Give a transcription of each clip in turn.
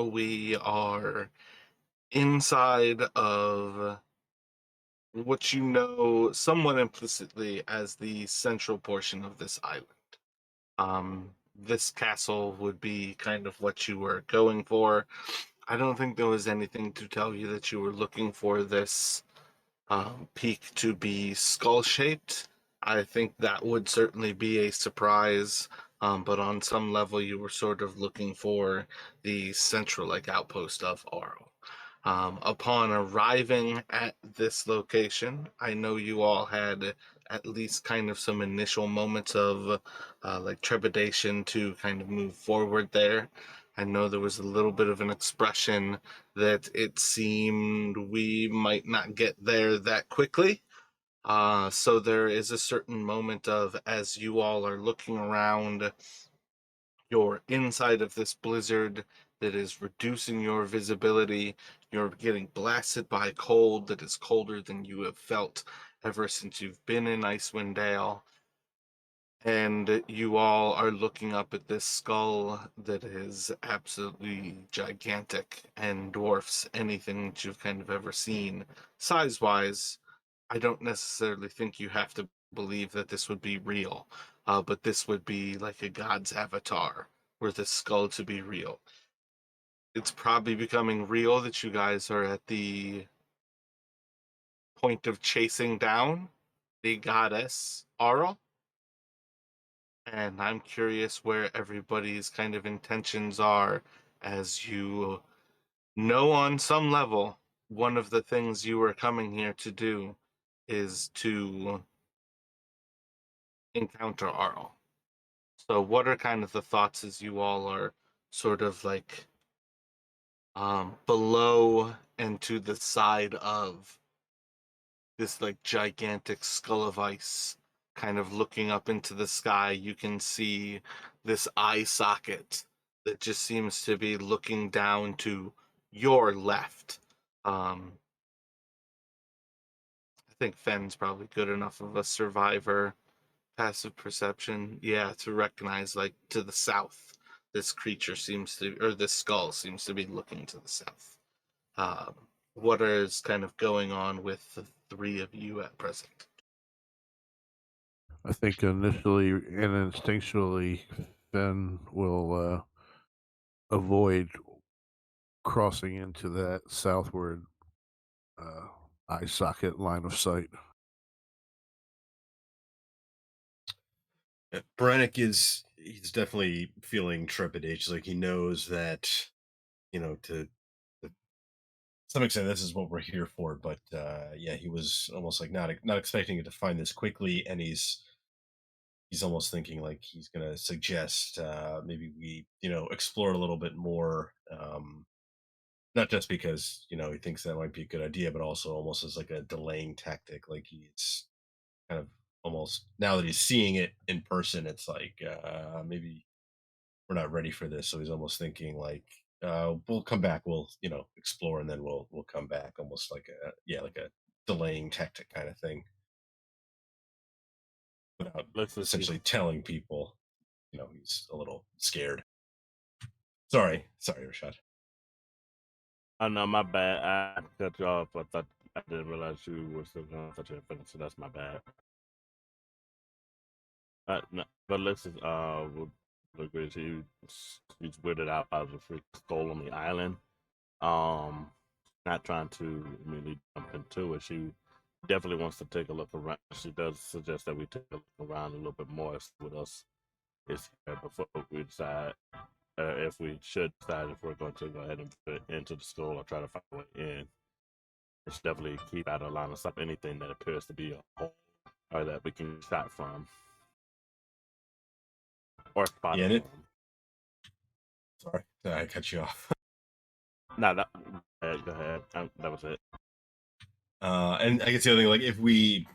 we are inside of what you know somewhat implicitly as the central portion of this island. This castle would be kind of what you were going for. I don't think there was anything to tell you that you were looking for this peak to be skull shaped. I think that would certainly be a surprise. But on some level, you were sort of looking for the central like outpost of Auril. Upon arriving at this location, I know you all had at least kind of some initial moments of like trepidation to kind of move forward there. I know there was a little bit of an expression that it seemed we might not get there that quickly. So there is a certain moment of, as you all are looking around, you're inside of this blizzard that is reducing your visibility. You're getting blasted by cold that is colder than you have felt ever since you've been in Icewind Dale. And you all are looking up at this skull that is absolutely gigantic and dwarfs anything that you've kind of ever seen. Size wise, I don't necessarily think you have to believe that this would be real, but this would be like a god's avatar were this skull to be real. It's probably becoming real that you guys are at the point of chasing down the goddess Auril. And I'm curious where everybody's kind of intentions are, as you know on some level, one of the things you were coming here to do is to encounter Arl. So what are kind of the thoughts as you all are sort of like below and to the side of this like gigantic skull of ice, kind of looking up into the sky? You can see this eye socket that just seems to be looking down to your left. I think Fenn's probably good enough of a survivor passive perception, yeah, to recognize like to the south this creature seems to, or this skull seems to be looking to the south. What is kind of going on with the three of you at present? I think initially and instinctually, Finn will avoid crossing into that southward uh, eye socket line of sight. Brannick he's definitely feeling trepidation. Like he knows that to some extent this is what we're here for. But yeah, he was almost like not expecting it to find this quickly, and he's almost thinking like he's gonna suggest maybe we explore a little bit more. Not just because he thinks that might be a good idea, but also almost as like a delaying tactic. Like he's kind of almost now that he's seeing it in person, it's like maybe we're not ready for this. So he's almost thinking like, we'll come back, we'll explore, and then we'll come back, almost like a delaying tactic kind of thing, without Let's just see. essentially telling people. He's a little scared. Sorry, Rashad. Oh no, my bad. I cut you off. I thought I didn't realize you were still going. I thought you had finished, so that's my bad. No, but let's just we'll agree. She's weirded out by the freak skull on the island. Um, not trying to immediately jump into it. She definitely wants to take a look around. She does suggest that we take a look around a little bit more with us is here before we decide if we should decide if we're going to go ahead and put it into the school or try to find a way in. It's definitely keep out of line of sight anything that appears to be a hole or that we can shot from or Yeah, spotted and it. from. Sorry, I cut you off. No, that, go ahead. That was it. And I guess the other thing, like if we,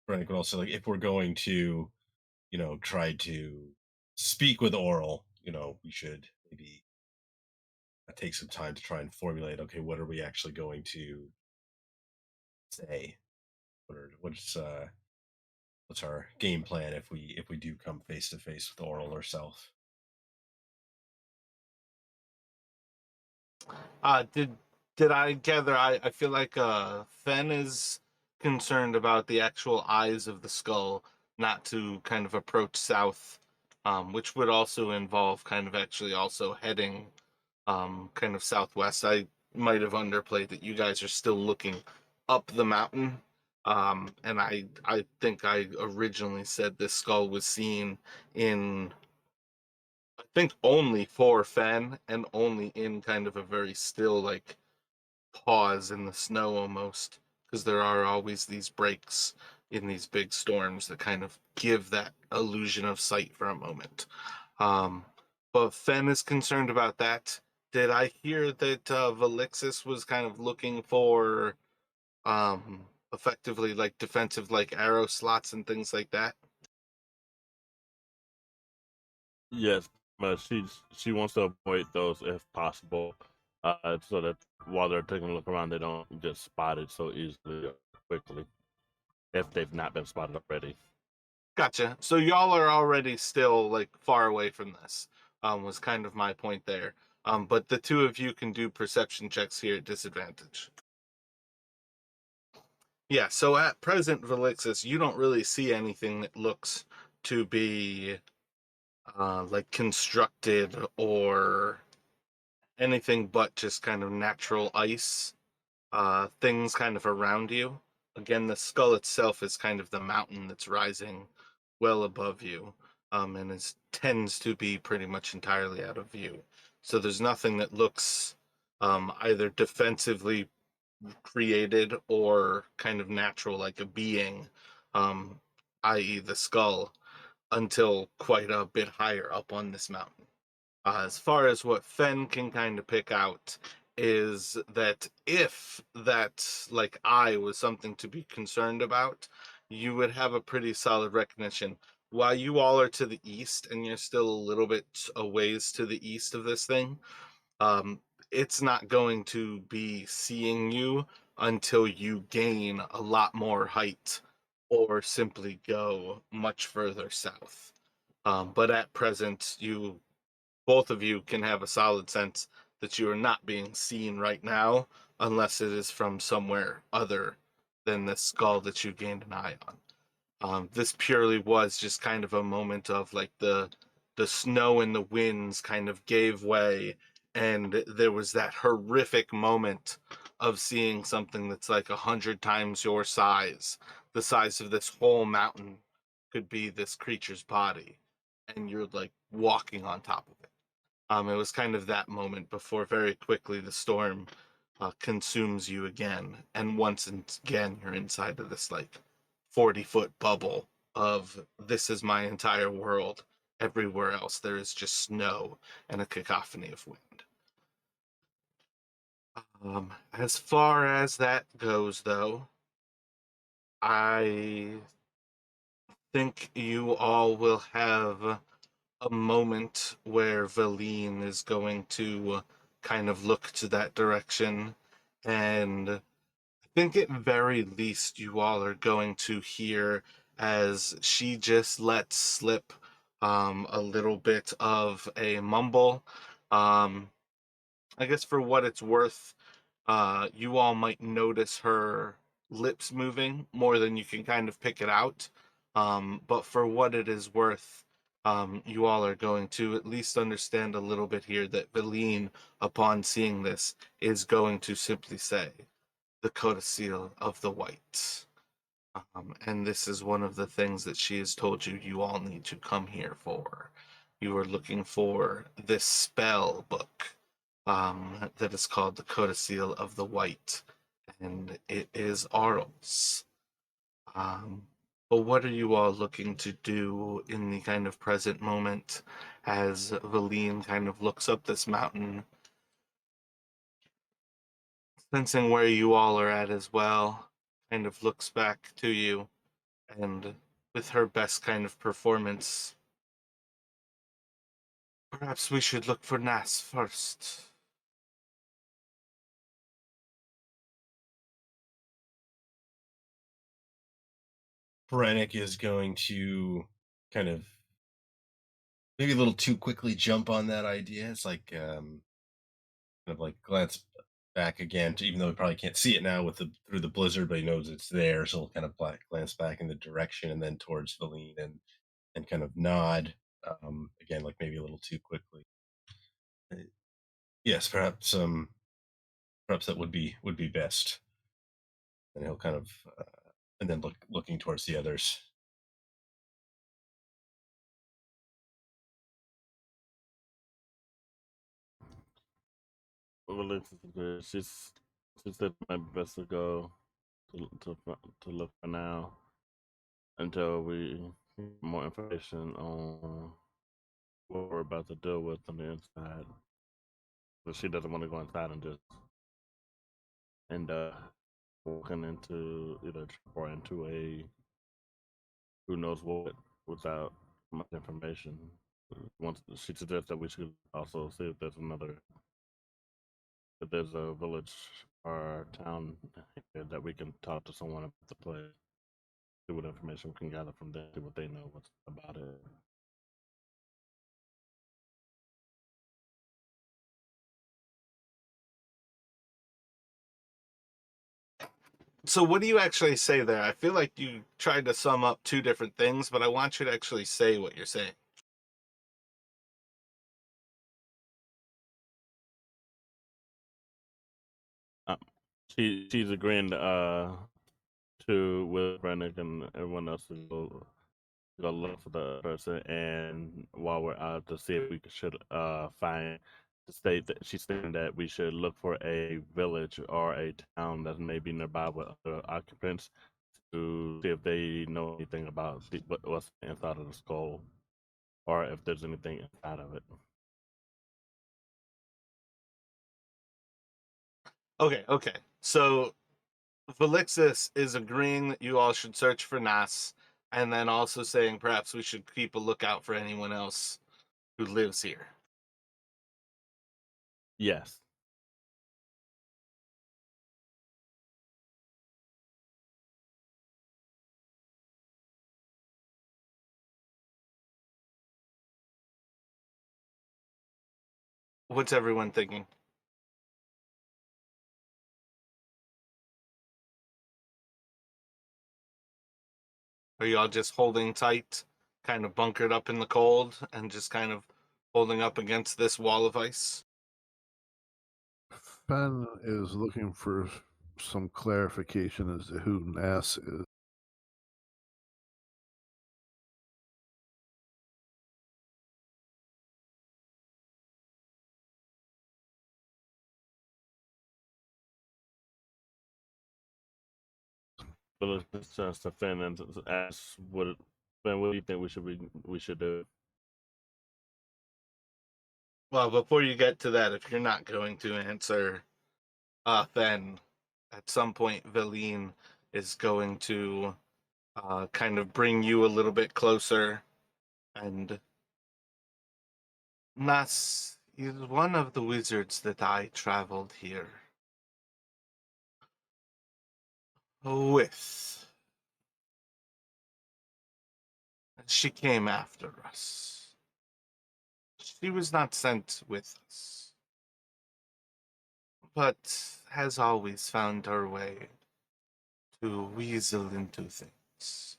Frank would also like if we're going to, try to speak with Oral, we should maybe take some time to try and formulate. Okay, what are we actually going to say? What's our game plan if we do come face to face with Oral herself? Did I gather? I feel like Fen is concerned about the actual eyes of the skull, not to kind of approach south, which would also involve kind of actually also heading kind of southwest. I might have underplayed that you guys are still looking up the mountain. And I think I originally said this skull was seen in, I think, only for Fen and only in kind of a very still like pause in the snow almost, because there are always these breaks in these big storms that kind of give that illusion of sight for a moment. Um, but Fen is concerned about that. Did I hear that Valixis was kind of looking for effectively like defensive like arrow slots and things like that? Yes, but she wants to avoid those if possible, so that while they're taking a look around, they don't get spotted so easily or quickly if they've not been spotted already. Gotcha. So y'all are already still like far away from this. Was kind of my point there. But the two of you can do perception checks here at disadvantage. Yeah, so at present, Valixis, you don't really see anything that looks to be like constructed or anything but just kind of natural ice things kind of around you. Again, the skull itself is kind of the mountain that's rising well above you, and tends to be pretty much entirely out of view. So there's nothing that looks either defensively created or kind of natural, like a being, um, i.e., the skull, until quite a bit higher up on this mountain. As far as what Fen can kind of pick out is that if that like eye was something to be concerned about, you would have a pretty solid recognition. While you all are to the east and you're still a little bit a ways to the east of this thing, um, it's not going to be seeing you until you gain a lot more height or simply go much further south. But at present, you both of you can have a solid sense that you are not being seen right now unless it is from somewhere other than the skull that you gained an eye on. This purely was just kind of a moment of like the snow and the winds kind of gave way, and there was that horrific moment of seeing something that's like 100 times your size, the size of this whole mountain could be this creature's body, and you're like walking on top of it. It was kind of that moment before very quickly the storm consumes you again, and once again you're inside of this like 40-foot bubble of this is my entire world. Everywhere else there is just snow and a cacophony of wind. As far as that goes, though, I think you all will have a moment where Valine is going to kind of look to that direction, and I think at very least you all are going to hear as she just lets slip a little bit of a mumble. Um, I guess for what it's worth, you all might notice her lips moving more than you can kind of pick it out. But for what it is worth, you all are going to at least understand a little bit here that Valine, upon seeing this, is going to simply say, the codicil of the white. And this is one of the things that she has told you you all need to come here for. You are looking for this spell book that is called the Codicil of the White, and it is Auril's. Um, but what are you all looking to do in the kind of present moment as Valine kind of looks up this mountain, sensing where you all are at as well, kind of looks back to you, and with her best kind of performance, perhaps we should look for Nas first. Krennic is going to kind of maybe a little too quickly jump on that idea. It's like kind of like glance back again, to, even though he probably can't see it now with the through the blizzard, but he knows it's there. So he'll kind of glance back in the direction and then towards Feline and kind of nod again, like maybe a little too quickly. Uh, Yes, perhaps that would be best. And he'll kind of and then looking towards the others. Well, she said it might be best to go to look for now until we get more information on what we're about to deal with on the inside. But she doesn't want to go inside and just end up walking into either a trap or into a who knows what without much information. Once she suggests that we should also see if there's a village or town here that we can talk to someone about the place, see what information we can gather from them, see what they know what's about it. So what do you actually say there? I feel like you tried to sum up two different things, but I want you to actually say what you're saying. Uh, she's agreeing to with Brennick and everyone else to go look for the person, and while we're out to see if we should find the state that she's saying that we should look for a village or a town that may be nearby with other occupants to see if they know anything about what's inside of the skull or if there's anything inside of it. Okay. So Felixis is agreeing that you all should search for Nas, and then also saying perhaps we should keep a lookout for anyone else who lives here. Yes. What's everyone thinking? Are you all just holding tight, kind of bunkered up in the cold, and just kind of holding up against this wall of ice? Fen is looking for some clarification as to who Nass is. But let's just to Finn and ask Finn, what do you think we should do? Well, before you get to that, if you're not going to answer, then at some point, Veline is going to kind of bring you a little bit closer. And Nas is one of the wizards that I traveled here with. She came after us. She was not sent with us, but has always found her way to weasel into things.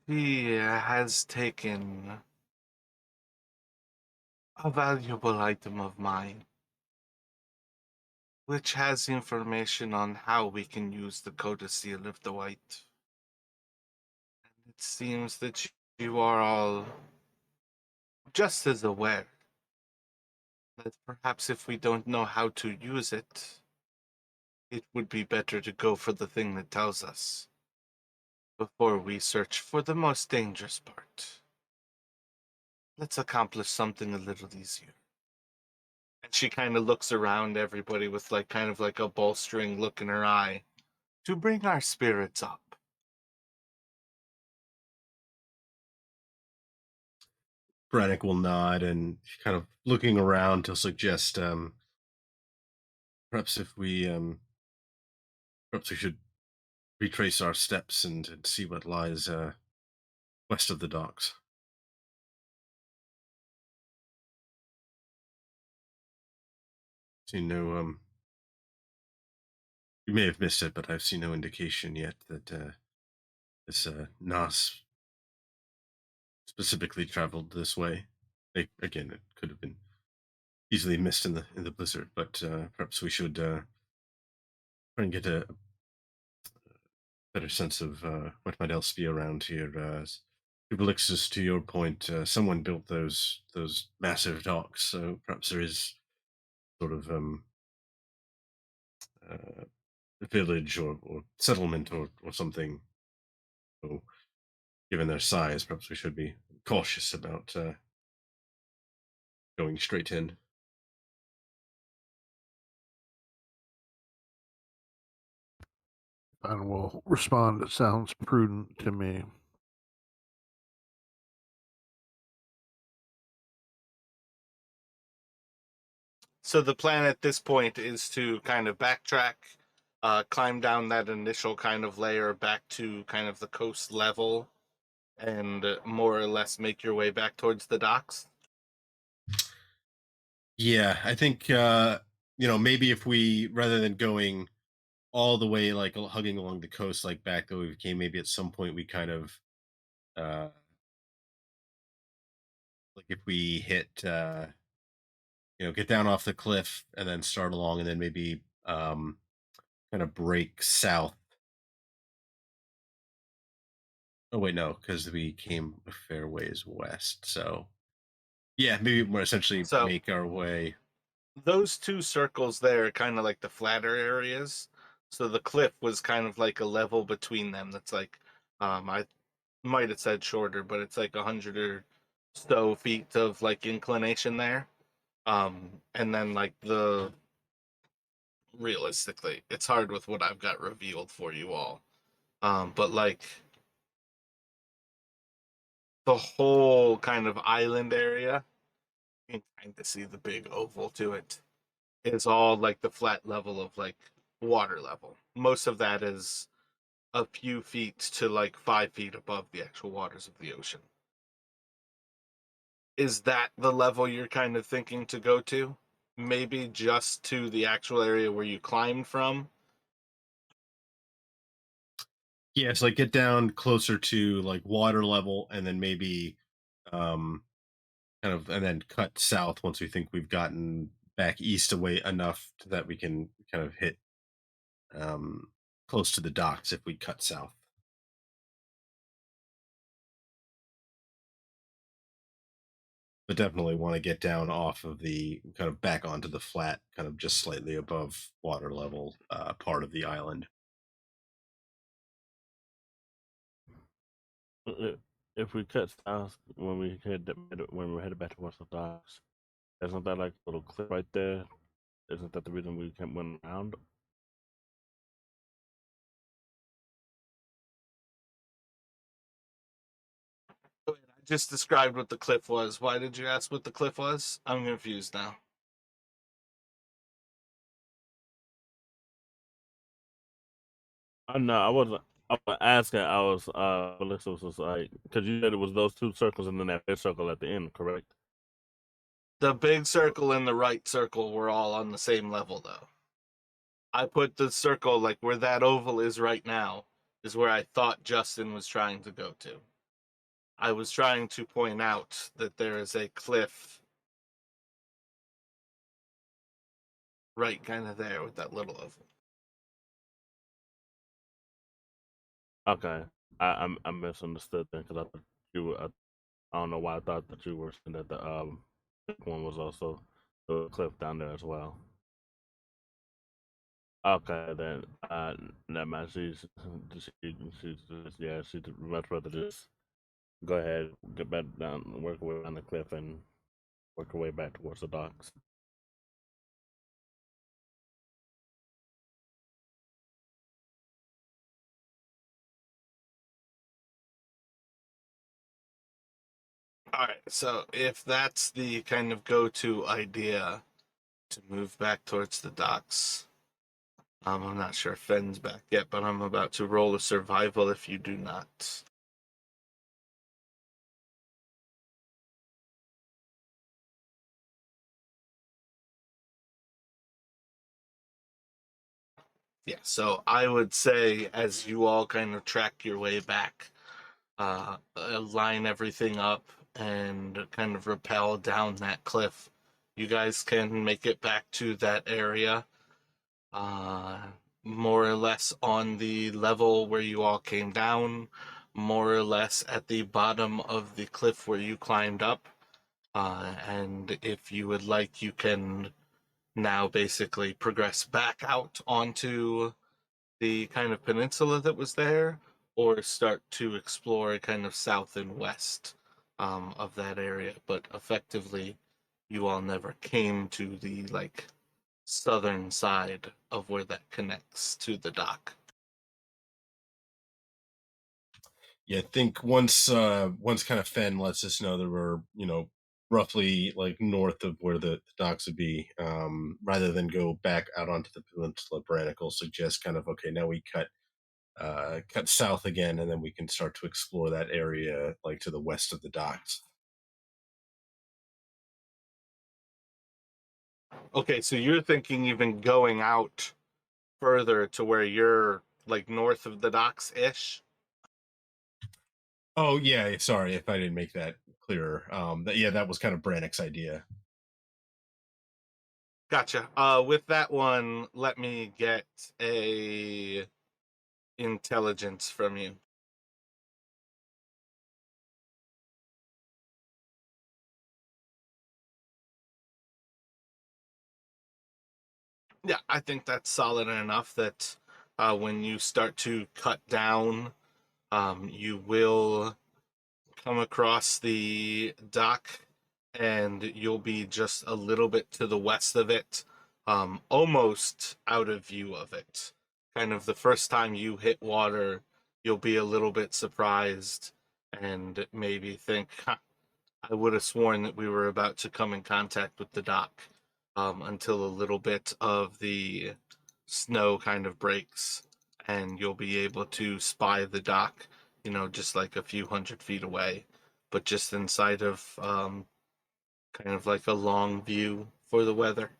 She has taken a valuable item of mine, which has information on how we can use the codicil of the White. And it seems that you are all just as aware that perhaps if we don't know how to use it, it would be better to go for the thing that tells us before we search for the most dangerous part. Let's accomplish something a little easier. And she kind of looks around everybody with like kind of like a bolstering look in her eye to bring our spirits up. Brennick will nod and kind of looking around to suggest perhaps if we perhaps we should retrace our steps and see what lies west of the docks. seen no you may have missed it, but I've seen no indication yet that this Nas specifically traveled this way. Again, it could have been easily missed in the blizzard, but perhaps we should try and get a better sense of what might else be around here. Publixus, to your point, someone built those massive docks, so perhaps there is sort of uh, a village or settlement or something. So, given their size, perhaps we should be cautious about going straight in. And will respond, it sounds prudent to me. So the plan at this point is to kind of backtrack, climb down that initial kind of layer back to kind of the coast level, and more or less make your way back towards the docks. Yeah, I think maybe if we rather than going all the way like hugging along the coast like back that we came, maybe at some point we kind of uh like if we hit get down off the cliff and then start along and then maybe kind of break south. Oh wait, no, because we came a fair ways west. So yeah, maybe we're essentially So make our way. those two circles there are kind of like the flatter areas. So the cliff was kind of like a level between them. That's like, I might have said shorter, but it's like 100 or so feet of like inclination there. And then like the realistically, it's hard with what I've got revealed for you all. But like the whole kind of island area, you can kind of see the big oval to it. Is all like the flat level of like water level. Most of that is a few feet to like 5 feet above the actual waters of the ocean. Is that the level you're kind of thinking to go to? Maybe just to the actual area where you climbed from? Yeah, so like get down closer to like water level and then maybe um kind of and then cut south once we think we've gotten back east away enough that we can kind of hit um close to the docks if we cut south. But definitely want to get down off of the kind of back onto the flat, kind of just slightly above water level part of the island. If we cut south when when we're headed back towards the docks, isn't that like a little cliff right there? Isn't that the reason we went around? I just described what the cliff was. Why did you ask what the cliff was? I'm confused now. No, I wasn't. I was asking. I was. Melissa was like, because you said it was those two circles and then that big circle at the end, correct? The big circle and the right circle were all on the same level, though. I put the circle like where that oval is right now is where I thought Justin was trying to go to. I was trying to point out that there is a cliff right kind of there with that little oval. Okay, I misunderstood then because I thought you were. I don't know why I thought that you were saying that the one was also the cliff down there as well. Okay, then never mind. She's yeah. She'd much rather just go ahead, get back down, work her way down the cliff, and work her way back towards the docks. All right, so if that's the kind of go-to idea to move back towards the docks, I'm not sure if Fenn's back yet, but I'm about to roll a survival if you do not. Yeah, so I would say as you all kind of track your way back, line everything up and kind of rappel down that cliff, you guys can make it back to that area, uh, more or less on the level where you all came down, more or less at the bottom of the cliff where you climbed up. And if you would like, you can now basically progress back out onto the kind of peninsula that was there, or start to explore kind of south and west of that area. But effectively, you all never came to the like southern side of where that connects to the dock. Yeah, I think once kind of Fen lets us know that we're roughly like north of where the docks would be, rather than go back out onto the peninsula, Brannick will suggest kind of okay, now we cut south again, and then we can start to explore that area like to the west of the docks. Okay, so you're thinking even going out further to where you're like north of the docks ish? Oh yeah, sorry if I didn't make that clearer. Yeah, that was kind of Brannick's idea. Gotcha. With that one, let me get a intelligence from you. Yeah, I think that's solid enough that when you start to cut down, you will come across the dock and you'll be just a little bit to the west of it, almost out of view of it. Kind of the first time you hit water, you'll be a little bit surprised and maybe think, huh, I would have sworn that we were about to come in contact with the dock, until a little bit of the snow kind of breaks and you'll be able to spy the dock, just like a few 100 feet away, but just inside of kind of like a long view for the weather.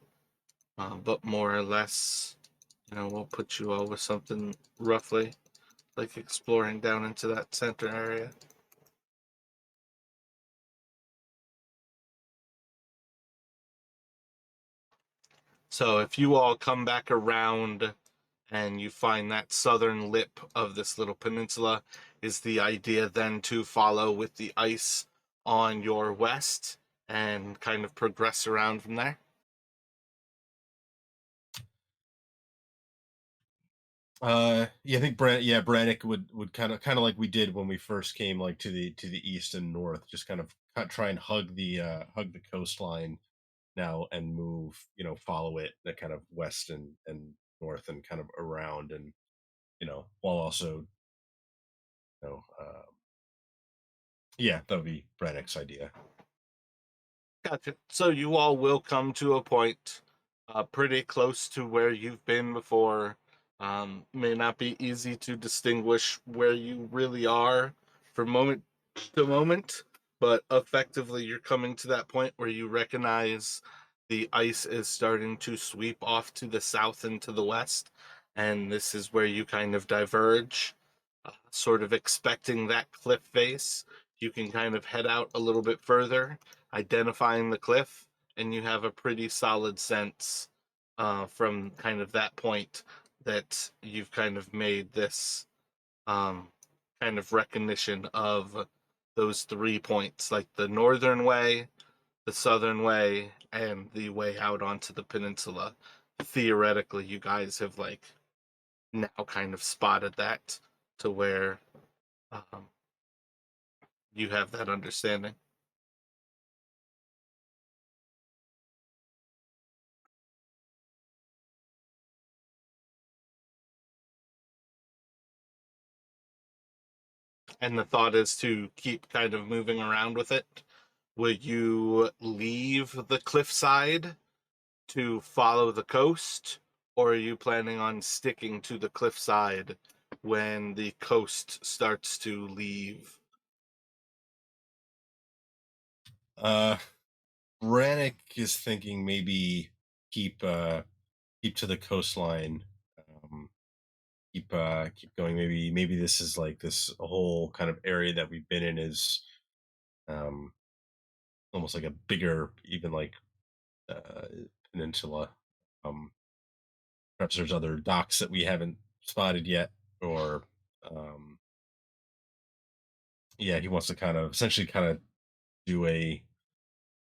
But more or less, we'll put you all with something roughly like exploring down into that center area. So if you all come back around and you find that southern lip of this little peninsula, is the idea then to follow with the ice on your west and kind of progress around from there? Yeah, I think Brannick would kind of like we did when we first came like to the east and north, just kind of try and hug the coastline now and move, follow it the kind of west and north and kind of around, and while also yeah, that would be Brannick's idea. Gotcha. So you all will come to a point pretty close to where you've been before. May not be easy to distinguish where you really are from moment to moment, but effectively you're coming to that point where you recognize the ice is starting to sweep off to the south and to the west, and this is where you kind of diverge, sort of expecting that cliff face. You can kind of head out a little bit further, identifying the cliff, and you have a pretty solid sense from kind of that point that you've kind of made this um, kind of recognition of those 3 points, like the northern way, the southern way, and the way out onto the peninsula. Theoretically, you guys have like now kind of spotted that to where um, you have that understanding. And the thought is to keep kind of moving around with it. Would you leave the cliffside to follow the coast, or are you planning on sticking to the cliffside when the coast starts to leave? Uh, Brannick is thinking maybe keep keep to the coastline, keep going. Maybe this is like this whole kind of area that we've been in is um almost like a bigger, even like uh peninsula. Um, Perhaps there's other docks that we haven't spotted yet, or um, yeah, he wants to kind of essentially kind of do a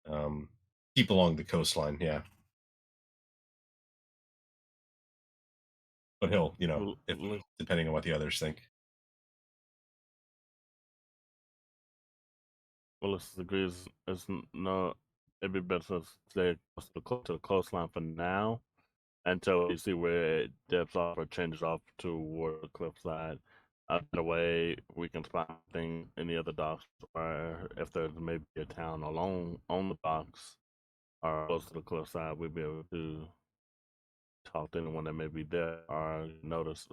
um, keep along the coastline. Yeah, but he'll, Well, if depending on what the others think. let's agree it's no. It'd be better to stay close to the coastline for now until you see where it dips off or changes off toward the cliffside. That way, we can spot things in the other docks, or if there's maybe a town along on the docks or close to the cliffside, we'd be able to talk to anyone that may be there or notice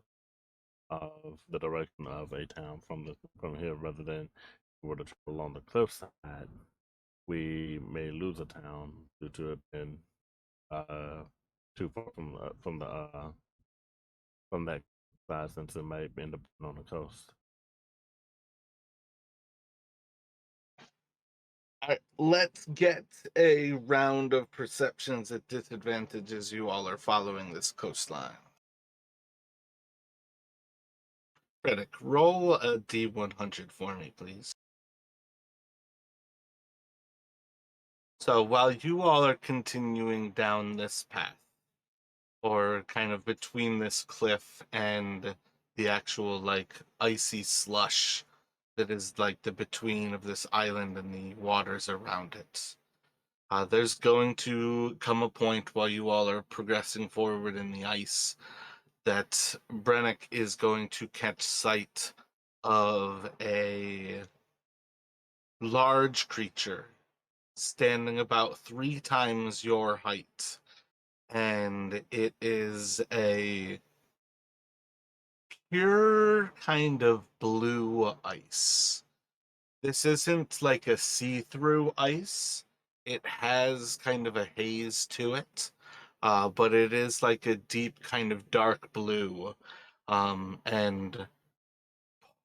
of the direction of a town from here, rather than if we were to travel along the cliffside, we may lose a town due to it being uh, too far from that side, since it might end up on the coast. All right, let's get a round of perceptions at disadvantage as you all are following this coastline. Riddick, roll a D100 for me, please. So while you all are continuing down this path, or kind of between this cliff and the actual like icy slush that is like the between of this island and the waters around it, there's going to come a point while you all are progressing forward in the ice that Brennick is going to catch sight of a large creature standing about 3 times your height. And it is a pure kind of blue ice. This isn't like a see-through ice. It has kind of a haze to it, but it is like a deep kind of dark blue. And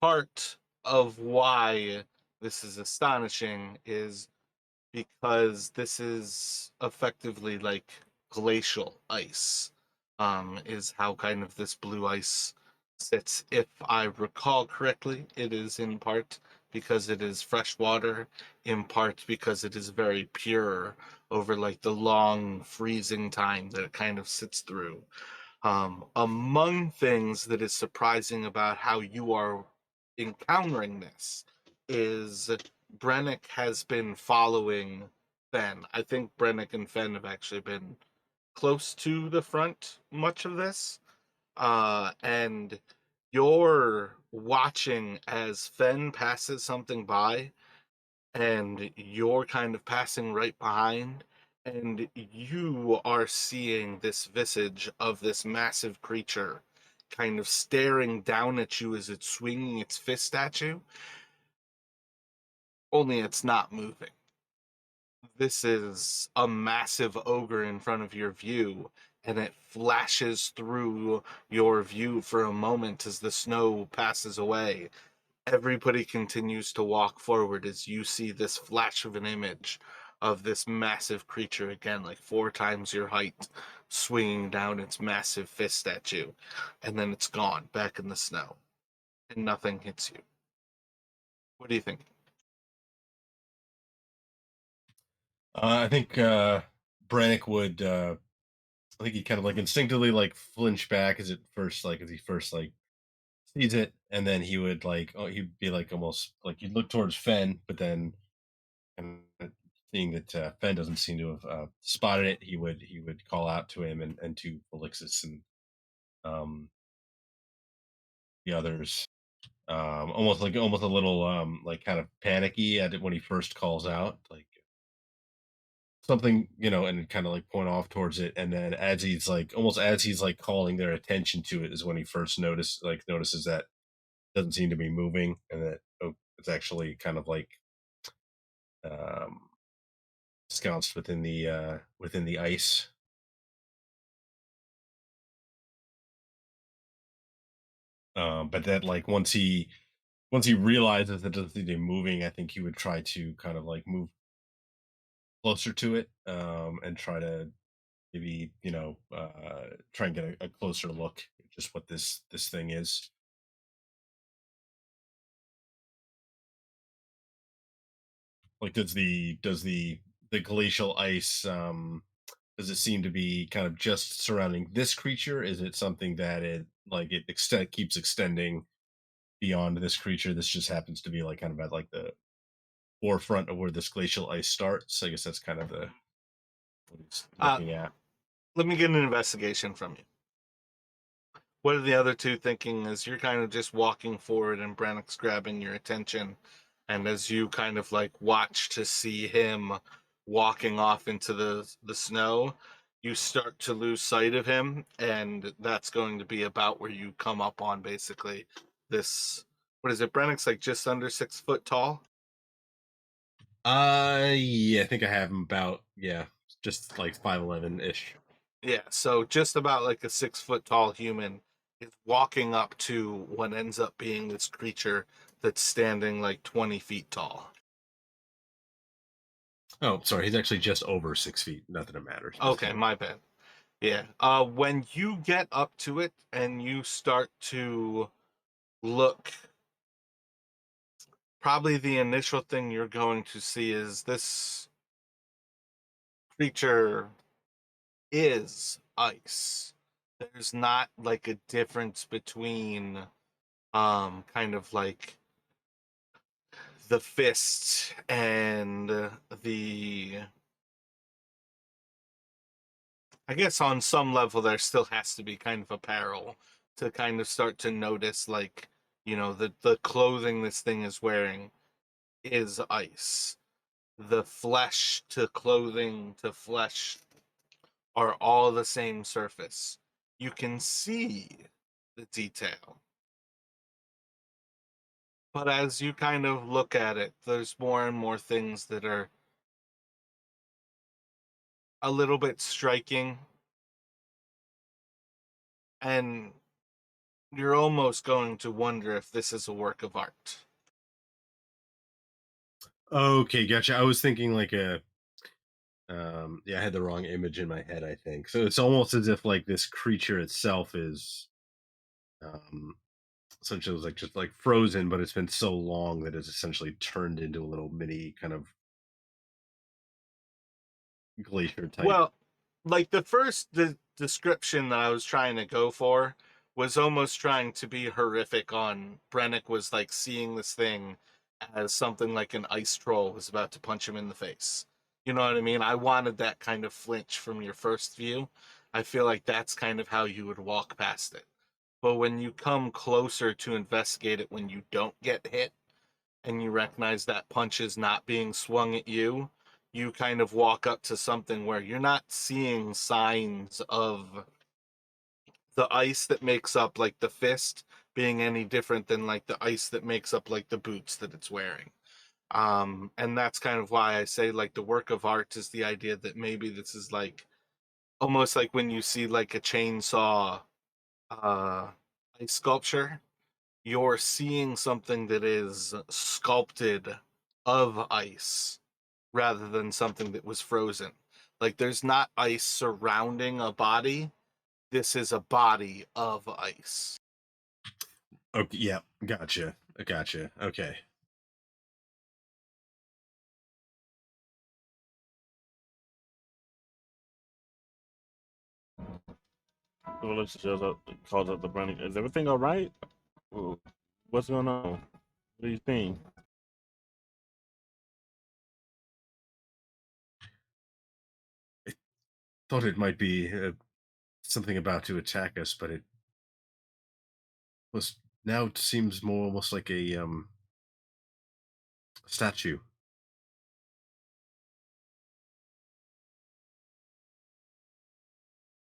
part of why this is astonishing is because this is effectively like glacial ice, is how kind of this blue ice sits. If I recall correctly, it is in part because it is fresh water, in part because it is very pure over like the long freezing time that it kind of sits through. Among things that is surprising about how you are encountering this is Brennick has been following Fen. I think Brennick and Fen have actually been close to the front much of this. And you're watching as Fen passes something by, and you're kind of passing right behind, and you are seeing this visage of this massive creature kind of staring down at you as it's swinging its fist at you, only it's not moving. This is a massive ogre in front of your view, and it flashes through your view for a moment as the snow passes away. Everybody continues to walk forward as you see this flash of an image of this massive creature again, like 4 times your height, swinging down its massive fist at you. And then it's gone back in the snow, and nothing hits you. What do you think? I think Brannick would. I think he kind of like instinctively like flinch back as he first like sees it, and then he would like he'd be like almost like he'd look towards Fen, but then and seeing that Fen doesn't seem to have spotted it, he would call out to him and to Felixus and um, the others, almost a little like kind of panicky at it when he first calls out, like something, and kind of like point off towards it, and then as he's like calling their attention to it is when he first notices that it doesn't seem to be moving, and that it's actually kind of like um ensconced within the ice. But that like once he realizes that there's anything moving, I think he would try to kind of like move closer to it, and try to maybe try and get a closer look at just what this thing is. Like, does the glacial ice, does it seem to be kind of just surrounding this creature? Is it something that it keeps extending beyond this creature? This just happens to be like kind of at like the forefront of where this glacial ice starts. I guess that's kind of the what he's Uh, looking at. let me get an investigation from you. What are the other two thinking as you're kind of just walking forward and Brannock's grabbing your attention? And as you kind of like watch to see him walking off into the snow, you start to lose sight of him. And that's going to be about where you come up on basically this. What is it? Brannock's like just under 6 foot tall. Yeah, I think I have him about, yeah, just like 5'11 ish. Yeah, so just about like a 6 foot tall human is walking up to what ends up being this creature that's standing like 20 feet tall. Oh, sorry, he's actually just over 6 feet. Not that it matters. Okay, my bad. Yeah. When you get up to it and you start to look, probably the initial thing you're going to see is this creature is ice. There's not like a difference between kind of like the fist and the I guess on some level there still has to be kind of apparel to kind of start to notice like the clothing this thing is wearing is ice. The flesh to clothing to flesh are all the same surface. You can see the detail, but as you kind of look at it, there's more and more things that are a little bit striking, and you're almost going to wonder if this is a work of art. Okay, gotcha. I was thinking like yeah, I had the wrong image in my head, I think. So it's almost as if like this creature itself is um essentially like just like frozen, but it's been so long that it's essentially turned into a little mini kind of glacier type. Well, like the description that I was trying to go for was almost trying to be horrific on Brennick was like seeing this thing as something like an ice troll was about to punch him in the face. You know what I mean? I wanted that kind of flinch from your first view. I feel like that's kind of how you would walk past it. But when you come closer to investigate it, when you don't get hit and you recognize that punch is not being swung at you, you kind of walk up to something where you're not seeing signs of the ice that makes up like the fist being any different than like the ice that makes up like the boots that it's wearing. And that's kind of why I say like the work of art is the idea that maybe this is like almost like when you see like a chainsaw uh ice sculpture, you're seeing something that is sculpted of ice rather than something that was frozen. Like there's not ice surrounding a body. This is a body of ice. Okay, yeah, gotcha. I gotcha. Okay. So let's shows up, calls up the running. Is everything all right? What's going on? What do you think? I thought it might be something about to attack us, but it was now it seems more almost like a statue.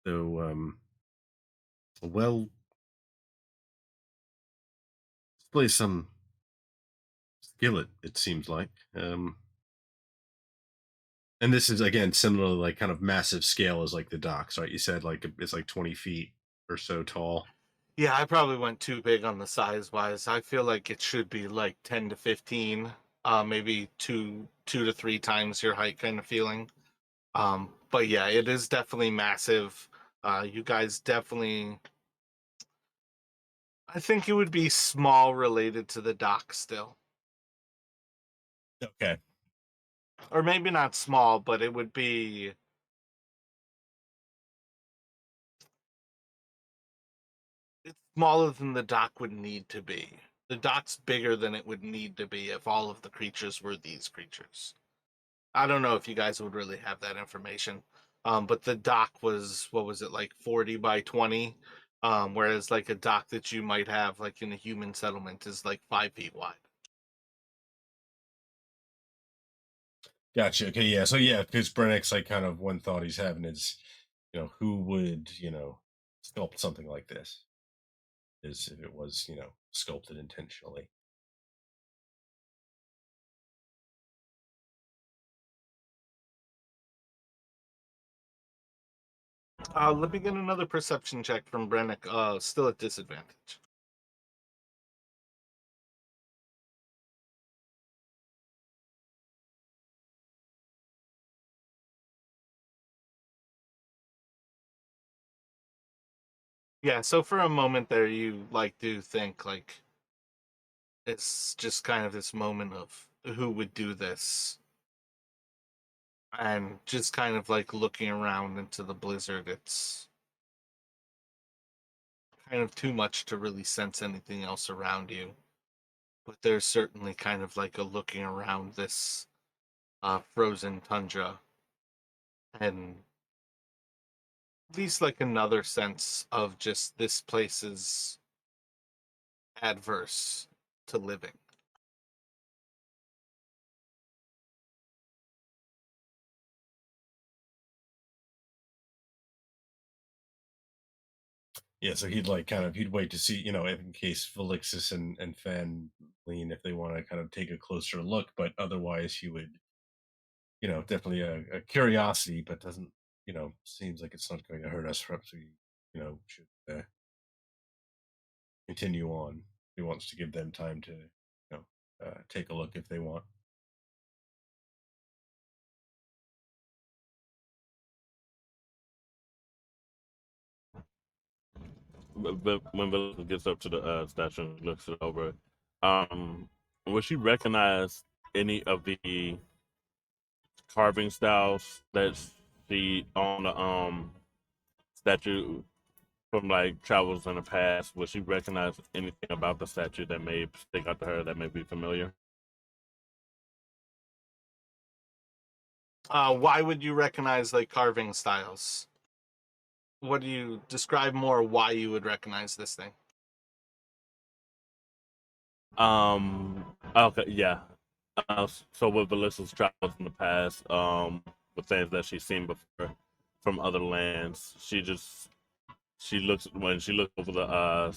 So well, displays some skill, it seems like. And this is again similar, like kind of massive scale as like the docks, right? You said like it's like 20 feet or so tall. Yeah, I probably went too big on the size wise. I feel like it should be like 10 to 15, maybe two to three times your height kind of feeling. But yeah, it is definitely massive. You guys definitely, I think it would be small related to the dock still. Okay. Or maybe not small, but it would be, it's smaller than the dock would need to be. The dock's bigger than it would need to be if all of the creatures were these creatures. I don't know if you guys would really have that information. But the dock was, what was it, like 40 by 20? Whereas like a dock that you might have like in a human settlement is like 5 feet wide. Gotcha. Okay, yeah. So yeah, because Brennick's like kind of one thought he's having is, who would, sculpt something like this? Is if it was, sculpted intentionally. Let me get another perception check from Brennick, still at disadvantage. Yeah, so for a moment there, you like do think like it's just kind of this moment of who would do this, and just kind of like looking around into the blizzard. It's kind of too much to really sense anything else around you, but there's certainly kind of like a looking around this frozen tundra, and at least like another sense of just this place is adverse to living. Yeah, so he'd like he'd wait to see, in case Felixis and Fan lean if they want to kind of take a closer look, but otherwise he would, definitely a curiosity, but doesn't, seems like it's not going to hurt us. Perhaps we, should continue on. He wants to give them time to, take a look if they want. But when Vanessa gets up to the statue and looks it over, um, will she recognize any of the carving styles that she on the statue from like travels in the past? Will she recognize anything about the statue that may stick out to her that may be familiar? Why would you recognize like carving styles? What do you describe more why you would recognize this thing? Okay, yeah. So with Melissa's travels in the past, with things that she's seen before from other lands, she looks when she looks over the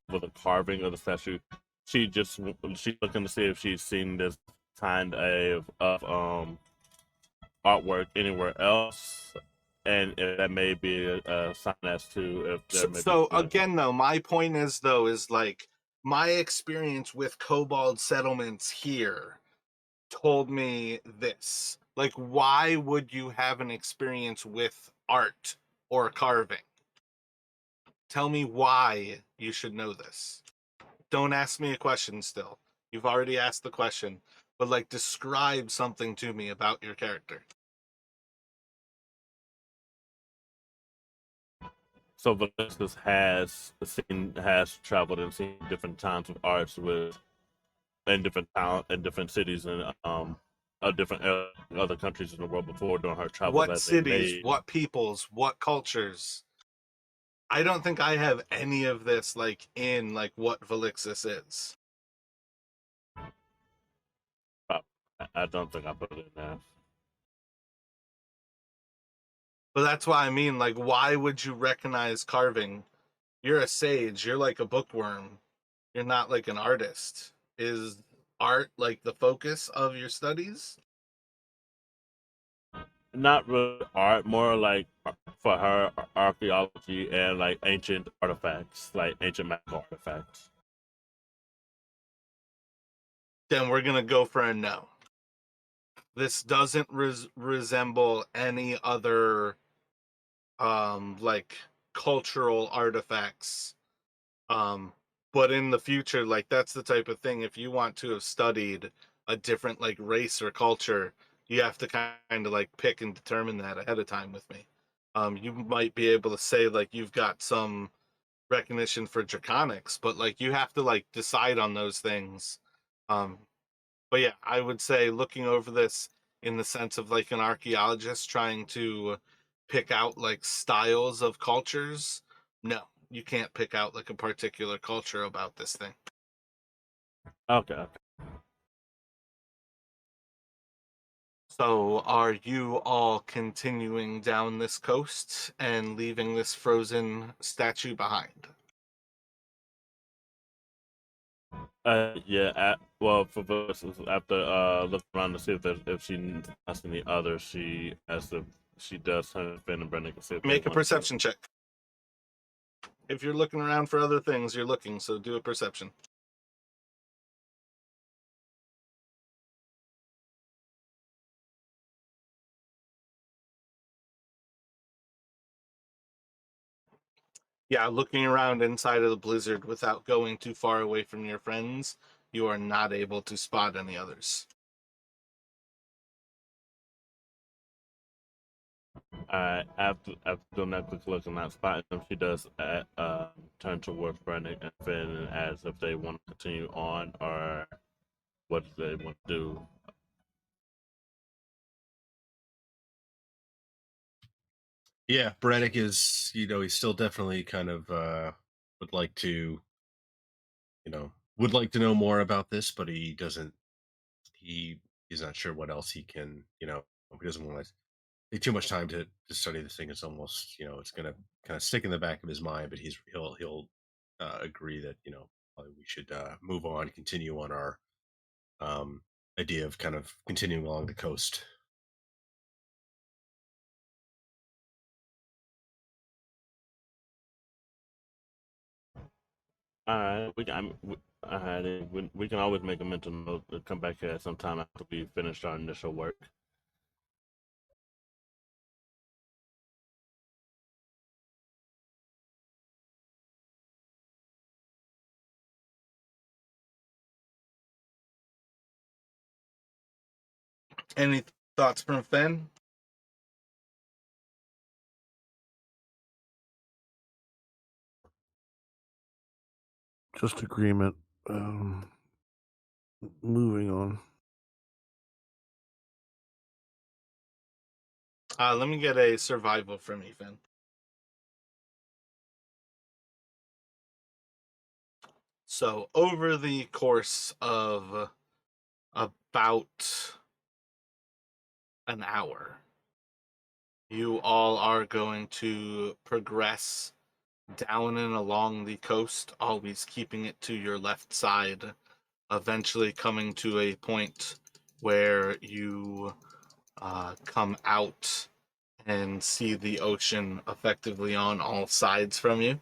over the carving of the statue. She's looking to see if she's seen this kind of artwork anywhere else, and if that may be a sign as to if there So, may be. so again, though, my point is though is like my experience with kobold settlements here told me this. Like, why would you have an experience with art or carving? Tell me why you should know this. Don't ask me a question still. You've already asked the question, but like describe something to me about your character. So Velasquez has traveled and seen different times of arts with in different town in different cities and different other countries in the world before during her travels What as a cities, maid. what peoples, what cultures? I don't think I have any of this like in like what Velixis is. I don't think I put it in there. But that's why I mean, like, why would you recognize carving? You're a sage, you're like a bookworm. You're not like an artist. Is art like the focus of your studies? not really art, more like for her archaeology and like ancient artifacts, like ancient magical artifacts. Then we're gonna go for a no. This doesn't resemble any other like cultural artifacts. Um, but in the future, like that's the type of thing. If you want to have studied a different like race or culture, you have to kind of like pick and determine that ahead of time with me. You might be able to say like you've got some recognition for draconics, but like you have to like decide on those things. Um, but yeah, I would say looking over this in the sense of like an archaeologist trying to pick out like styles of cultures, no, you can't pick out like a particular culture about this thing. Okay, okay. So are you all continuing down this coast and leaving this frozen statue behind? Yeah. Well, for versus after looking around to see if she has any others, she asks if she does turn to Finn and Brendan to see if they Make a want to. perception check. If you're looking around for other things, you're looking, so do a perception. Yeah, looking around inside of the blizzard without going too far away from your friends, you are not able to spot any others. After doing that quick look and not spotting them, she does turn towards Brendan and Finn and asks if they want to continue on or what do they want to do. Yeah, Brannick is, he's still definitely kind of would like to, would like to know more about this, but he doesn't. He he's not sure what else he can. He doesn't want to take too much time to study this thing. It's almost, it's gonna kind of stick in the back of his mind. But he'll agree that probably we should move on, continue on our um, idea of kind of continuing along the coast. All right, all right, we can always make a mental note to come back here sometime after we finish our initial work. Any thoughts from Finn? Just agreement. Moving on. Let me get a survival from you, Finn. So, over the course of about an hour, you all are going to progress down and along the coast, always keeping it to your left side, eventually coming to a point where you come out and see the ocean effectively on all sides from you,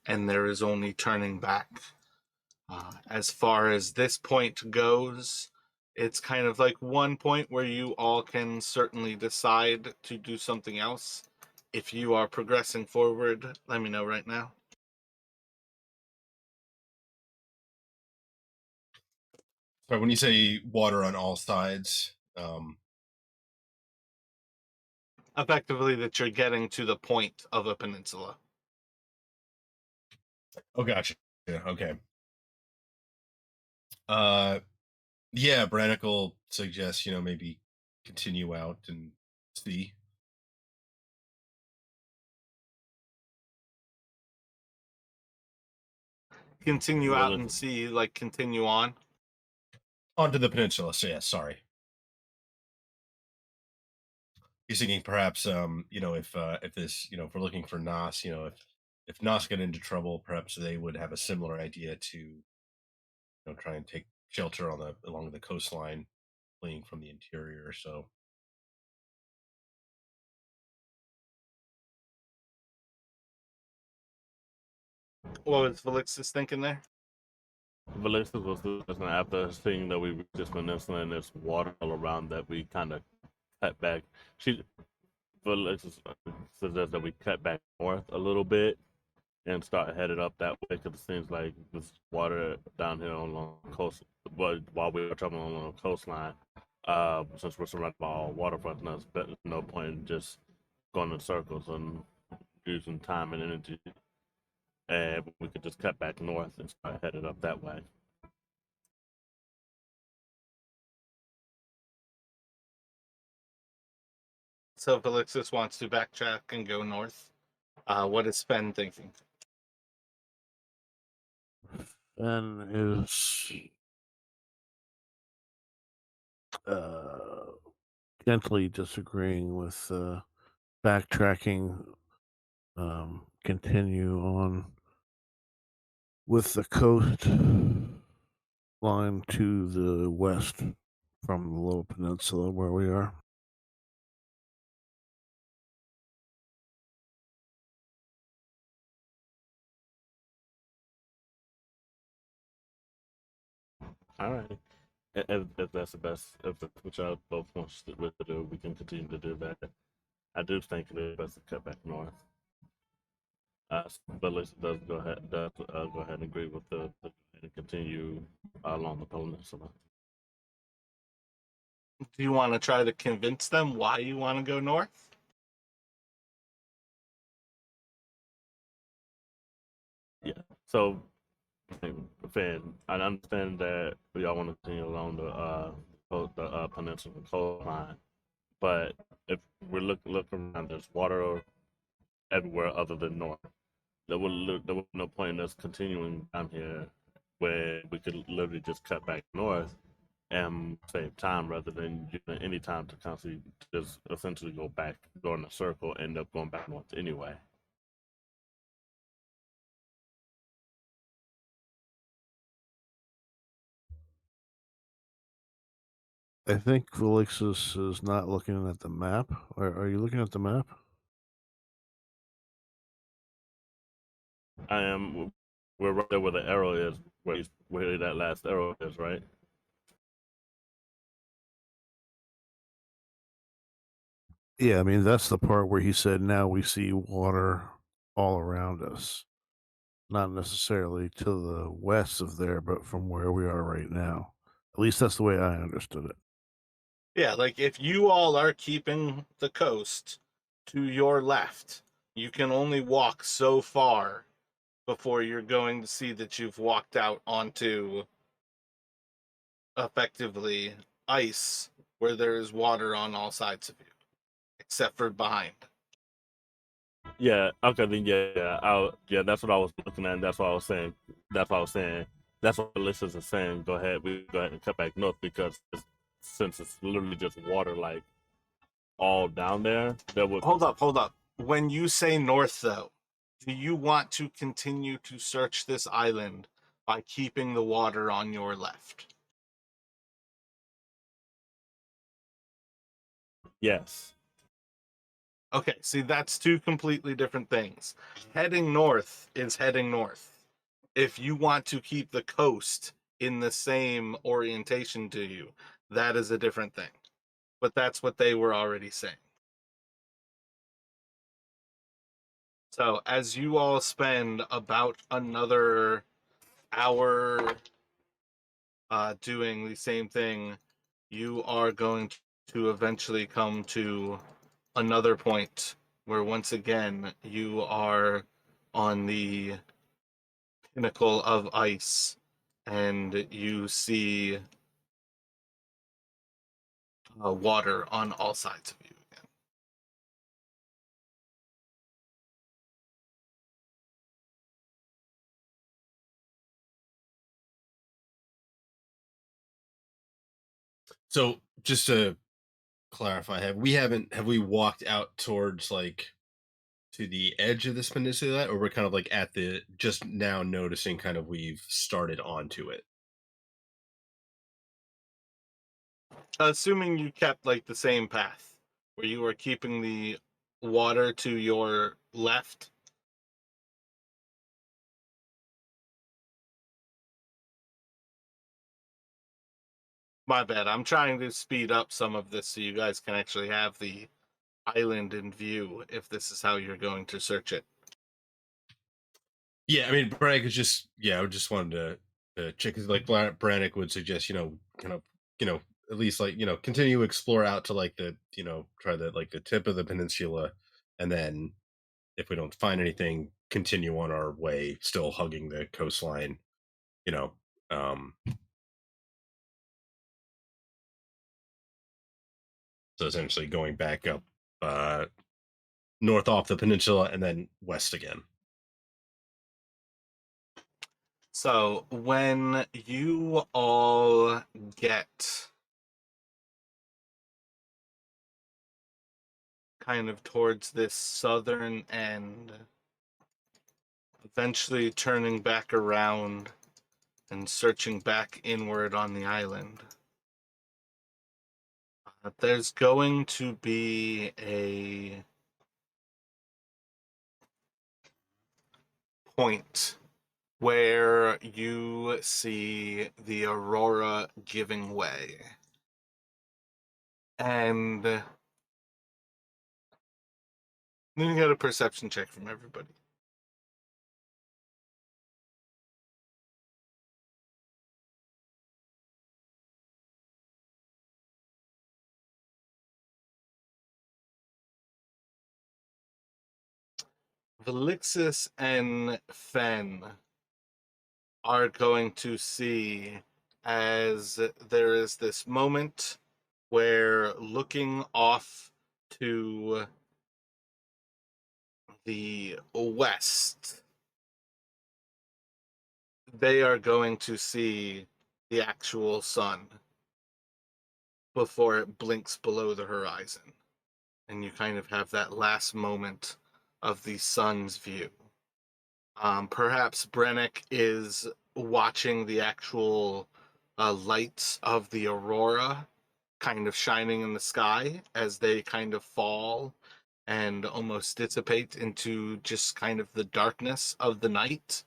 and there is only turning back. As far as this point goes, it's kind of like one point where you all can certainly decide to do something else. If you are progressing forward, let me know right now. So when you say water on all sides, Effectively, that you're getting to the point of a peninsula. oh, gotcha. Yeah, okay. Uh, yeah, Brannick will suggest, maybe continue out and see. Continue out Willing and to, see, like, continue on. Onto the peninsula. So yeah, sorry. He's thinking perhaps, if this, if we're looking for Nas, if Nas got into trouble, perhaps they would have a similar idea to, try and take shelter on the along the coastline, fleeing from the interior. So What was Felix's thinking there? Valixis was listening after seeing that we were just peninsula and there's water all around that we kind of cut back. She Valixis suggests that we cut back north a little bit and start headed up that way because it seems like there's water down here along the coast. But while we were traveling along the coastline, since we're surrounded by all waterfronts, there's no point in just going in circles and using time and energy. And we could just cut back north and start headed up that way. So Felixis wants to backtrack and go north. What is Sven thinking? And is gently disagreeing with backtracking, continue on with the coast line to the west from the little peninsula where we are. All right. If that's the best, if that's what y'all both want to do, we can continue to do that. I do think it is best to cut back north. But let's does go ahead go ahead and agree with the and continue along the peninsula. Do you want to try to convince them why you want to go north? Yeah. So, Fan, I understand that we all want to continue along the peninsula coastline, but if we look around, there's water everywhere other than north. There was no point in us continuing down here where we could literally just cut back north and save time rather than using any time to constantly just essentially go in a circle, end up going back north anyway. I think Felixus is not looking at the map. Are you looking at the map? I am. We're right there where the arrow is, where that last arrow is, right? Yeah, I mean, that's the part where he said, now we see water all around us. Not necessarily to the west of there, but from where we are right now. At least that's the way I understood it. Yeah, like if you all are keeping the coast to your left, you can only walk so far before you're going to see that you've walked out onto effectively ice where there is water on all sides of you, except for behind. Yeah. Okay. Then yeah. That's what I was looking at. And that's what I was saying. That's what I was saying. That's what the listeners are saying. Go ahead. We go ahead and cut back north because since it's literally just water, like all down there, there would. Hold up. When you say north, though, do you want to continue to search this island by keeping the water on your left? Yes. Okay, see, that's two completely different things. Heading north is heading north. If you want to keep the coast in the same orientation to you, that is a different thing. But that's what they were already saying. So, as you all spend about another hour doing the same thing, you are going to eventually come to another point where once again you are on the pinnacle of ice and you see water on all sides of you again. So just to clarify, have we walked out towards like to the edge of this peninsula, or we're kind of like at the just now noticing kind of we've started onto it? Assuming you kept like the same path where you were keeping the water to your left. My bad. I'm trying to speed up some of this so you guys can actually have the island in view if this is how you're going to search it. Yeah, I mean, Brannick is just I just wanted to check 'cause, like Brannick would suggest, you know, at least like continue to explore out to like the try the like the tip of the peninsula, and then if we don't find anything, continue on our way, still hugging the coastline. You know, um, so essentially going back up uh north off the peninsula and then west again. So when you all get kind of towards this southern end, eventually turning back around and searching back inward on the island, there's going to be a point where you see the aurora giving way. And then you get a perception check from everybody. Velixis and Fen are going to see as there is this moment where looking off to the west, they are going to see the actual sun before it blinks below the horizon. And you kind of have that last moment of the sun's view. Perhaps Brennick is watching the actual lights of the aurora kind of shining in the sky as they kind of fall and almost dissipate into just kind of the darkness of the night.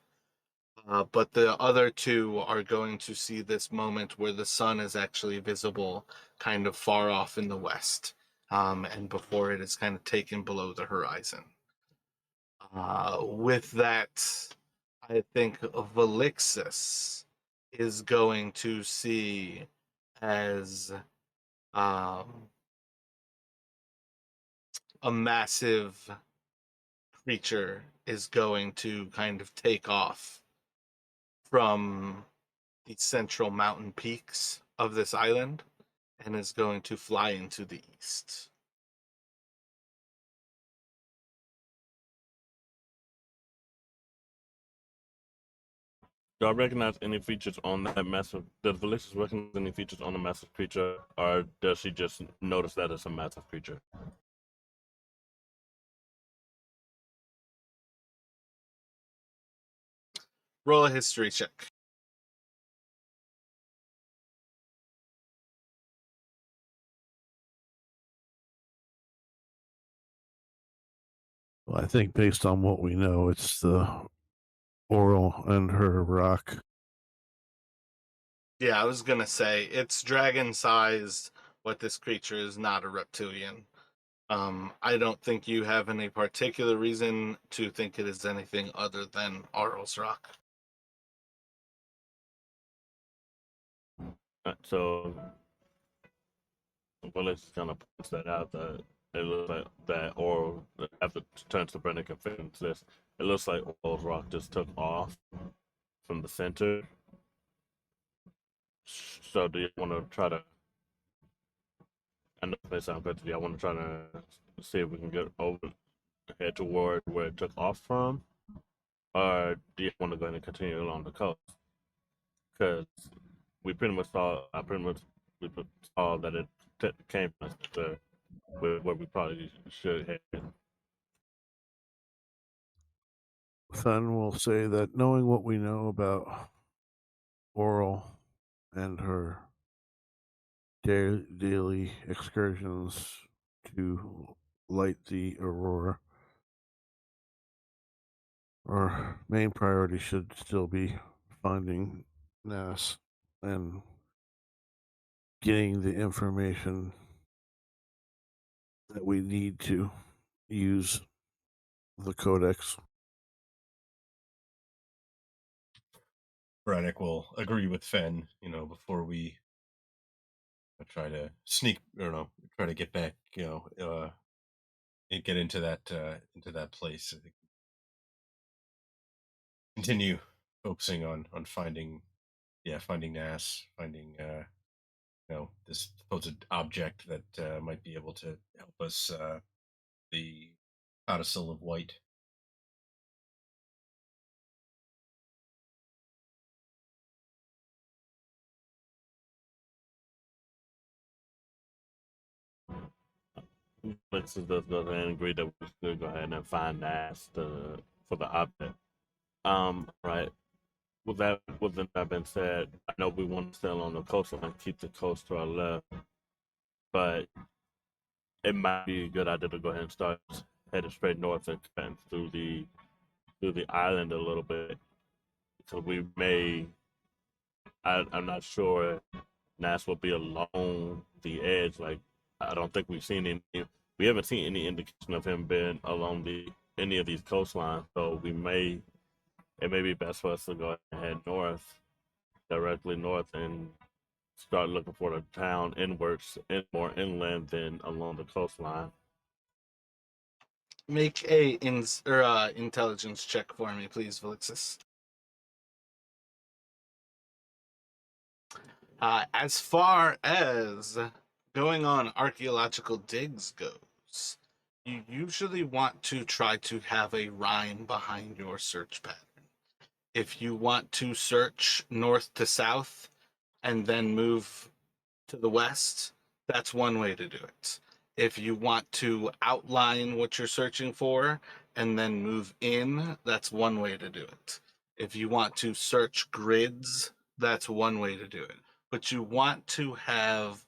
But the other two are going to see this moment where the sun is actually visible kind of far off in the west, and before it is kind of taken below the horizon. With that, I think Velixis is going to see as um, a massive creature is going to kind of take off from the central mountain peaks of this island and is going to fly into the east. Do I recognize any features on that massive? Does Velicious recognize any features on the massive creature, or does she just notice that it's a massive creature? Roll a history check. Well, I think based on what we know, it's the Auril and her rock. Yeah, I was gonna say it's dragon sized, but this creature is not a reptilian. I don't think you have any particular reason to think it is anything other than Auril's rock. So Velicious kind of points that out that it looks like that, or after turns to Brennick and finishes this, it looks like Orl's rock just took off from the center. So do you want to try to? I know it may sound good to you. I want to try to see if we can get over head toward where it took off from, or do you want to go ahead and continue along the coast? Because we pretty much saw, I pretty much we saw that it came from the where we probably should head. Thun will say that knowing what we know about Auril and her daily excursions to light the aurora, our main priority should still be finding Nas and getting the information that we need to use the codex. Brannick will agree with Fen, before we try to sneak, try to get back, and get into that place. I think continue focusing on finding, finding Nas, finding this supposed object that might be able to help us, the codicil of white. Let's just go ahead and agree that we should go ahead and find Nas for the object. Right. With that being said, I know we want to sail on the coastline, keep the coast to our left, but it might be a good idea to go ahead and start heading straight north and cutting through the island a little bit. So we may, I'm not sure Nash will be along the edge. Like, I don't think we haven't seen any indication of him being along any of these coastlines. So it may be best for us to go ahead north, directly north, and start looking for the town inwards, more inland than along the coastline. Make a intelligence check for me, please, Velixis. As far as going on archaeological digs goes, you usually want to try to have a rhyme behind your search pattern. If you want to search north to south and then move to the west, that's one way to do it. If you want to outline what you're searching for and then move in, that's one way to do it. If you want to search grids, that's one way to do it. But you want to have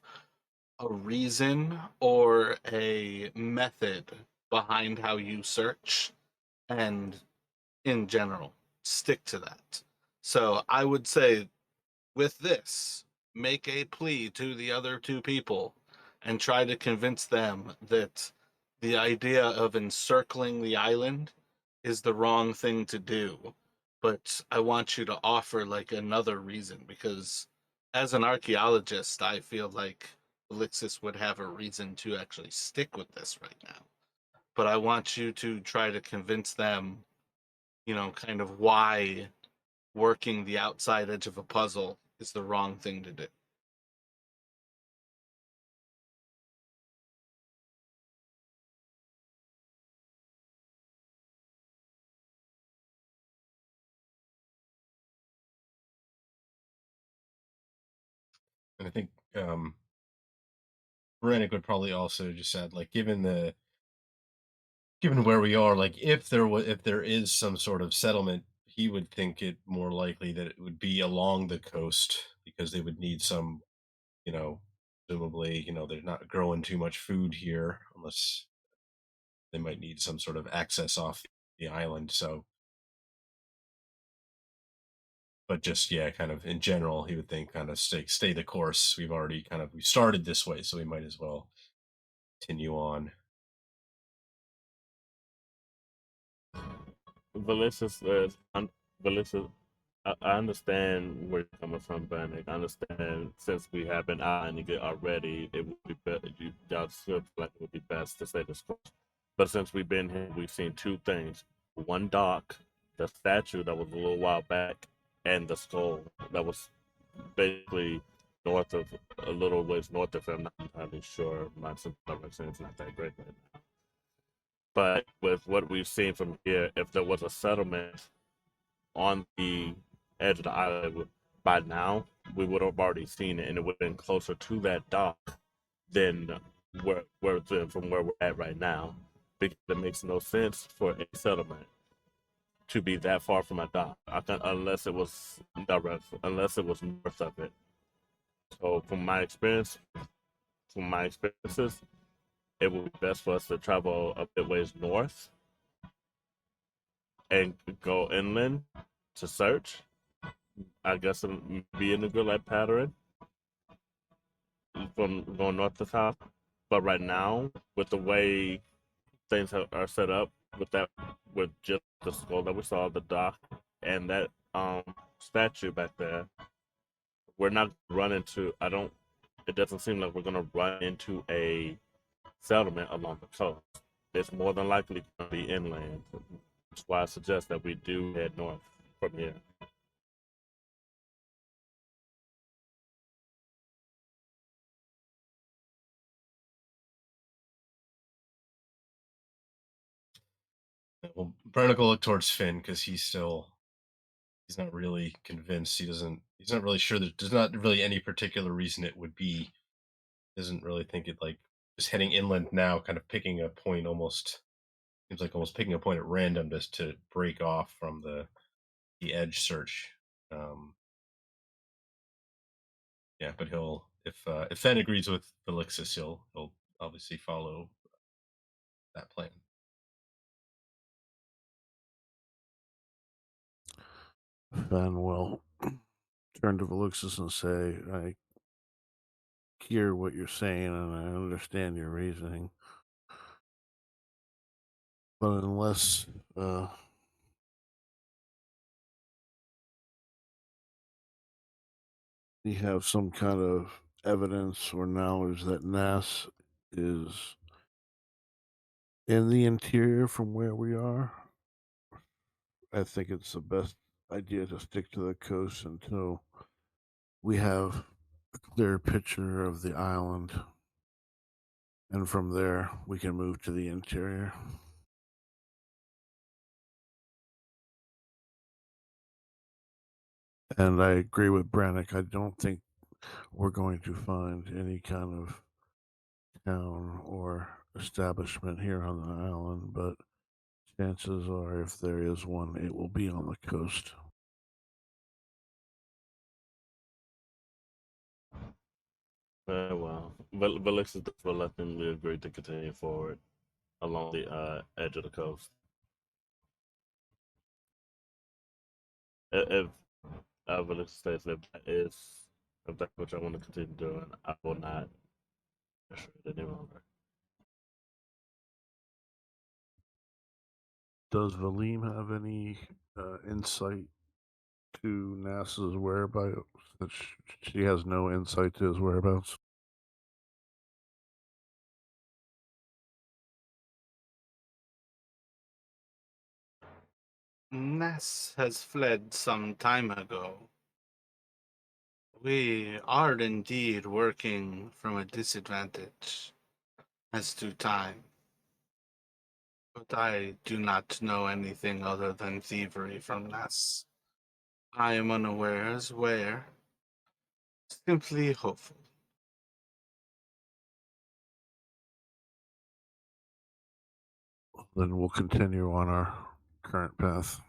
a reason or a method behind how you search, and in general, stick to that. So I would say with this, make a plea to the other two people and try to convince them that the idea of encircling the island is the wrong thing to do. But I want you to offer like another reason, because as an archaeologist, I feel like Elixis would have a reason to actually stick with this right now. But I want you to try to convince them, kind of why working the outside edge of a puzzle is the wrong thing to do. And I think Brannick would probably also just add, like, given where we are, like, if there is some sort of settlement, he would think it more likely that it would be along the coast, because they would need some, presumably, they're not growing too much food here, unless they might need some sort of access off the island. So, but just, yeah, kind of in general, he would think kind of stay the course. We started this way, so we might as well continue on. Velicious, Velicious, I understand where you're coming from, Benedict. I understand since we have been eyeing it already, it would be better. You guys feel like it would be best to say this course. But since we've been here, we've seen two things: one dock, the statue that was a little while back, and the skull that was basically north of a little ways north of him. I'm not entirely sure. My direction is not that great right now. But with what we've seen from here, if there was a settlement on the edge of the island, by now we would have already seen it, and it would have been closer to that dock than from where we're at right now. Because it makes no sense for a settlement to be that far from a dock, unless it was unless it was north of it. So from my experiences, it would be best for us to travel a bit ways north and go inland to search. I guess be in the good light pattern, from going north to south. But right now, with the way are set up, with that, with just the skull that we saw, the dock, and that statue back there, we're not running to. I don't. It doesn't seem like we're gonna run into a settlement along the coast. It's more than likely going to be inland. That's why I suggest that we do head north from here. Well, Brennick will look towards Finn because he's not really convinced. He's not really sure. There's not really any particular reason it would be. Doesn't really think it like just heading inland now, kind of picking a point almost seems like almost picking a point at random just to break off from the edge search. Um, yeah, but he'll if Fenn agrees with Felixus, he'll obviously follow that plan. Then we'll turn to Veluxus and say, I hear what you're saying and I understand your reasoning. But unless we have some kind of evidence or knowledge that Nass is in the interior from where we are, I think it's the best idea to stick to the coast until we have a clear picture of the island. And from there, we can move to the interior. And I agree with Brannick. I don't think we're going to find any kind of town or establishment here on the island, but chances are, if there is one, it will be on the coast. Very well. Velix is reluctantly agreed to continue forward along the edge of the coast. If Velix states if that's what I want to continue doing, I will not pressure it any longer. Does Valim have any insight to NASA's whereabouts? That she has no insight to his whereabouts. Ness has fled some time ago. We are indeed working from a disadvantage as to time. But I do not know anything other than thievery from Ness. I am unawares where. Simply hopeful. Then we'll continue on our current path.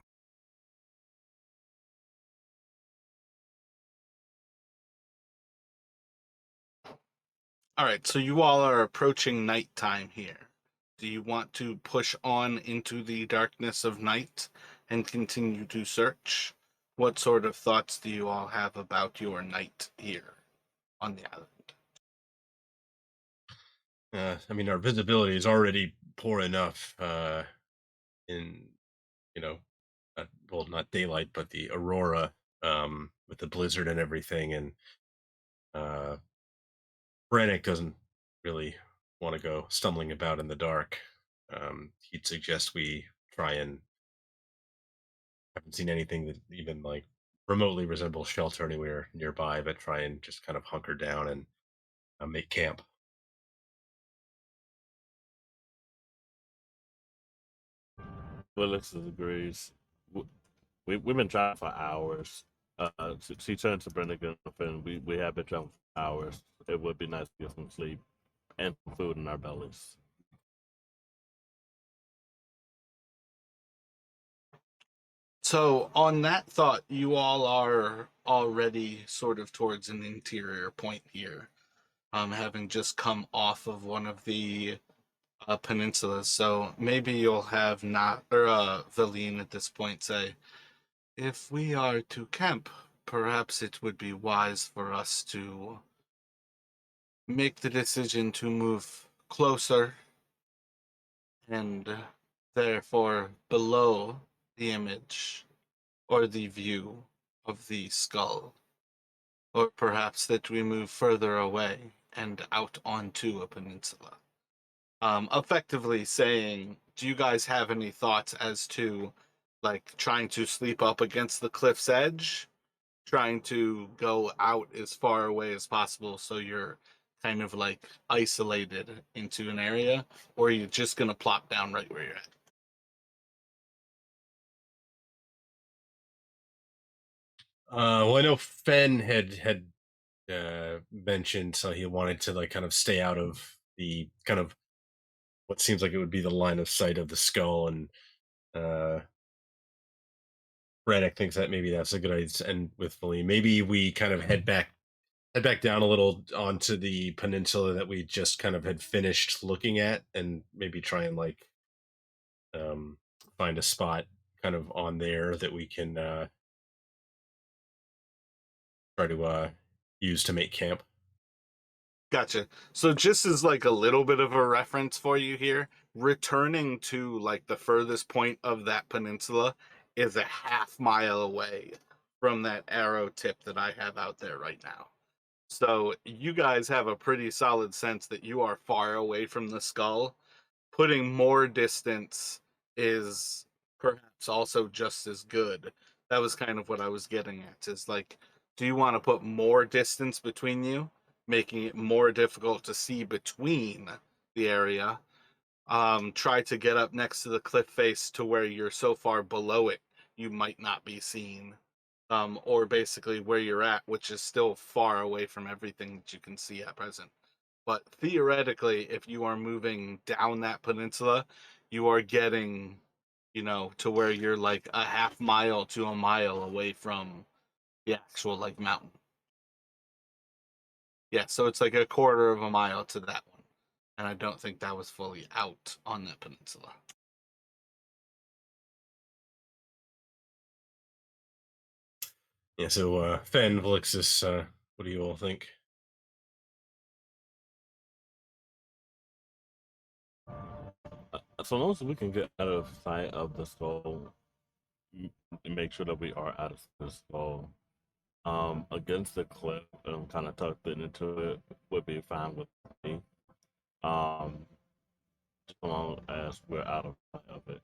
All right, so you all are approaching nighttime here. Do you want to push on into the darkness of night and continue to search? What sort of thoughts do you all have about your night here on the island? I mean, our visibility is already poor enough in, you know, well, not daylight, but the aurora with the blizzard and everything. And uh, Brannick doesn't really want to go stumbling about in the dark. He'd suggest we try and haven't seen anything that even like remotely resembles shelter anywhere nearby, but try and just kind of hunker down and make camp. Velix agrees. We've been trying for hours. She turned to Brendan and we have been trying for hours. It would be nice to get some sleep and some food in our bellies. So, on that thought, you all are already sort of towards an interior point here, having just come off of one of the peninsulas. So maybe you'll have not or Valine at this point say, if we are to camp, perhaps it would be wise for us to make the decision to move closer and therefore below the image or the view of the skull, or perhaps that we move further away and out onto a peninsula. Effectively saying, do you guys have any thoughts as to like trying to sleep up against the cliff's edge, trying to go out as far away as possible so you're kind of like isolated into an area, or are you just going to plop down right where you're at? Well, I know Fen had mentioned so he wanted to like kind of stay out of the kind of what seems like it would be the line of sight of the skull, and uh Brannick thinks that maybe that's a good idea. And with Valine, maybe we kind of head back down a little onto the peninsula that we just kind of had finished looking at, and maybe try and like um find a spot kind of on there that we can try to use to make camp. Gotcha. So just as like a little bit of a reference for you here, returning to like the furthest point of that peninsula is a half mile away from that arrow tip that I have out there right now. So you guys have a pretty solid sense that you are far away from the skull. Putting more distance is perhaps also just as good. That was kind of what I was getting at, is like, do you want to put more distance between you, making it more difficult to see between the area? Try to get up next to the cliff face to where you're so far below it you might not be seen, or basically where you're at, which is still far away from everything that you can see at present. But theoretically, if you are moving down that peninsula, you are getting, to where you're like a half mile to a mile away from the actual like mountain. Yeah, so it's like a quarter of a mile to that one. And I don't think that was fully out on that peninsula. Yeah, so Fen, Valixis, what do you all think? So long as we can get out of sight of the skull, and make sure that we are out of the skull, against the cliff and kind of tucked it into it would be fine with me. Um, as long as we're out of sight of it.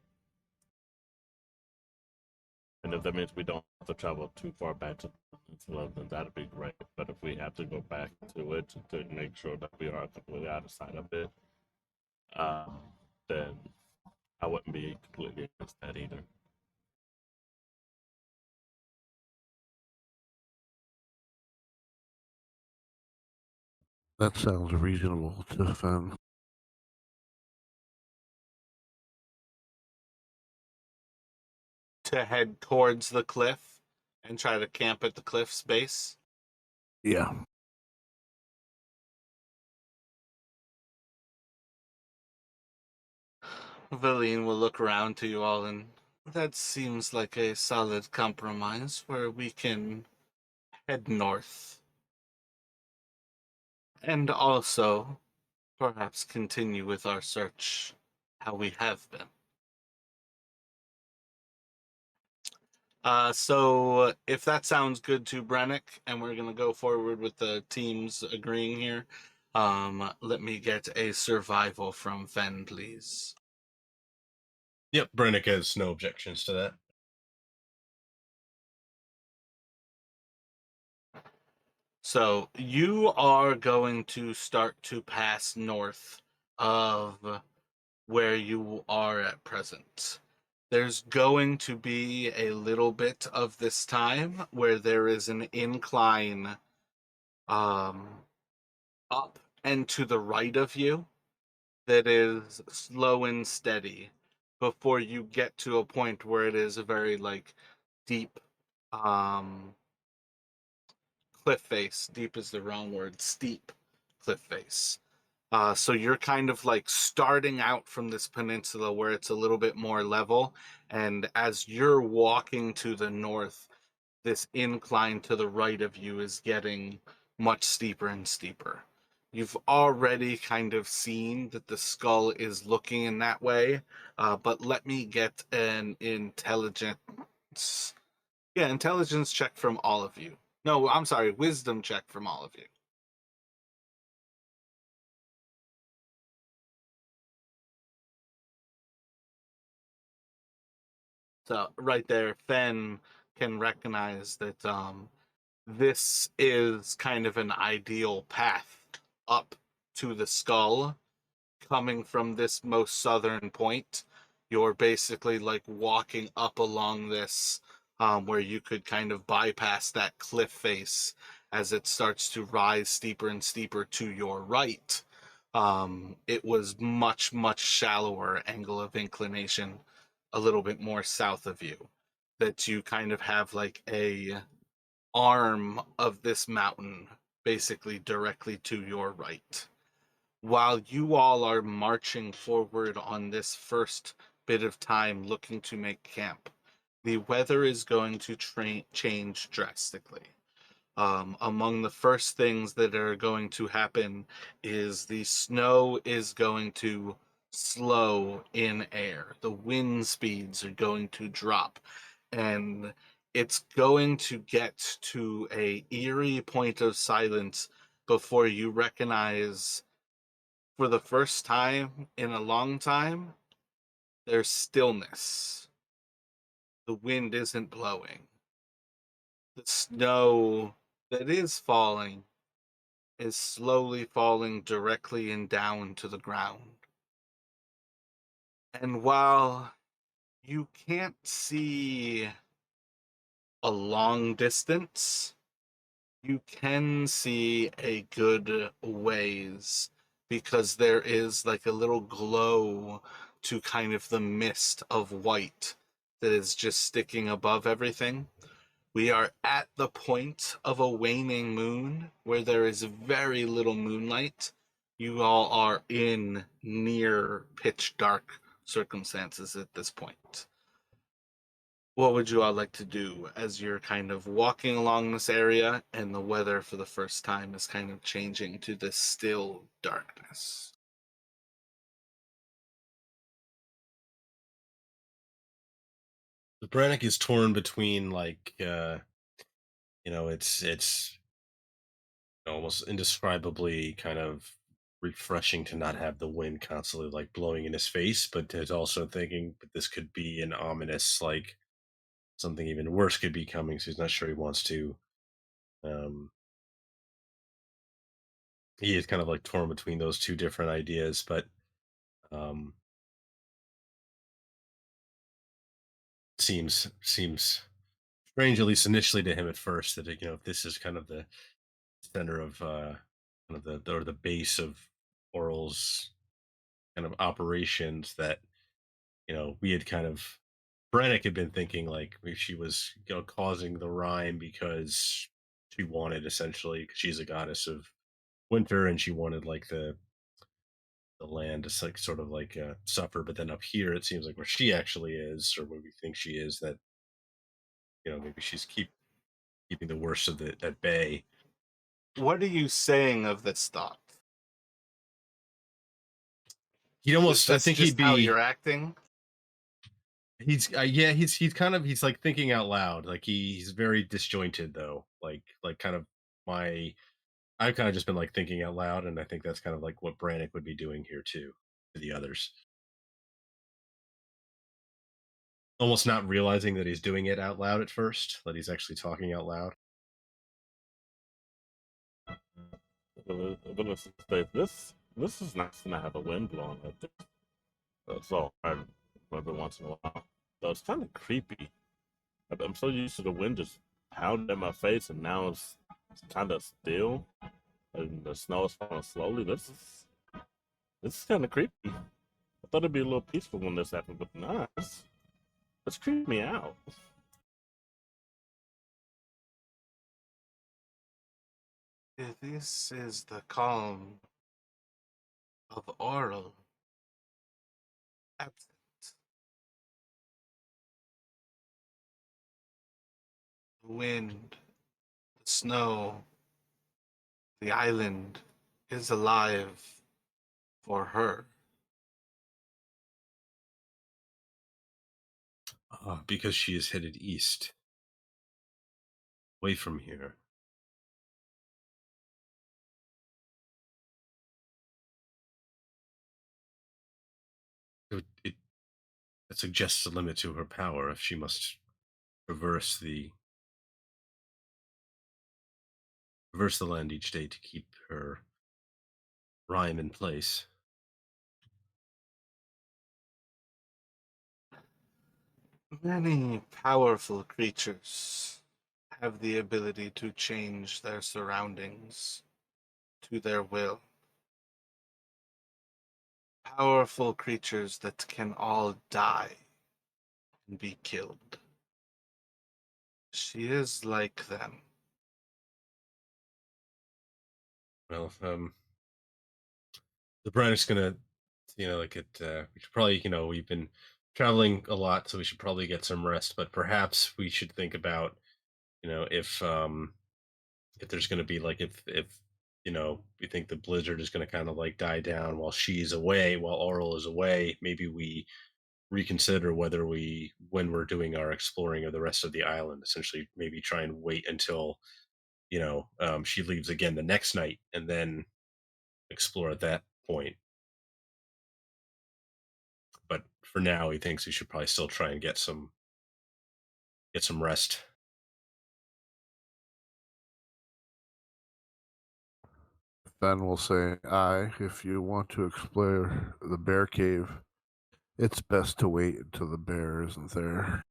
And if that means we don't have to travel too far back to the peninsula, then that'd be great. But if we have to go back to it to make sure that we are completely out of sight of it, um, then I wouldn't be completely against that either. That sounds reasonable to Fen. To head towards the cliff and try to camp at the cliff's base. Yeah. Valine will look around to you all, and that seems like a solid compromise where we can head north and also perhaps continue with our search how we have been. So if that sounds good to Brennick, and we're gonna go forward with the teams agreeing here, let me get a survival from Fen, please. Yep, Brennick has no objections to that. So you are going to start to pass north of where you are at present. There's going to be a little bit of this time where there is an incline um, up and to the right of you that is slow and steady before you get to a point where it is a very like deep um, cliff face. Deep is the wrong word. Steep cliff face. So you're kind of like starting out from this peninsula where it's a little bit more level, and as you're walking to the north, this incline to the right of you is getting much steeper and steeper. You've already kind of seen that the skull is looking in that way, but let me get an intelligence. Yeah, intelligence check from all of you. No, I'm sorry, wisdom check from all of you. So right there, Fen can recognize that this is kind of an ideal path up to the skull coming from this most southern point. You're basically like walking up along this where you could kind of bypass that cliff face as it starts to rise steeper and steeper to your right. It was much shallower angle of inclination, a little bit more south of you, that you kind of have like a arm of this mountain basically directly to your right. While you all are marching forward on this first bit of time looking to make camp, the weather is going to change drastically. Among the first things that are going to happen is the snow is going to slow in air. The wind speeds are going to drop, and it's going to get to a eerie point of silence before you recognize, for the first time in a long time, there's stillness. The wind isn't blowing. The snow that is falling is slowly falling directly and down to the ground. And while you can't see a long distance, you can see a good ways because there is like a little glow to kind of the mist of white that is just sticking above everything. We are at the point of a waning moon where there is very little moonlight. You all are in near pitch dark circumstances at this point. What would you all like to do as you're kind of walking along this area and the weather for the first time is kind of changing to this still darkness? The Brannick is torn between like it's almost indescribably kind of refreshing to not have the wind constantly like blowing in his face, but is also thinking, but this could be an ominous like something even worse could be coming, so he's not sure he wants to. Um, he is kind of like torn between those two different ideas, but um, seems strange, at least initially to him at first, that if this is kind of the center of kind of the or the base of Oral's kind of operations, that we had kind of Brannick had been thinking like if she was causing the rime because she wanted, essentially, 'cause she's a goddess of winter and she wanted like the land to like sort of like suffer, but then up here it seems like where she actually is, or where we think she is, that maybe she's keeping the worst of it at bay. What are you saying of this thought? He'd Is almost, I this think just he'd how be you're acting? yeah, he's kind of, he's like thinking out loud, like he's very disjointed though, like kind of my I've kind of just been like thinking out loud, and I think that's kind of like what Brannick would be doing here too, to the others. Almost not realizing that he's doing it out loud at first, that he's actually talking out loud. But let's say this is nice to not have a wind blowing like this. That's all right every once in a while. So it's kind of creepy. I'm so used to the wind just pounding in my face, and now it's kind of still, and the snow is falling slowly. This is kind of creepy. I thought it'd be a little peaceful when this happened, but nah, it's creeping me out. This is the calm of Auril. Absent. The wind, the snow, the island is alive for her. Because she is headed east, away from here. It suggests a limit to her power if she must traverse the land each day to keep her rhyme in place. Many powerful creatures have the ability to change their surroundings to their will. Powerful creatures that can all die and be killed. She is like them. Well, the Brian's gonna, we should probably, we've been traveling a lot, so we should probably get some rest. But perhaps we should think about, if there's gonna be like, if we think the blizzard is gonna kind of like die down while she's away, while Auril is away. Maybe we reconsider whether when we're doing our exploring of the rest of the island, essentially, maybe try and wait until she leaves again the next night, and then explore at that point. But for now, he thinks we should probably still try and get some rest. Then we'll say, aye, if you want to explore the bear cave, it's best to wait until the bear isn't there.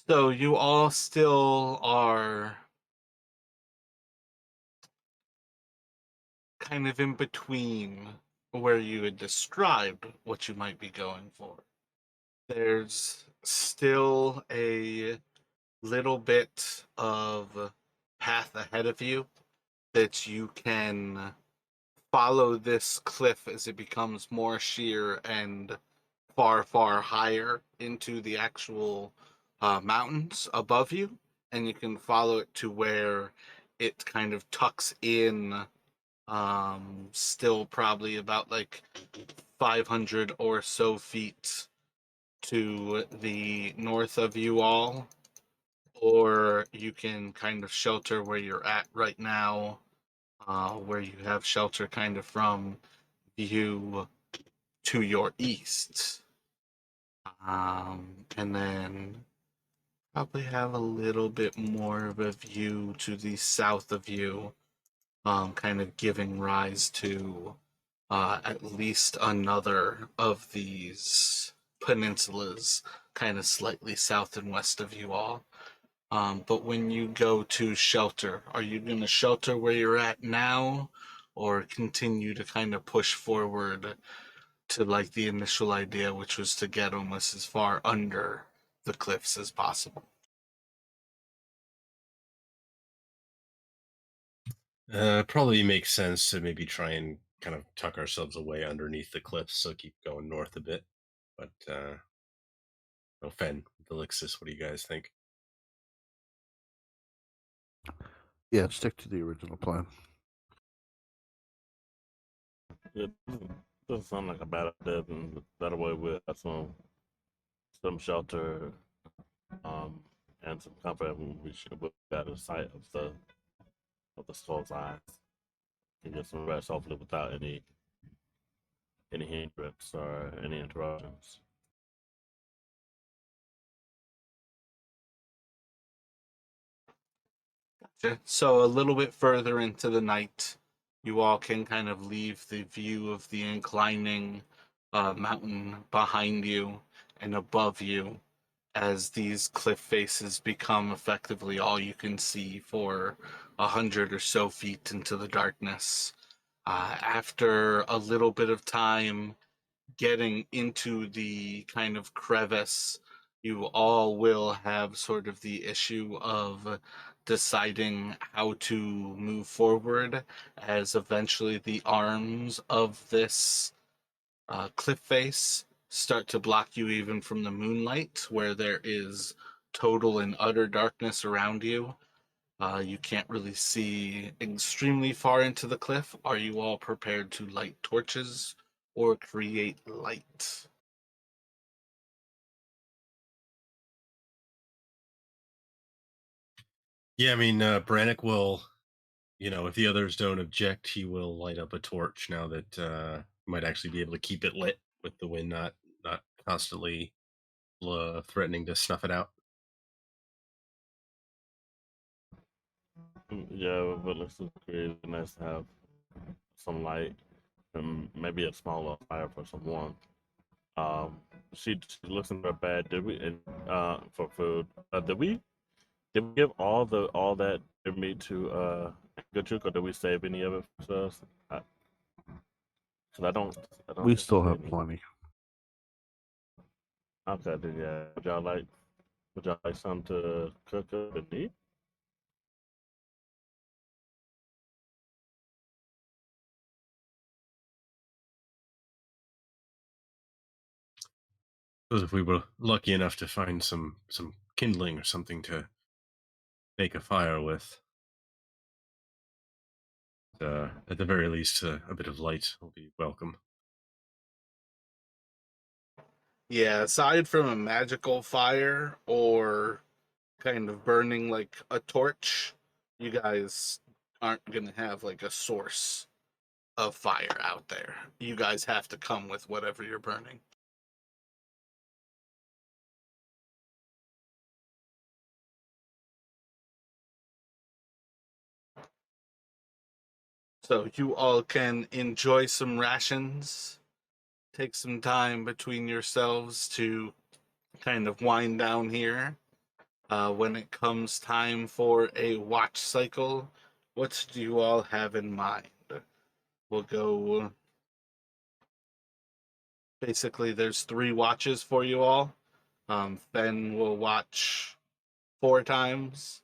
So you all still are kind of in between where you had described what you might be going for. There's still a little bit of path ahead of you that you can follow this cliff as it becomes more sheer and far, far higher into the actual mountains above you. And you can follow it to where it kind of tucks in, still probably about like 500 or so feet to the north of you all, or you can kind of shelter where you're at right now, where you have shelter kind of from view to your east. And then probably have a little bit more of a view to the south of you, kind of giving rise to at least another of these peninsulas, kind of slightly south and west of you all. But when you go to shelter, are you going to shelter where you're at now, or continue to kind of push forward to like the initial idea, which was to get almost as far under the cliffs as possible? Probably makes sense to maybe try and kind of tuck ourselves away underneath the cliffs, so keep going north a bit. But no, Fen, Delixis, what do you guys think? Yeah, stick to the original plan. It doesn't sound like a bad idea. And that way we have some shelter, and some comfort. And we should be out of sight of the skull's eyes and get some rest, hopefully without any hindrance or any interruptions. Gotcha. So a little bit further into the night, you all can kind of leave the view of the inclining mountain behind you and above you, as these cliff faces become effectively all you can see for 100 or so feet into the darkness. After a little bit of time getting into the kind of crevice, you all will have sort of the issue of deciding how to move forward, as eventually the arms of this cliff face start to block you even from the moonlight, where there is total and utter darkness around you. You can't really see extremely far into the cliff. Are you all prepared to light torches or create light? Yeah, I mean, Brannick will, if the others don't object, he will light up a torch now that might actually be able to keep it lit with the wind not constantly threatening to snuff it out. Yeah, but it's really nice to have some light and maybe a smaller fire for some warmth. Um, she looks in her bed. Did we for food? Did we give all that meat to Good Chook, or did we save any of it for us? Cause I don't We think we still see have any. plenty. Okay, then yeah. Would y'all like some to cook up and eat? Suppose if we were lucky enough to find some kindling or something to make a fire with, at the very least, a bit of light will be welcome. Yeah, aside from a magical fire or kind of burning like a torch, you guys aren't going to have like a source of fire out there. You guys have to come with whatever you're burning. So you all can enjoy some rations, take some time between yourselves to kind of wind down here. When it comes time for a watch cycle, what do you all have in mind? We'll go. Basically, there's 3 watches for you all. Fen will watch 4 times.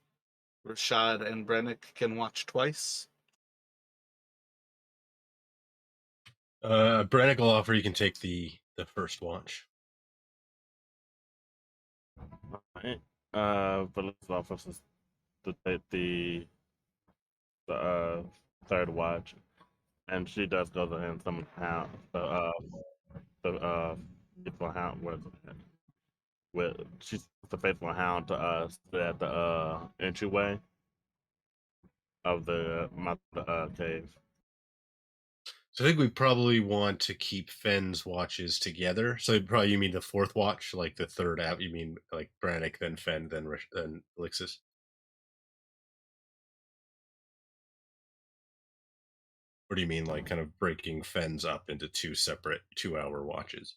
Rashad and Brennick can watch twice. Brannick will offer you can take the first watch. Alright. But let's offer us to take the third watch, and she does go to and summon hound the faithful hound. What is it? With she's the faithful hound to us at the entryway of the cave. So I think we probably want to keep Fenn's watches together. So probably you mean the fourth watch, like the third app. You mean like Brannick, then Fenn, then Elixis. Or do you mean like kind of breaking Fenn's up into 2 separate 2-hour watches?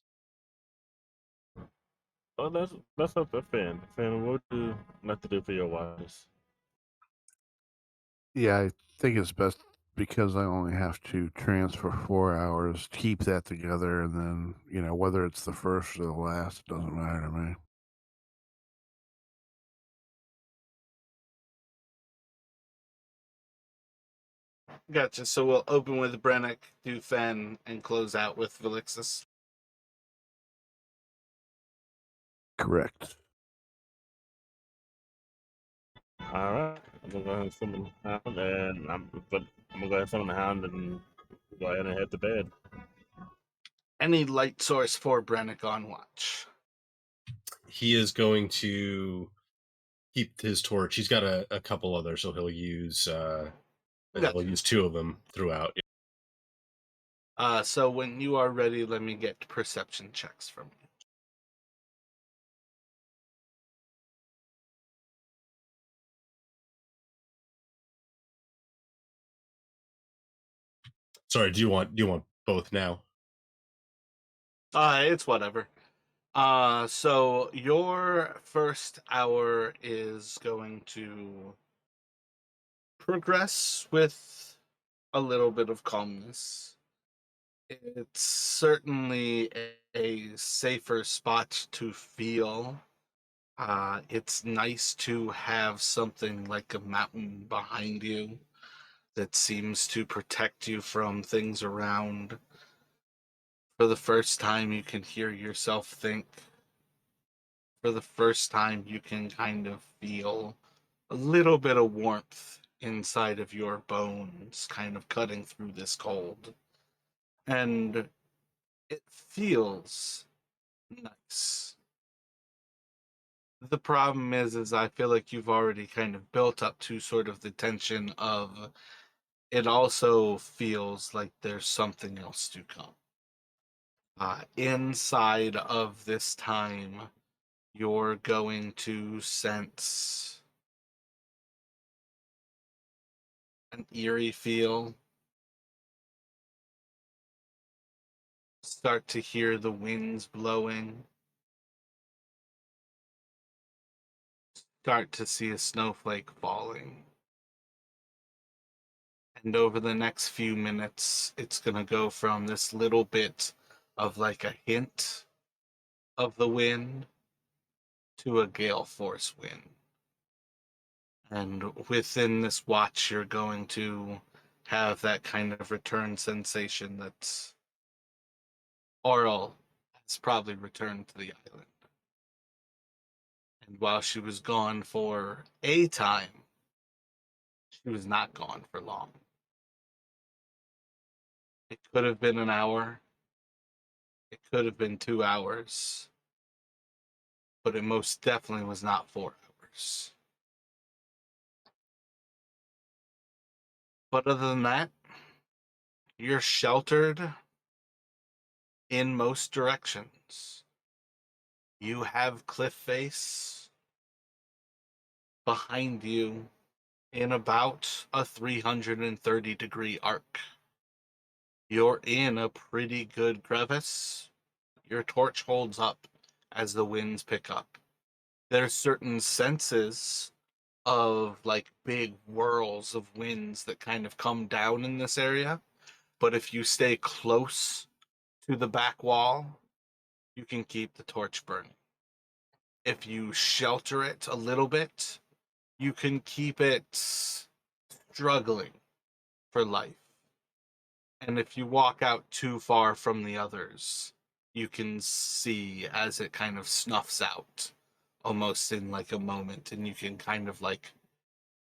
Oh, that's up to Finn. Finn, what would you like to do for your watches? Yeah, I think it's best because I only have to transfer 4 hours, keep that together, and then, whether it's the first or the last, it doesn't matter to me. Gotcha. So we'll open with Brennick, do Fen, and close out with Velixis. Correct. All right, I'm gonna go ahead and summon the hound, but I'm gonna go ahead and summon the hound and go ahead and head to bed. Any light source for Brennick on watch? He is going to keep his torch. He's got a couple others, so he'll use Gotcha. 2 of them throughout. So when you are ready, let me get perception checks from you. Sorry, do you want both now? It's whatever. So your first hour is going to progress with a little bit of calmness. It's certainly a safer spot to feel. It's nice to have something like a mountain behind you that seems to protect you from things around. For the first time, you can hear yourself think. For the first time, you can kind of feel a little bit of warmth inside of your bones, kind of cutting through this cold. And it feels nice. The problem is I feel like you've already kind of built up to sort of the tension of it also feels like there's something else to come. Inside of this time, you're going to sense an eerie feel, start to hear the winds blowing, start to see a snowflake falling. And over the next few minutes, it's going to go from this little bit of like a hint of the wind to a gale force wind. And within this watch, you're going to have that kind of return sensation that Auril has probably returned to the island. And while she was gone for a time, she was not gone for long. It could have been an hour, it could have been 2 hours, but it most definitely was not 4 hours. But other than that, you're sheltered in most directions. You have cliff face behind you in about a 330-degree arc. You're in a pretty good crevice. Your torch holds up as the winds pick up. There's certain senses of like big whirls of winds that kind of come down in this area. But if you stay close to the back wall, you can keep the torch burning. If you shelter it a little bit, you can keep it struggling for life. And if you walk out too far from the others, you can see as it kind of snuffs out almost in like a moment, and you can kind of like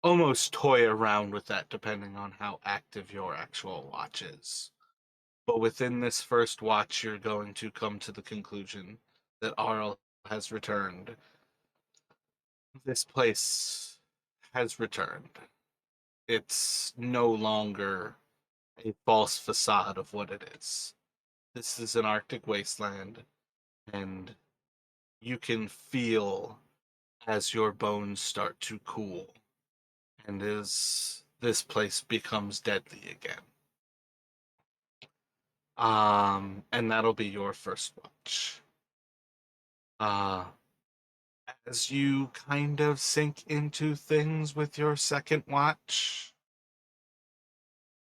almost toy around with that depending on how active your actual watch is. But within this first watch, you're going to come to the conclusion that Auril has returned. This place has returned. It's no longer a false facade of what it is. This is an Arctic wasteland, and you can feel as your bones start to cool and as this place becomes deadly again. And that'll be your first watch. As you kind of sink into things with your second watch,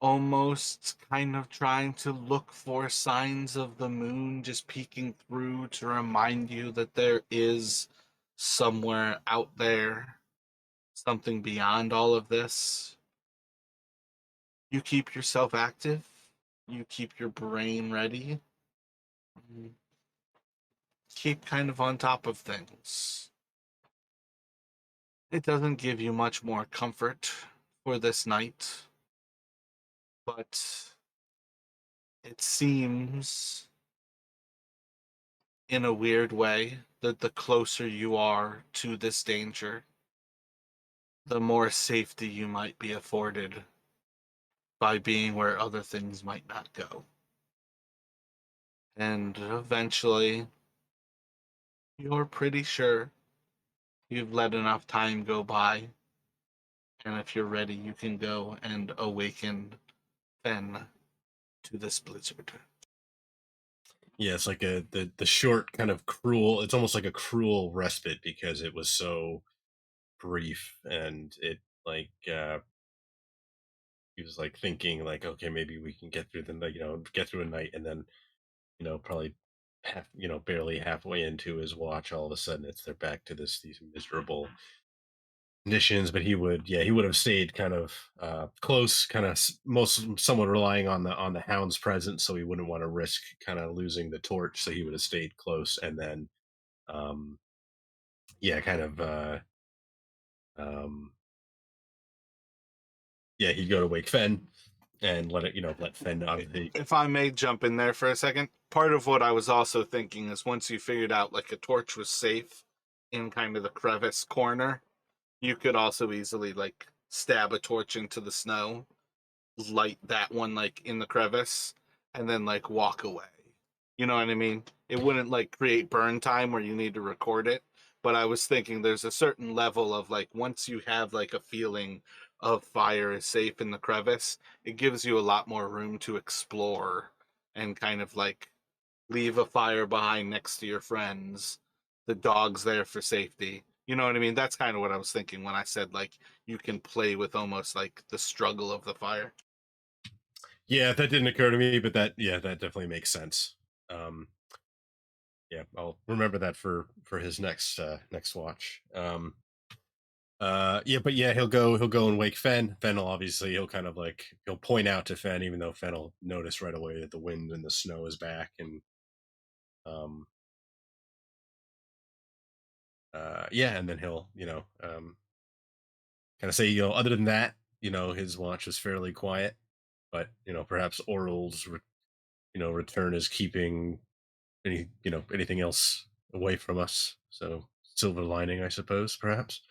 almost kind of trying to look for signs of the moon just peeking through to remind you that there is somewhere out there, something beyond all of this. You keep yourself active, you keep your brain ready, keep kind of on top of things. It doesn't give you much more comfort for this night, but it seems in a weird way that the closer you are to this danger, the more safety you might be afforded by being where other things might not go. And eventually, you're pretty sure you've let enough time go by, and if you're ready, you can go and awaken Fen to this blizzard. Yeah, it's like the short kind of cruel. It's almost like a cruel respite because it was so brief, and it like he was like thinking like, okay, maybe we can get through the night, get through a night, and then probably barely halfway into his watch, all of a sudden they're back to these miserable conditions. But he would have stayed kind of close, kind of most somewhat relying on the hound's presence, so he wouldn't want to risk kind of losing the torch, so he would have stayed close, and then um yeah, kind of yeah, he'd go to wake Fen and let Fen obviously. If I may jump in there for a second, part of what I was also thinking is once you figured out like a torch was safe in kind of the crevice corner, you could also easily like stab a torch into the snow, light that one like in the crevice, and then like walk away. You know what I mean? It wouldn't like create burn time where you need to record it. But I was thinking there's a certain level of like once you have like a feeling of fire is safe in the crevice, it gives you a lot more room to explore and kind of like leave a fire behind next to your friends. The dog's there for safety. You know what I mean? That's kind of what I was thinking when I said like you can play with almost like the struggle of the fire. Yeah, that didn't occur to me, but that definitely makes sense. Um, yeah, I'll remember that for his next watch. Yeah, but yeah, he'll go and wake Fen. Fen will obviously he'll point out to Fen, even though Fen will notice right away that the wind and the snow is back, and um yeah, and then he'll kind of say, other than that, his watch was fairly quiet, but perhaps Auril's return is keeping anything else away from us. So silver lining, I suppose, perhaps.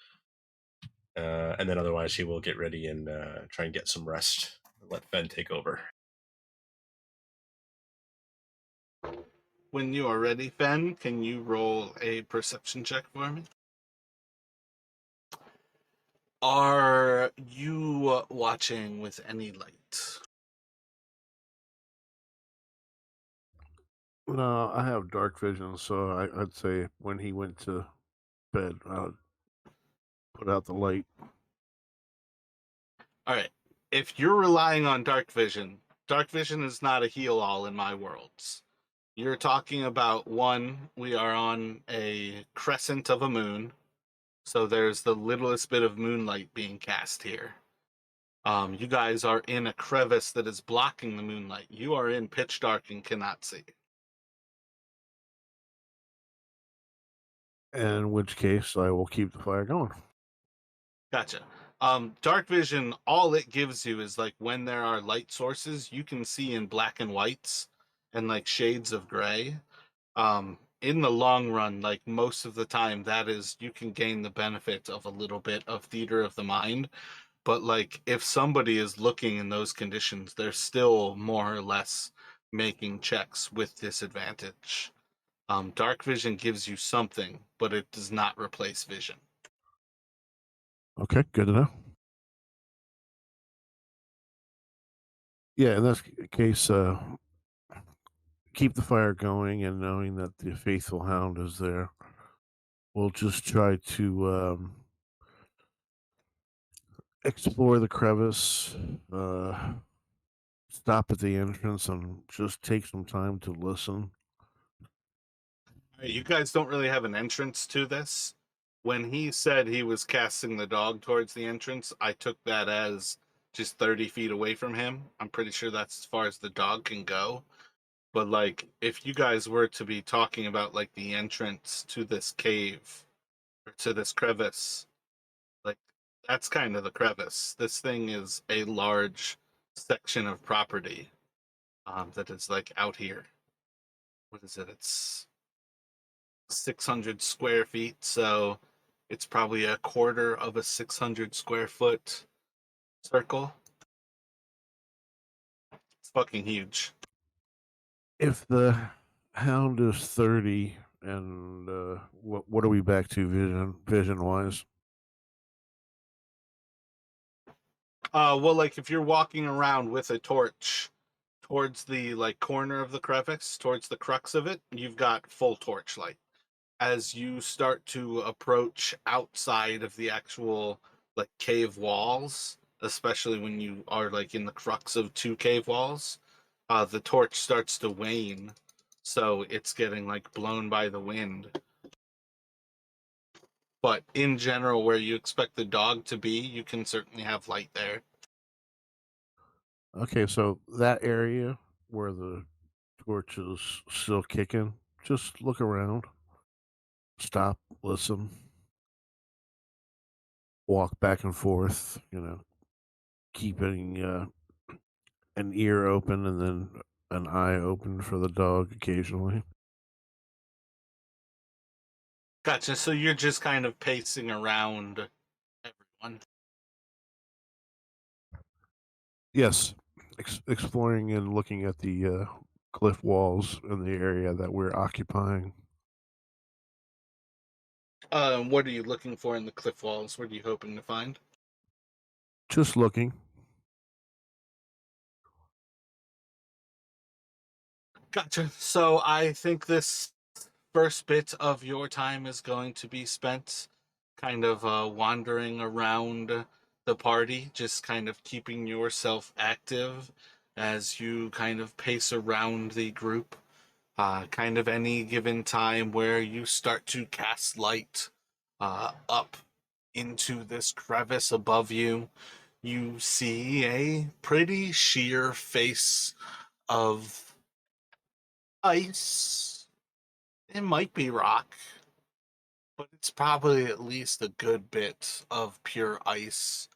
And then otherwise, he will get ready and try and get some rest. And let Fen take over. When you are ready, Fen, can you roll a perception check for me? Are you watching with any light? No, I have dark vision, so I'd say when he went to bed, I would put out the light. All right. If you're relying on dark vision is not a heal all in my worlds. You're talking about one, we are on a crescent of a moon, so there's the littlest bit of moonlight being cast here. You guys are in a crevice that is blocking the moonlight. You are in pitch dark and cannot see. In which case, I will keep the fire going. Gotcha. Dark vision, all it gives you is like when there are light sources, you can see in black and whites and like shades of gray. In the long run, like most of the time, that is you can gain the benefit of a little bit of theater of the mind. But like if somebody is looking in those conditions, they're still more or less making checks with disadvantage. Dark vision gives you something, but it does not replace vision. Okay, good to know. Yeah, in this case, keep the fire going and knowing that the faithful hound is there. We'll just try to explore the crevice, stop at the entrance, and just take some time to listen. You guys don't really have an entrance to this. When he said he was casting the dog towards the entrance, I took that as just 30 feet away from him. I'm pretty sure that's as far as the dog can go. But like, if you guys were to be talking about like the entrance to this cave or to this crevice, like that's kind of the crevice. This thing is a large section of property that is like out here. What is it? It's 600 square feet, so it's probably a quarter of a 600 square foot circle. It's fucking huge. If the hound is 30, and what are we back to vision wise? Well, like if you're walking around with a torch towards the like corner of the crevice, towards the crux of it, you've got full torch light. As you start to approach outside of the actual like cave walls, especially when you are like in the crux of two cave walls, the torch starts to wane, so it's getting like blown by the wind. But in general, where you expect the dog to be, you can certainly have light there. Okay, so that area where the torch is still kicking, just look around, stop, listen, walk back and forth, keeping an ear open and then an eye open for the dog occasionally. Gotcha. So you're just kind of pacing around everyone. Yes, exploring and looking at the cliff walls in the area that we're occupying. What are you looking for in the cliff walls? What are you hoping to find? Just looking. Gotcha. So I think this first bit of your time is going to be spent kind of wandering around the party, just kind of keeping yourself active as you kind of pace around the group. Kind of any given time where you start to cast light up into this crevice above you, you see a pretty sheer face of ice. It might be rock, but it's probably at least a good bit of pure ice.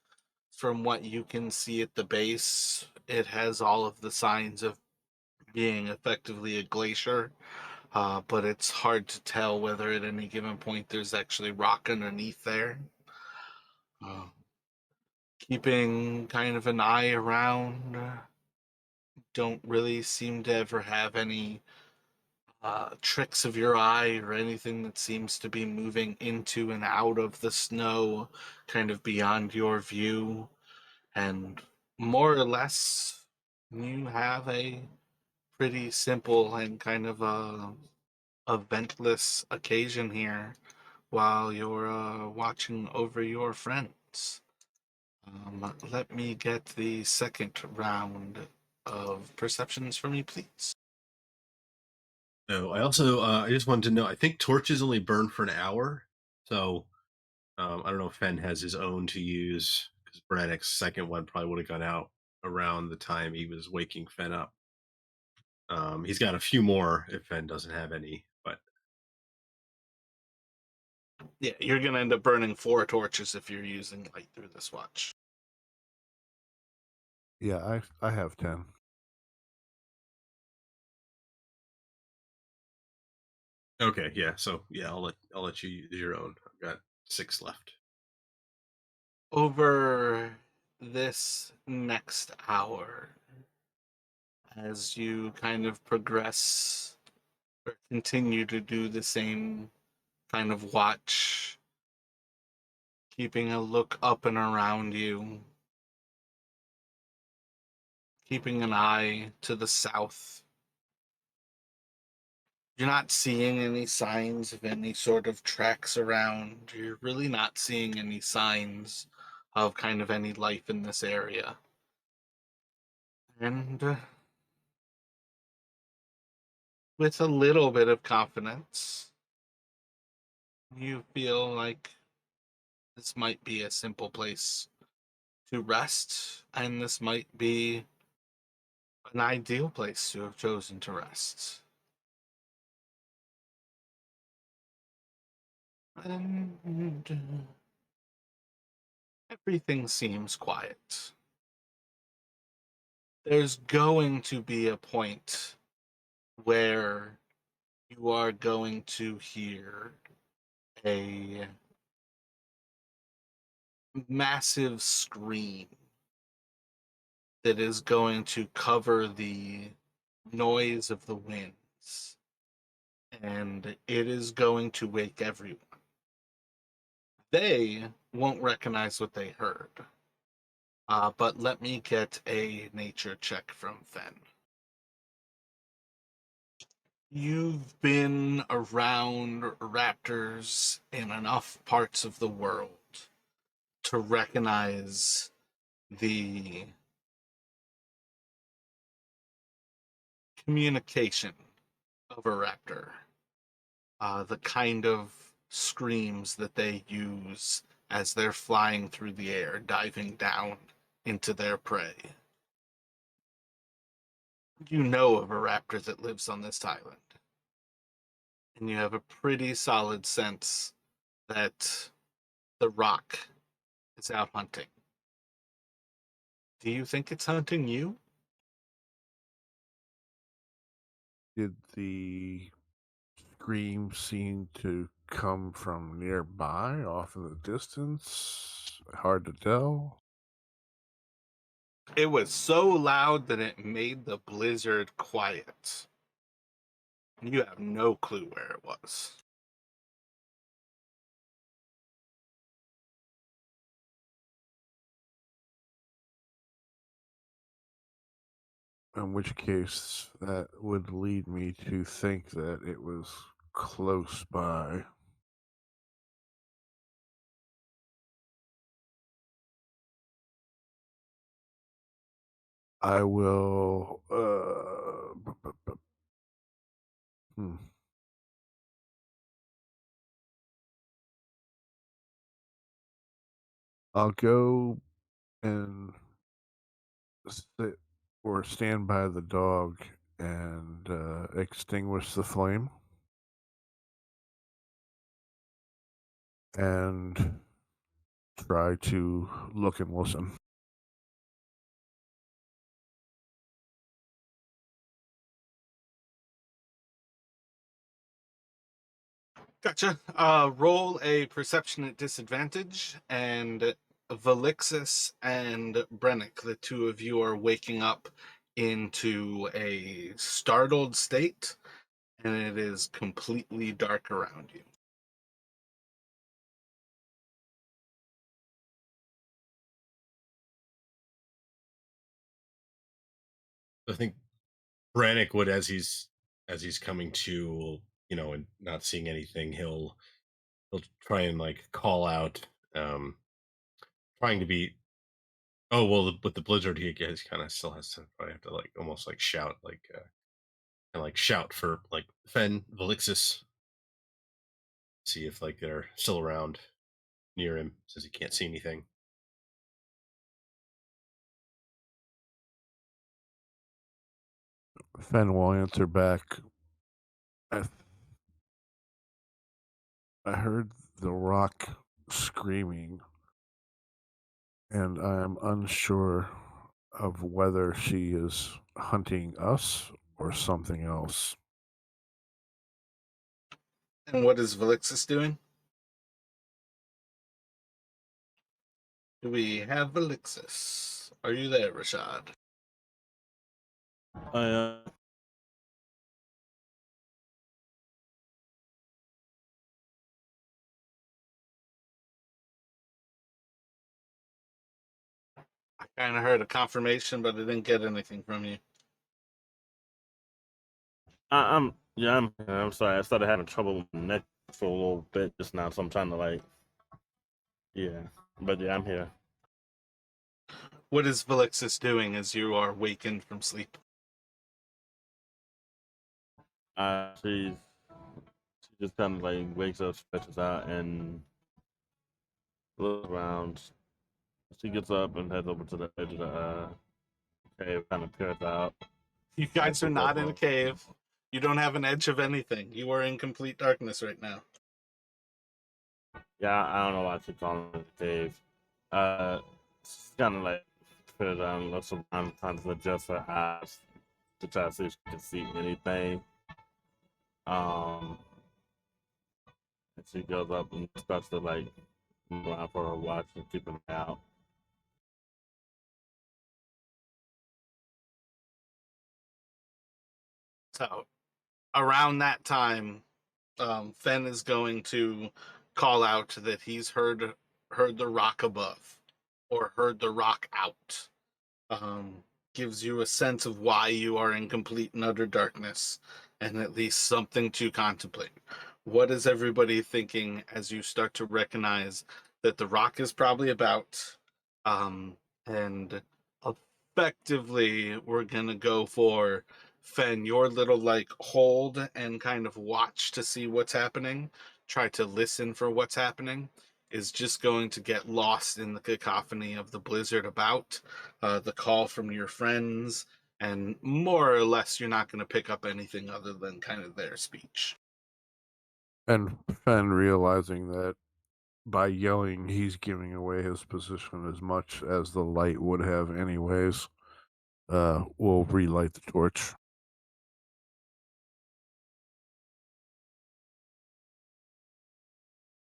From what you can see at the base, it has all of the signs of being effectively a glacier, but it's hard to tell whether at any given point there's actually rock underneath there. Uh, Keeping kind of an eye around, don't really seem to ever have any tricks of your eye or anything that seems to be moving into and out of the snow, kind of beyond your view. And more or less, you have a pretty simple and kind of eventless occasion here while you're watching over your friends. Let me get the second round of perceptions from you, please. No, I also I just wanted to know. I think torches only burn for an hour, so I don't know if Fen has his own to use because Braddock's second one probably would have gone out around the time he was waking Fen up. He's got a few more if Fen doesn't have any, but Yeah, you're gonna end up burning 4 torches if you're using light through this watch. Yeah, I have 10. okay, yeah. So yeah, I'll let you use your own. I've got 6 left. Over this next hour, as you kind of progress or continue to do the same kind of watch, keeping a look up and around you, keeping an eye to the south. You're not seeing any signs of any sort of tracks around. You're really not seeing any signs of kind of any life in this area. And with a little bit of confidence, you feel like this might be a simple place to rest, and this might be an ideal place to have chosen to rest. And everything seems quiet. There's going to be a point where you are going to hear a massive scream that is going to cover the noise of the winds, and it is going to wake everyone. They won't recognize what they heard, but let me get a nature check from Fen. You've been around raptors in enough parts of the world to recognize the communication of a raptor, the kind of screams that they use as they're flying through the air, diving down into their prey. You know of a raptor that lives on this island, and you have a pretty solid sense that the rock is out hunting. Do you think it's hunting you? Did the scream seem to come from nearby, off in the distance? Hard to tell. It was so loud that it made the blizzard quiet. You have no clue where it was. In which case, that would lead me to think that it was close by. I will. Hmm. I'll go and sit or stand by the dog and extinguish the flame and try to look and listen. Gotcha. Roll a perception at disadvantage, and Valixis and Brennick, the two of you are waking up into a startled state, and it is completely dark around you. I think Brannick would, as he's coming to, and not seeing anything, he'll try and like call out, um, trying to be. Oh well, with the blizzard, he gets kind of still has to probably have to like almost like shout, like and like shout for like Fen Valixis, see if like they're still around near him, since he can't see anything. Fen will answer back. I, I heard the rock screaming, and I am unsure of whether she is hunting us or something else. And what is Valixis doing? Do we have Valixis? Are you there, Rashad? Uh, I kind of heard a confirmation, but I didn't get anything from you. I'm sorry. I started having trouble with my neck for a little bit just now, so I'm trying to like, yeah. But yeah, I'm here. What is Valixis doing as you are wakened from sleep? She just kind of like wakes up, stretches out, and looks around. She gets up and heads over to the edge of the cave, kind of peers out. You guys are Look not in a over. cave. You don't have an edge of anything. You are in complete darkness right now. Yeah, I don't know why I keep calling it a cave. She's kind of like peers around, looks around, trying to adjust her eyes to try to see if she can see anything. Um, and she goes up and starts to like move around for her watch and keep an eye out. So around that time, Fen is going to call out that he's heard the rock above, or heard the rock out. Um, Gives you a sense of why you are in complete and utter darkness, and at least something to contemplate. What is everybody thinking as you start to recognize that the rock is probably about? And effectively, we're gonna go for Fen, your little like hold and kind of watch to see what's happening. Try to listen for what's happening is just going to get lost in the cacophony of the blizzard about, the call from your friends, and more or less you're not going to pick up anything other than kind of their speech. And Fen, realizing that by yelling, he's giving away his position as much as the light would have anyways. We'll relight the torch.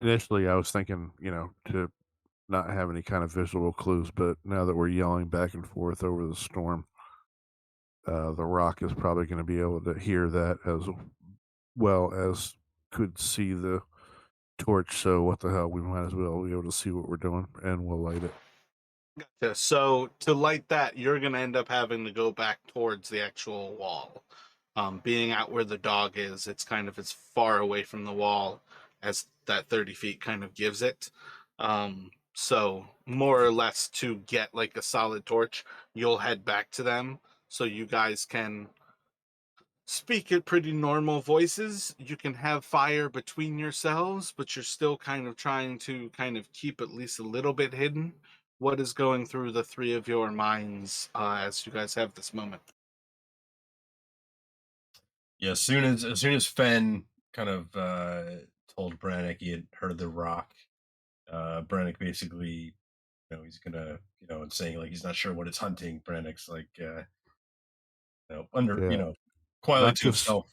Initially, I was thinking, to not have any kind of visual clues, but now that we're yelling back and forth over the storm, the rock is probably going to be able to hear that as well as could see the torch. So what the hell? We might as well be able to see what we're doing, and we'll light it. Gotcha. So to light that, you're going to end up having to go back towards the actual wall. Being out where the dog is, it's kind of as far away from the wall as that 30 feet kind of gives it. So more or less to get like a solid torch, you'll head back to them so you guys can speak at pretty normal voices. You can have fire between yourselves, but you're still kind of trying to kind of keep at least a little bit hidden. What is going through the three of your minds as you guys have this moment? Yeah, as soon as Fen kind of told Brannick he had heard the rock, Brannick basically, he's gonna, and saying like he's not sure what it's hunting. Brannick's like, under, Yeah, quietly not to just himself.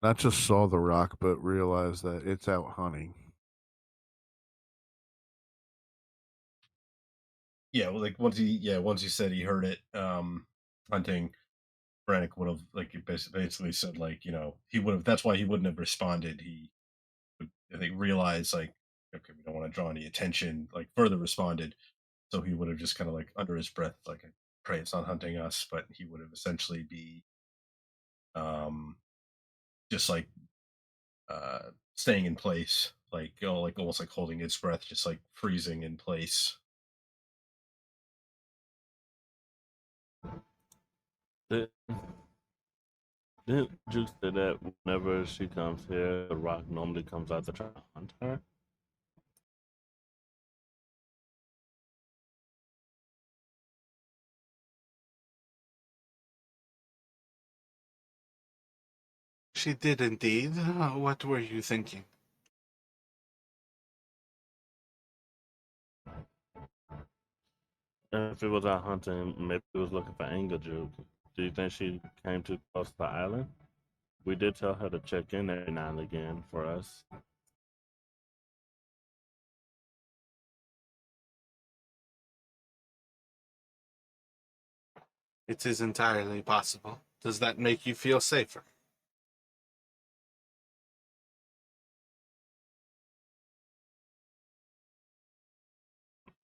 not just saw the rock, but realized that it's out hunting. Yeah, well, like once he said he heard it hunting, Brannick would have like he basically said like he would have. That's why he wouldn't have responded. He would, I think, realize like, okay, we don't want to draw any attention. Like further responded, so he would have just kind of like under his breath like, I pray it's not hunting us, but he would have essentially be um just like staying in place, like like almost like holding its breath, just like freezing in place. Did, didn't Juice say that whenever she comes here, the rock normally comes out to try to hunt her? She did indeed. What were you thinking? If it was out hunting, maybe it was looking for Anger Juke. Do you think she came too close to the island? We did tell her to check in every now and again for us. It is entirely possible. Does that make you feel safer?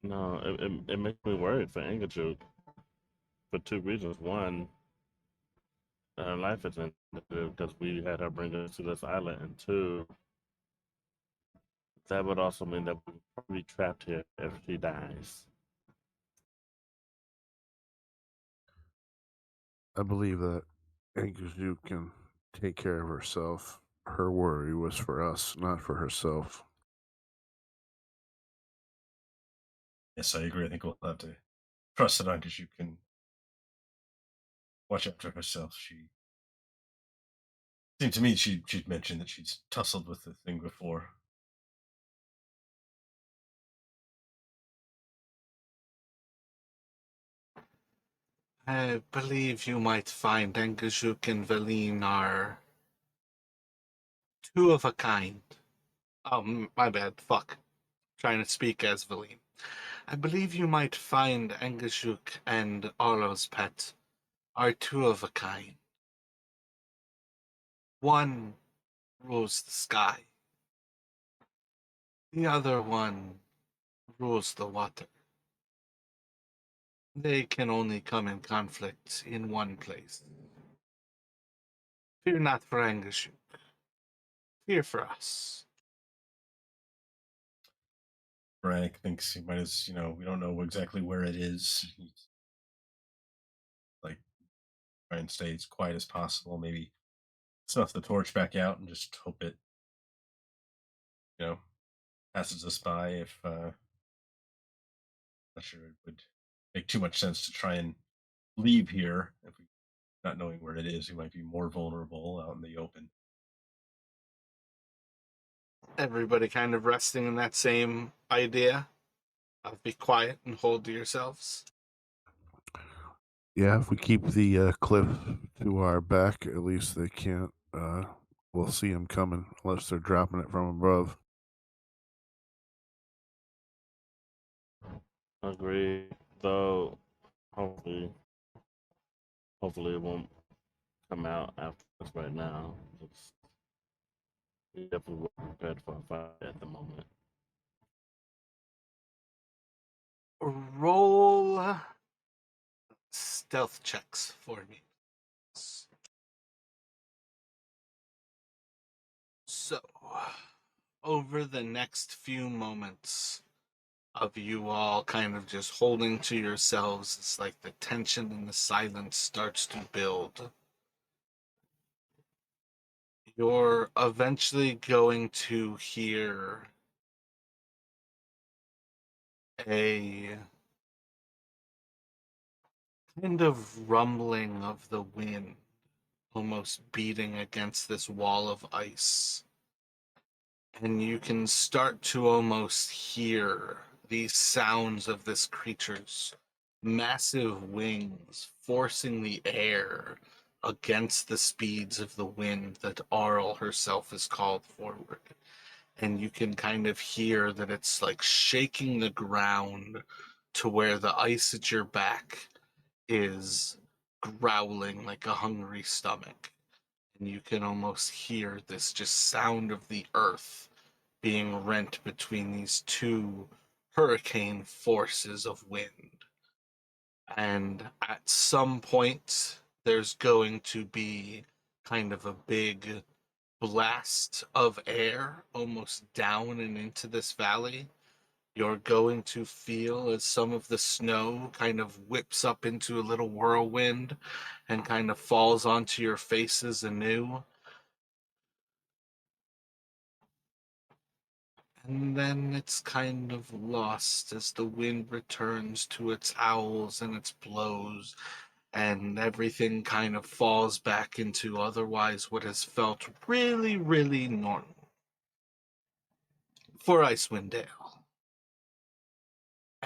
No, it makes me worried for Anger Juke for two reasons. One, her life is in because we had her bring us to this island, and two, that would also mean that we're probably trapped here if she dies. I believe that Ankazu can take care of herself. Her worry was for us, not for herself. Yes, I agree. I think we'll have to trust it on because you can watch after herself. She seemed to me she'd mentioned that she's tussled with the thing before. I believe you might find Engajuk and Veline are two of a kind. Oh, my bad. Fuck. Trying to speak as Veline. I believe you might find Engajuk and Orlo's pet are two of a kind. One rules the sky. The other one rules the water. They can only come in conflict in one place. Fear not for Engajuk. Fear for us. Brannick thinks he might as we don't know exactly where it is. He's like try and stay as quiet as possible. Maybe snuff the torch back out and just hope it you know passes us by. If not sure it would make too much sense to try and leave here if we not knowing where it is. We might be more vulnerable out in the open. Everybody kind of resting in that same idea of be quiet and hold to yourselves. Yeah, if we keep the cliff to our back, at least they can't. We'll see them coming unless they're dropping it from above. Agree. Though, hopefully, hopefully it won't come out after this right now. We definitely were prepared for a fight at the moment. Roll stealth checks for me. So, over the next few moments of you all kind of just holding to yourselves, it's like the tension and the silence starts to build. You're eventually going to hear a kind of rumbling of the wind almost beating against this wall of ice. And you can start to almost hear these sounds of this creature's massive wings forcing the air against the speeds of the wind that Auril herself is called forward. And you can kind of hear that it's like shaking the ground to where the ice at your back is growling like a hungry stomach. And you can almost hear this just sound of the earth being rent between these two hurricane forces of wind. And at some point, there's going to be kind of a big blast of air almost down and into this valley. You're going to feel as some of the snow kind of whips up into a little whirlwind and kind of falls onto your faces anew. And then it's kind of lost as the wind returns to its howls and its blows, and everything kind of falls back into otherwise what has felt really, really normal for Icewind Dale.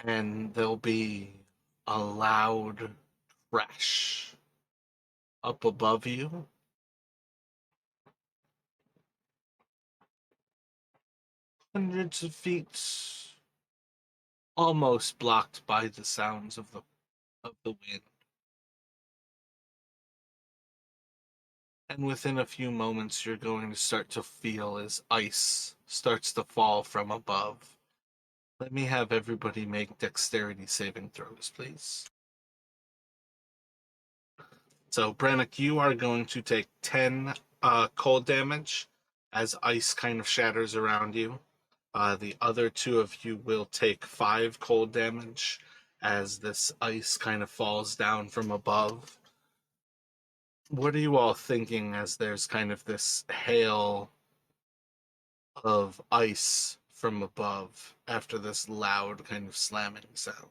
And there'll be a loud crash up above you. Hundreds of feet, almost blocked by the sounds of the wind. And within a few moments, you're going to start to feel as ice starts to fall from above. Let me have everybody make dexterity saving throws, please. So, Brannick, you are going to take 10 cold damage as ice kind of shatters around you. The other two of you will take 5 cold damage as this ice kind of falls down from above. What are you all thinking as there's kind of this hail of ice from above after this loud kind of slamming sound?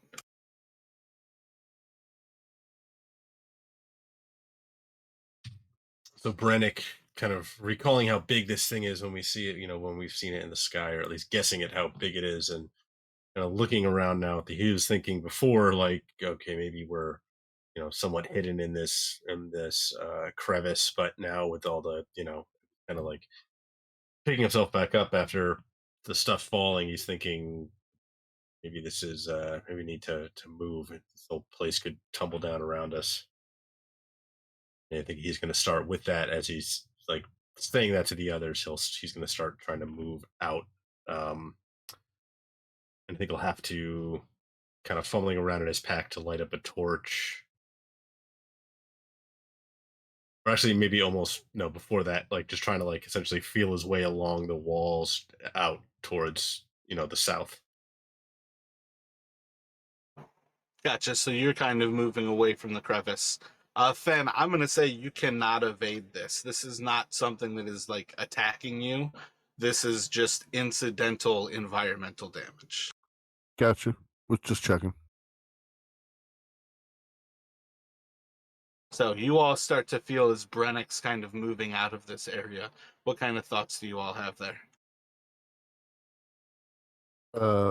So Brennick, kind of recalling how big this thing is when we see it, when we've seen it in the sky, or at least guessing at how big it is, and looking around now at he was thinking before, like, okay, maybe we're somewhat hidden in this crevice, but now with all the kind of like picking himself back up after the stuff falling, he's thinking maybe this is maybe we need to move. This whole place could tumble down around us. And I think he's going to start with that as he's like saying that to the others. He's going to start trying to move out. Um, and I think he'll have to kind of fumbling around in his pack to light up a torch. Or actually, maybe almost no before that, like just trying to like essentially feel his way along the walls out towards the south. Gotcha. So you're kind of moving away from the crevice. Fen, I'm going to say you cannot evade this. This is not something that is like attacking you. This is just incidental environmental damage. Gotcha. Was just checking. So you all start to feel as Brennick's kind of moving out of this area. What kind of thoughts do you all have there?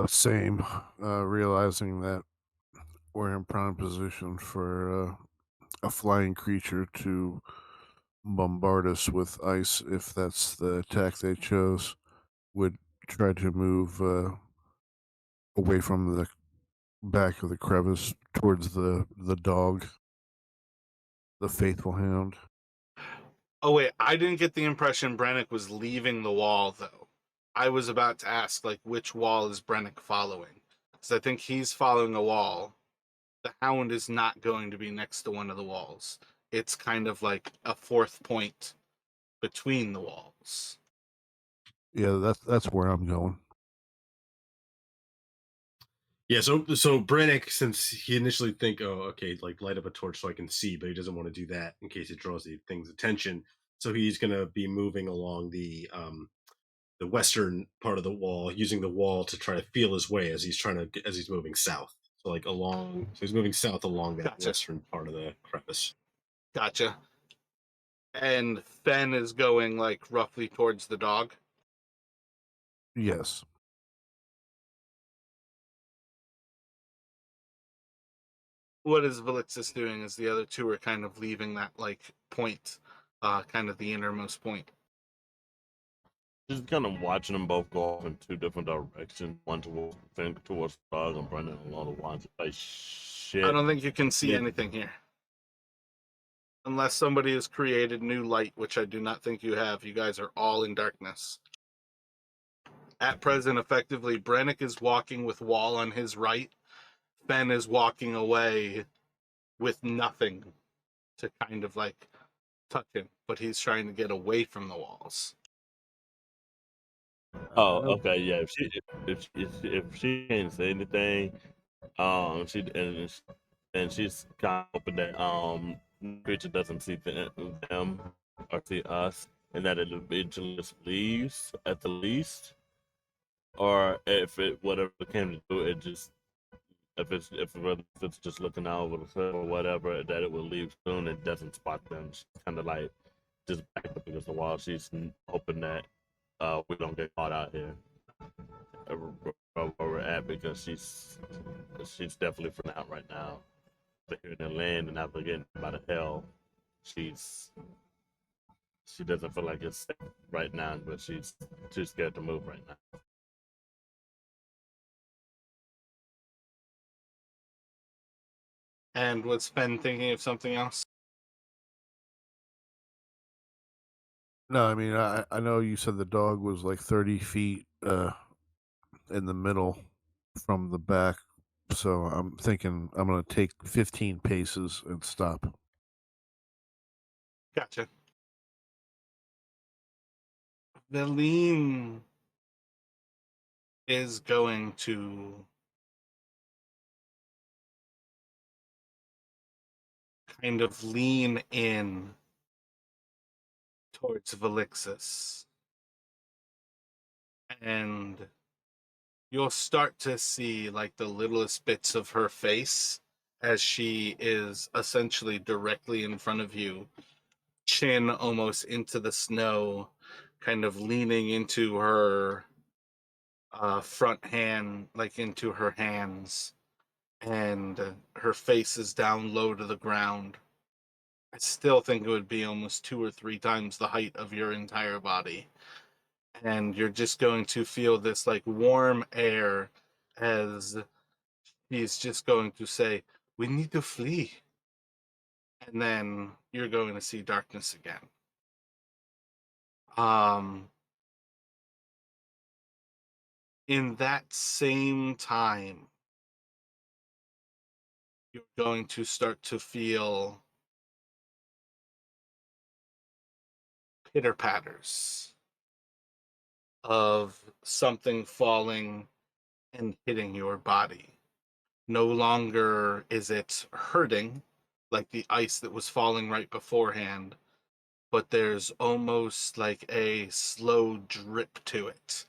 Same. Realizing that we're in prime position for a flying creature to bombard us with ice, if that's the attack they chose, would try to move away from the back of the crevice towards the dog, the faithful hound. Oh wait, I didn't get the impression Brennick was leaving the wall though. I was about to ask like which wall is Brennick following? Because I think he's following a wall. The hound is not going to be next to one of the walls. It's kind of like a fourth point between the walls. Yeah, that's where I'm going. Yeah, so Brannick, since he initially think, oh, okay, like light up a torch so I can see, but he doesn't want to do that in case it draws the thing's attention. So he's gonna be moving along the western part of the wall, using the wall to try to feel his way as he's moving south. So like so he's moving south along that Gotcha. western part of the crevice. Gotcha. And Fen is going like roughly towards the dog. Yes. What is Velixis doing as the other two are kind of leaving that like point, kind of the innermost point? Just kind of watching them both go off in two different directions. One towards towards the dog and Brendan along the ones like I shit. don't think you can see Yeah. anything here. Unless somebody has created new light, which I do not think you have. You guys are all in darkness. At present, effectively, Brennick is walking with Wall on his right. Fen is walking away with nothing to kind of like touch him, but he's trying to get away from the walls. Oh, Nope. okay, yeah. If she can't say anything, she and she's kind of hoping that creature doesn't see them or see us, and that it eventually just leaves at the least, or if it whatever it came to do, it just if it's just looking out over the cliff or whatever, that it will leave soon. It doesn't spot them. She's kind of like just back up against the wall. She's hoping that we don't get caught out here where we're at because she's definitely freaking out right now. They're here in the land and after getting out of hell, she's she doesn't feel like it's safe right now, but she's too scared to move right now. And was Fen thinking of something else? No, I mean I know you said the dog was like 30 feet in the middle from the back, so I'm thinking I'm gonna take 15 paces and stop. Gotcha. Veline is going to kind of lean in towards Velixis. And you'll start to see like the littlest bits of her face as she is essentially directly in front of you, chin almost into the snow, kind of leaning into her front hand, like into her hands, and her face is down low to the ground. I still think it would be almost 2 or 3 times the height of your entire body. And you're just going to feel this like warm air as he's just going to say, "We need to flee." And then you're going to see darkness again. Um, in that same time, you're going to start to feel pitter patters of something falling and hitting your body. No longer is it hurting like the ice that was falling right beforehand, but there's almost like a slow drip to it.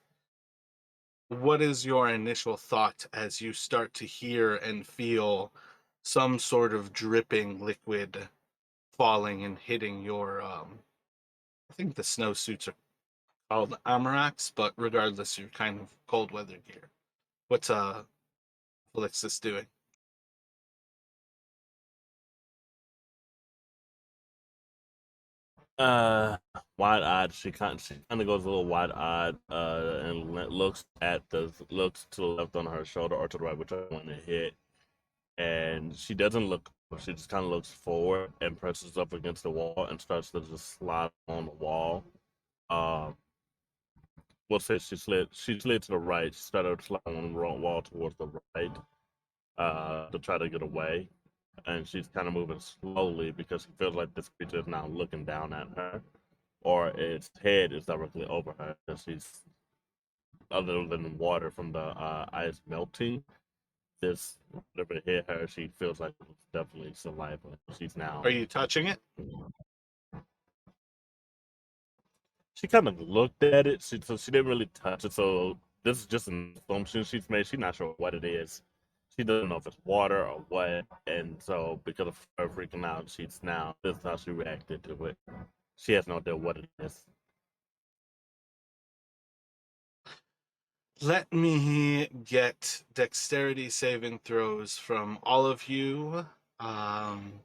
What is your initial thought as you start to hear and feel some sort of dripping liquid falling and hitting your I think the snowsuits are called amaraks, but regardless, you're kind of cold weather gear. What's Felixis doing? Uh, Wide-eyed. She kind of goes a little wide-eyed, and looks to the left on her shoulder or to the right, whichever one to hit. And she doesn't look. She just kind of looks forward and presses up against the wall and starts to just slide on the wall. Um, we'll say she slid. She slid to the right. She started sliding on the wrong wall towards the right, to try to get away. And she's kind of moving slowly because she feels like this creature is now looking down at her, or its head is directly over her. And she's, other than water from the ice melting, this whatever hit her, she feels like it was definitely saliva. She's now. Are you touching it? She kind of looked at it, so she didn't really touch it. So this is just an assumption she's made. She's not sure what it is. She doesn't know if it's water or what. And so because of her freaking out, this is how she reacted to it. She has no idea what it is. Let me get dexterity saving throws from all of you. I'm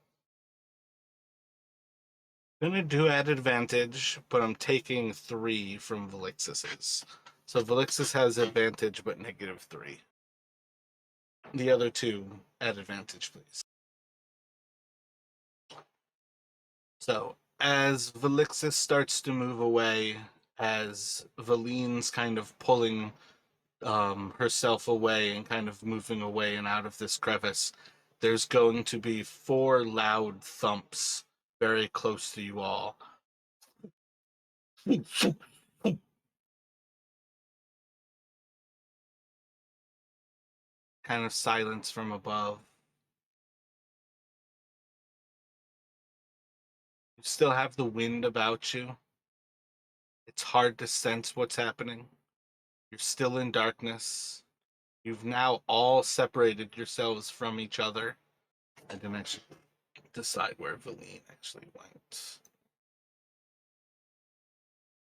gonna do at advantage, but I'm taking 3 from Velixis's. So Velixis has advantage, but -3. The other 2 at advantage, please. So as Velixis starts to move away, as Valine's kind of pulling herself away and kind of moving away and out of this crevice, there's going to be 4 loud thumps very close to you all. Kind of silence from above. You still have the wind about you. It's hard to sense what's happening. You're still in darkness. You've now all separated yourselves from each other. I didn't actually decide where Valine actually went.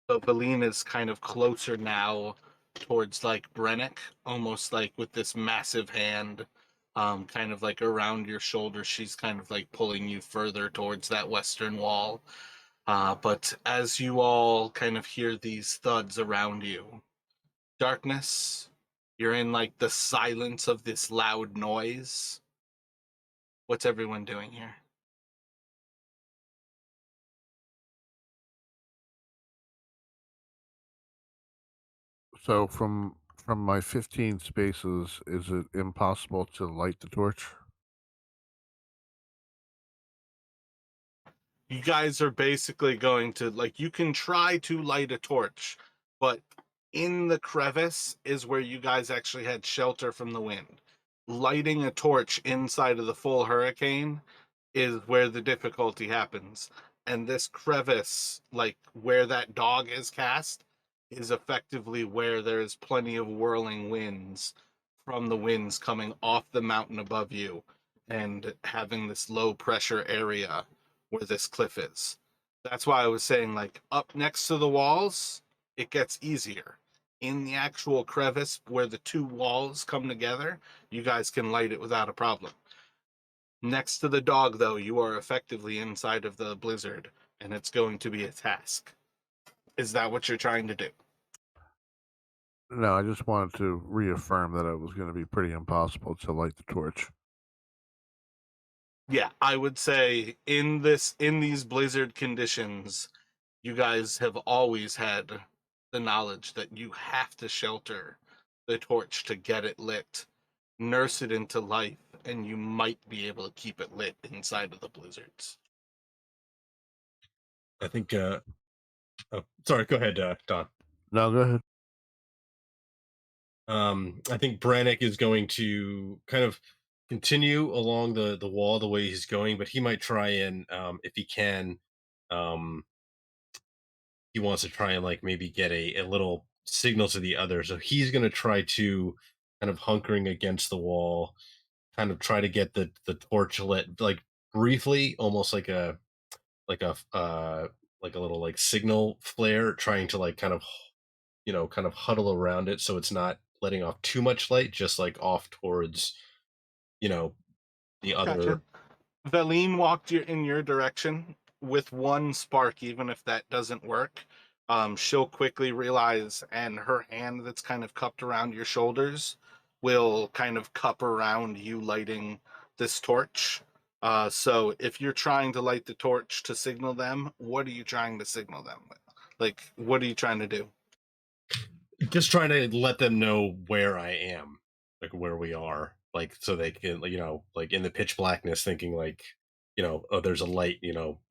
So Valine is kind of closer now towards like Brennick, almost like with this massive hand, kind of like around your shoulder. She's kind of like pulling you further towards that western wall. But as you all kind of hear these thuds around you, darkness, you're in like the silence of this loud noise. What's everyone doing here? So from my 15 spaces, is it impossible to light the torch? You guys are basically going to, like, you can try to light a torch, but in the crevice is where you guys actually had shelter from the wind. Lighting a torch inside of the full hurricane is where the difficulty happens. And this crevice, like where that dog is cast, is effectively where there is plenty of whirling winds from the winds coming off the mountain above you and having this low pressure area where this cliff is. That's why I was saying, like, up next to the walls, it gets easier. In the actual crevice where the 2 walls come together, you guys can light it without a problem. Next to the dog, though, you are effectively inside of the blizzard, and it's going to be a task. Is that what you're trying to do? No, I just wanted to reaffirm that it was going to be pretty impossible to light the torch. Yeah, I would say in these blizzard conditions, you guys have always had the knowledge that you have to shelter the torch to get it lit, nurse it into life, and you might be able to keep it lit inside of the blizzards. I think. Oh, sorry. Go ahead, Don. No, go ahead. I think Brannick is going to kind of continue along the wall the way he's going, but he might try and, if he can, um, he wants to try and like maybe get a little signal to the others. So he's going to try to kind of hunkering against the wall, kind of try to get the torch lit, like briefly, almost like a like a little like signal flare, trying to like kind of kind of huddle around it so it's not letting off too much light, just like off towards, you know, the Gotcha. other. Valine walked in your direction with one spark, even if that doesn't work. She'll quickly realize, and her hand that's kind of cupped around your shoulders will kind of cup around you lighting this torch. So if you're trying to light the torch to signal them, what are you trying to signal them with? Like, what are you trying to do? Just trying to let them know where I am, like where we are, like so they can, like in the pitch blackness, thinking like, oh, there's a light.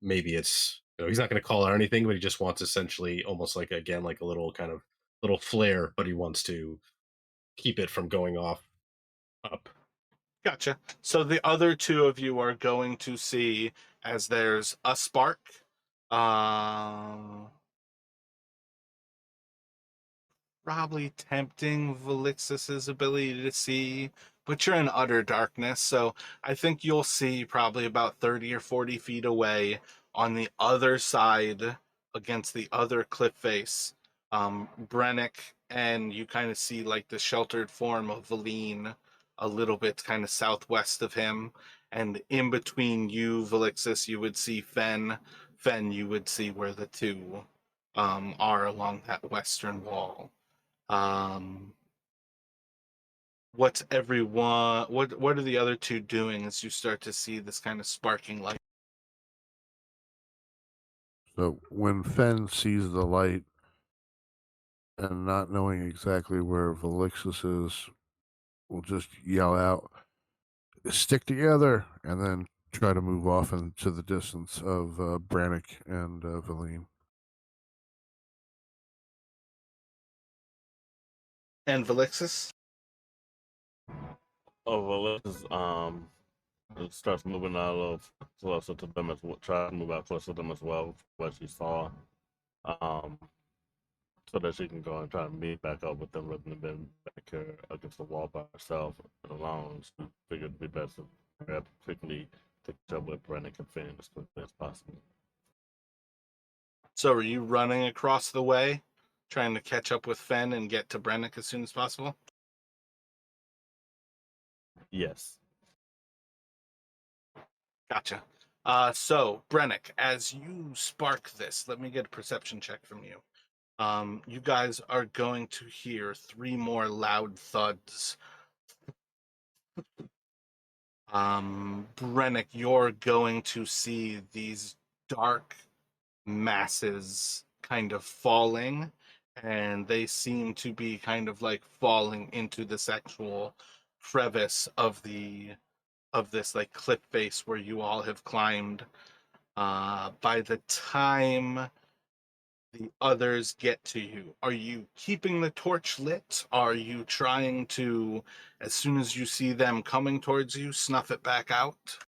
Maybe it's, he's not going to call out anything, but he just wants essentially almost like again like a little kind of little flare, but he wants to keep it from going off up. Gotcha. So the other two of you are going to see as there's a spark. Uh, Probably tempting Velixis's ability to see, but you're in utter darkness, so I think you'll see probably about 30 or 40 feet away on the other side against the other cliff face, Brennick, and you kind of see like the sheltered form of Valine a little bit kind of southwest of him, and in between you, Velixis, you would see Fen. Fen, you would see where the two are along that western wall. Um, what's everyone? What are the other two doing as you start to see this kind of sparking light? So when Fen sees the light and not knowing exactly where Velixis is, will just yell out, "Stick together!" and then try to move off into the distance of Brannick and Valine. And Velixis? Oh well, let's it starts moving out of closer to them as well. Try to move out closer to them as well. What she saw, um, so that she can go and try to meet back up with them rather than being back here against the wall by herself alone. She figured it'd be best to grab quickly to catch up with Brennan and Finn as quickly as possible. So are you running across the way, trying to catch up with Fen and get to Brennick as soon as possible? Yes. Gotcha. So Brennick, as you spark this, let me get a perception check from you. You guys are going to hear 3 more loud thuds. Brennick, you're going to see these dark masses kind of falling, and they seem to be kind of like falling into this actual crevice of this like cliff face where you all have climbed. By the time the others get to you, are you keeping the torch lit? Are you trying to, as soon as you see them coming towards you, snuff it back out?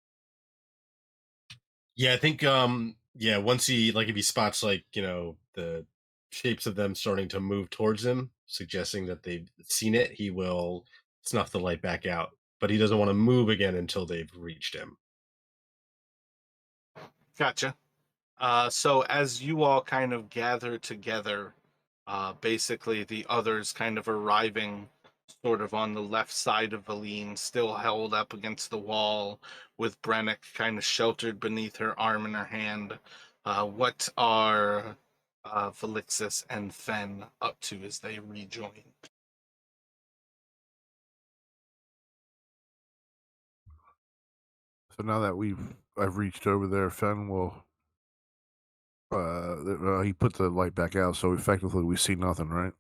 Yeah, I think yeah, once he like if he spots like, the shapes of them starting to move towards him, suggesting that they've seen it, he will snuff the light back out. But he doesn't want to move again until they've reached him. Gotcha. So as you all kind of gather together, basically the others kind of arriving sort of on the left side of Valine, still held up against the wall, with Brennick kind of sheltered beneath her arm in her hand. What are Felixis and Fen up to as they rejoin? So now that I've reached over there, Fen will he put the light back out, so effectively we see nothing, right?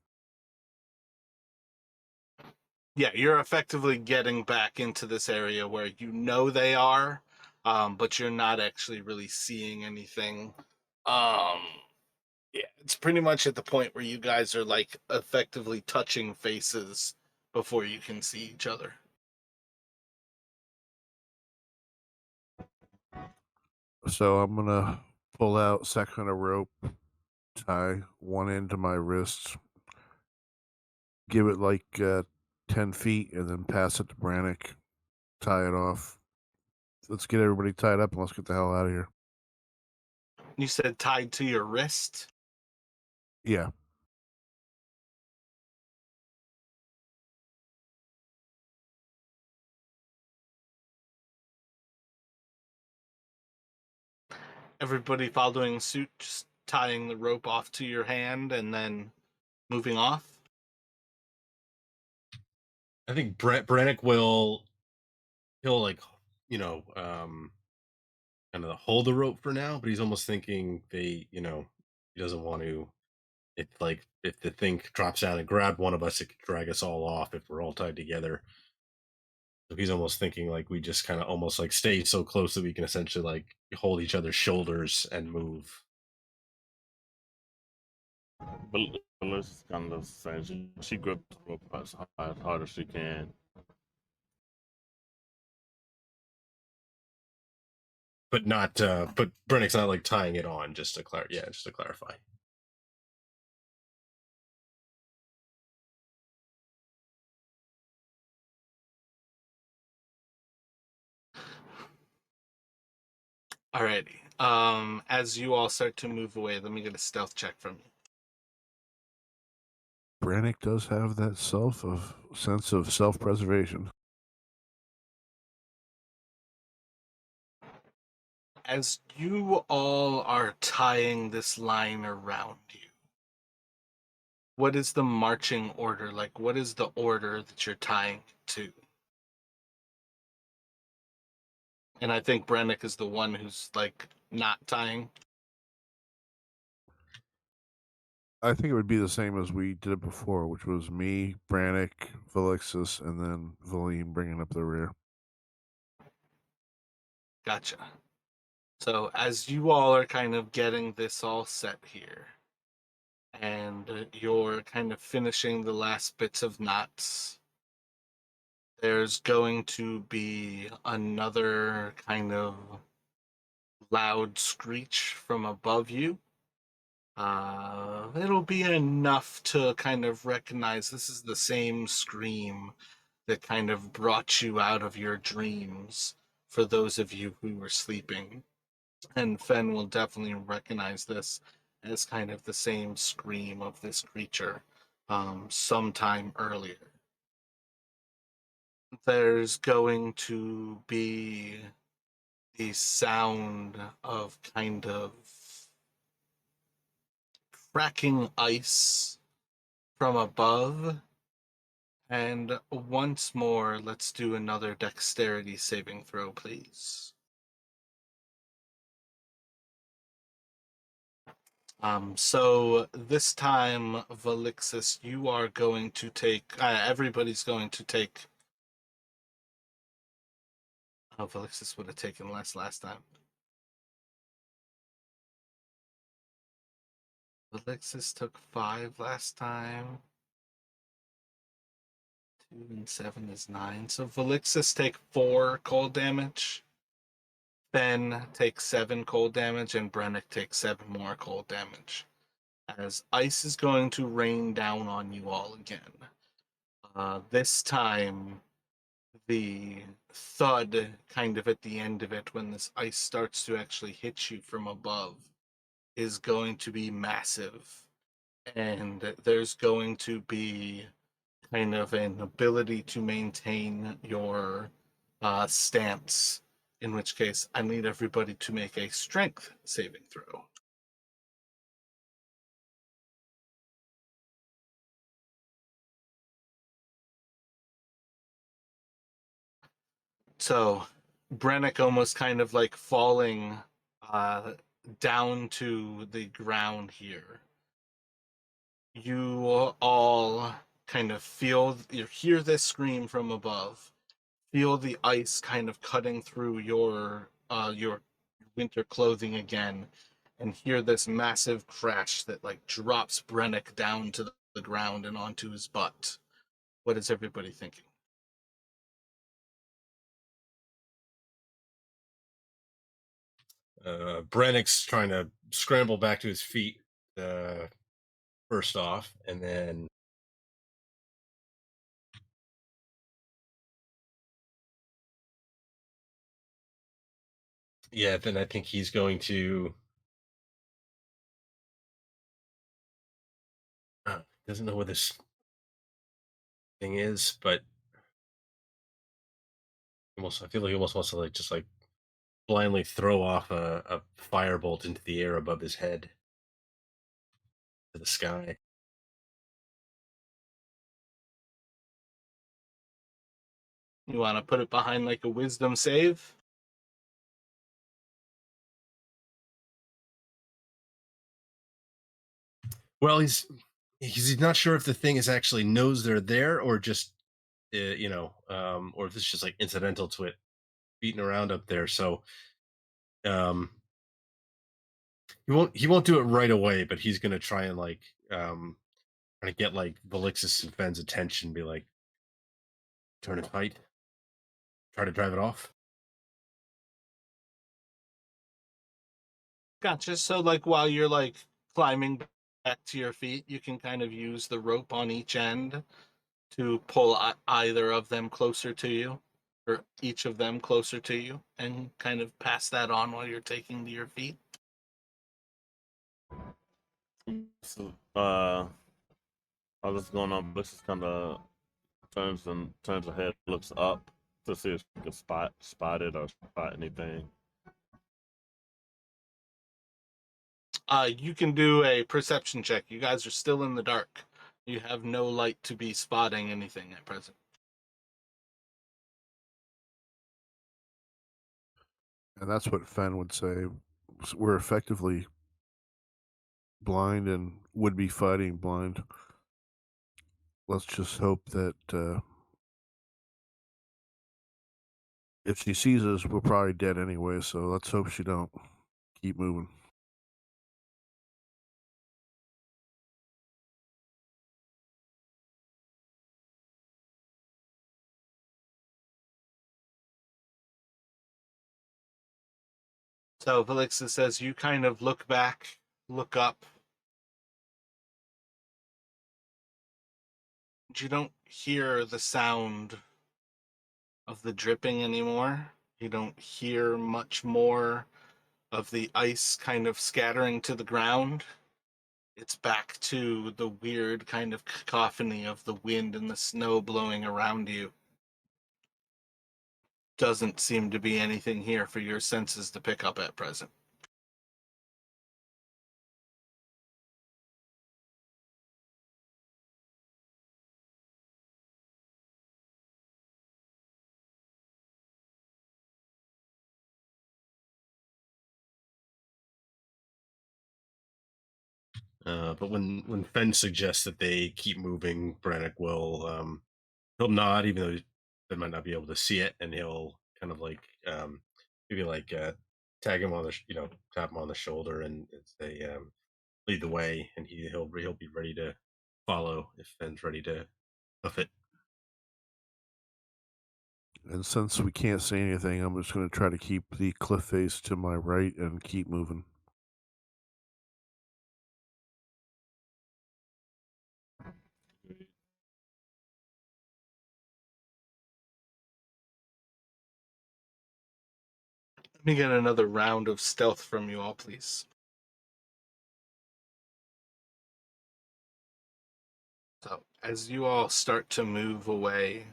Yeah, you're effectively getting back into this area where you know they are, but you're not actually really seeing anything. Um, yeah, it's pretty much at the point where you guys are like effectively touching faces before you can see each other. So I'm gonna pull out section of rope, tie one end to my wrist, give it like 10 feet, and then pass it to Brannick, tie it off. Let's get everybody tied up and let's get the hell out of here. You said tied to your wrist? Yeah. Everybody following suit, just tying the rope off to your hand and then moving off. I think Brannick will he'll like you know kind of hold the rope for now, but he's almost thinking he doesn't want to. It's like if the thing drops down and grab one of us, it could drag us all off if we're all tied together. So he's almost thinking like we just kind of almost like stay so close that we can essentially like hold each other's shoulders and move. But Melissa's kind of the same. She grips the rope as hard as she can. But not but Brennick's not like tying it on, just to clarify. Alrighty. As you all start to move away, let me get a stealth check from you. Brannick does have that sense of self-preservation. As you all are tying this line around you, what is the marching order? Like, what is the order that you're tying it to? And I think Brennick is the one who's like not tying. I think it would be the same as we did it before, which was me, Brannick, Felixus, and then Valine bringing up the rear. Gotcha. So as you all are kind of getting this all set here, and you're kind of finishing the last bits of knots, there's going to be another kind of loud screech from above you. It'll be enough to kind of recognize this is the same scream that kind of brought you out of your dreams for those of you who were sleeping. And Fen will definitely recognize this as kind of the same scream of this creature sometime earlier. There's going to be the sound of kind of cracking ice from above. And once more, let's do another dexterity saving throw, please. So this time, Valixis, you are going to take, everybody's going to take, oh, Valixis would have taken less last time. Valixis took 5 last time. 2 and 7 is 9. So Valixis take 4 cold damage. Ben takes 7 cold damage, and Brennick takes 7 more cold damage. As ice is going to rain down on you all again. This time, the thud kind of at the end of it, when this ice starts to actually hit you from above, is going to be massive. And there's going to be kind of an ability to maintain your stance, in which case I need everybody to make a strength saving throw. So Brennick almost kind of like falling down to the ground here. You all kind of you hear this scream from above, feel the ice kind of cutting through your winter clothing again, and hear this massive crash that like drops Brennick down to the ground and onto his butt. What is everybody thinking? Brennick's trying to scramble back to his feet first off, and then yeah, then I think he's going to doesn't know what this thing is, but almost I feel like he almost wants to like just like blindly throw off a firebolt into the air above his head to the sky. You want to put it behind like a wisdom save? Well, he's not sure if the thing is actually knows they're there or just or if it's just like incidental to it beating around up there. So um, he won't do it right away, but he's gonna try and try to get like Valixis and Fenn's attention, be like, turn it tight, try to drive it off. Gotcha. So, like, while you're like climbing back to your feet, you can kind of use the rope on each end to pull either of them closer to you, or each of them closer to you, and kind of pass that on while you're taking to your feet. So, while this is going on, Bliss is kind of turns ahead, looks up to see if she can spot it or spot anything. You can do a perception check. You guys are still in the dark. You have no light to be spotting anything at present. And that's what Fen would say. We're effectively blind and would be fighting blind. Let's just hope that if she sees us, we're probably dead anyway. So let's hope she don't. Keep moving. So Velixa says you kind of look back, look up. You don't hear the sound of the dripping anymore. You don't hear much more of the ice kind of scattering to the ground. It's back to the weird kind of cacophony of the wind and the snow blowing around you. Doesn't seem to be anything here for your senses to pick up at present. But when Fenn suggests that they keep moving, Brannick will he'll nod, even though they might not be able to see it, and he'll kind of like maybe like tag him on the tap him on the shoulder and say lead the way, and he'll be ready to follow if Fenn's ready to hoof it. And since we can't say anything, I'm just going to try to keep the cliff face to my right and keep moving. Let me get another round of stealth from you all, please. So, as you all start to move away,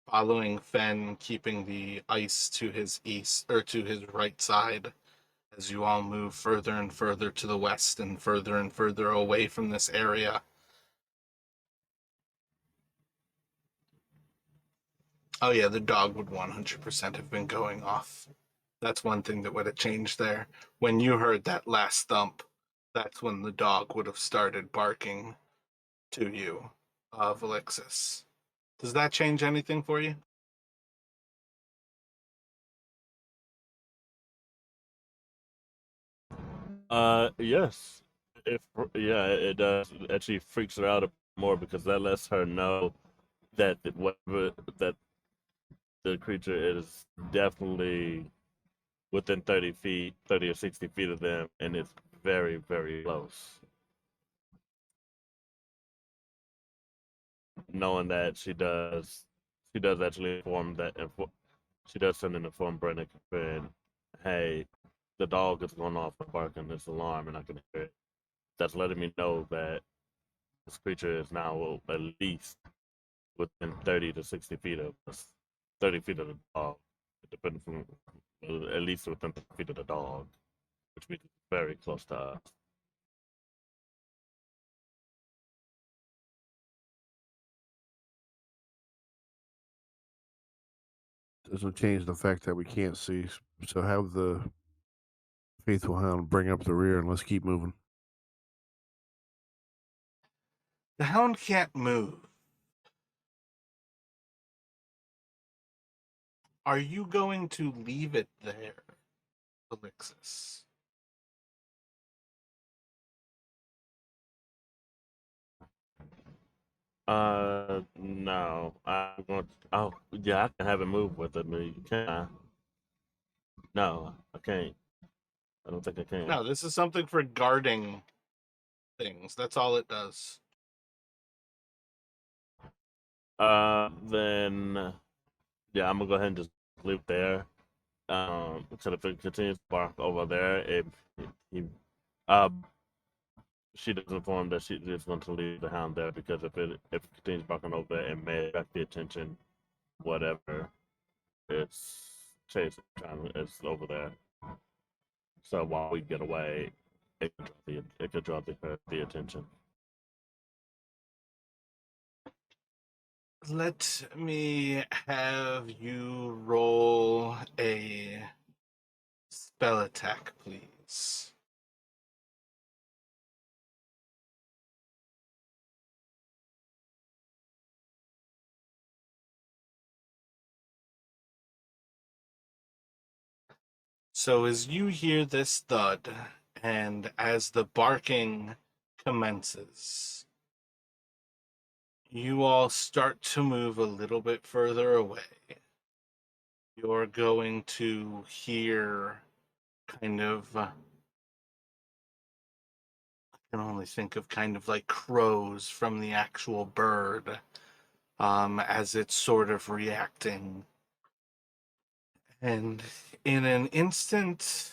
following Fen, keeping the ice to his east or to his right side, as you all move further and further to the west and further away from this area. Oh yeah, the dog would 100% have been going off. That's one thing that would have changed there. When you heard that last thump, that's when the dog would have started barking to you, Alexis. Does that change anything for you? Yes. If yeah, it does. It actually freaks her out more because that lets her know that whatever that the creature is definitely within 30 feet, 30 or 60 feet of them, and it's very, very close. Knowing that she does actually inform that, she does send an inform Brennan and hey, the dog is going off and barking this alarm, and I can hear it. That's letting me know that this creature is now at least within 30 to 60 feet of us, 30 feet of the dog. depending from at least within 3 feet of the dog, which means it's very close to us. Doesn't change the fact that we can't see. So have the faithful hound bring up the rear and let's keep moving. The hound can't move. Are you going to leave it there, Alexis? No. I'm going. Oh, yeah, I can have it move with it. But can I? No, I can't. I don't think I can. No, this is something for guarding things. That's all it does. Then yeah, I'm gonna go ahead and just leave it there. So if it continues to bark over there, if he, uh, she does inform that she is going to leave the hound there because if it continues barking over there, it may attract the attention, whatever it's chasing, it's over there. So while we get away, it could draw the attention. Let me have you roll a spell attack, please. So as you hear this thud, and as the barking commences, you all start to move a little bit further away. You're going to hear kind of, I can only think of kind of like crows from the actual bird, as it's sort of reacting. And in an instant,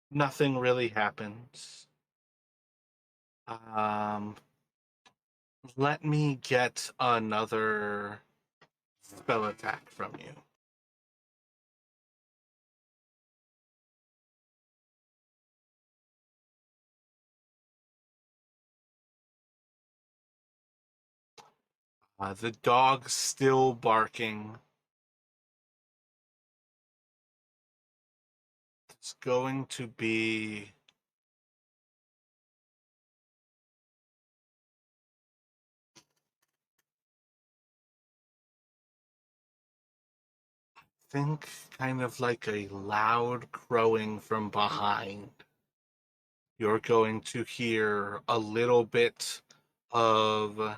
nothing really happens. Let me get another spell attack from you. The dog's still barking. It's going to be think kind of like a loud crowing from behind. You're going to hear a little bit of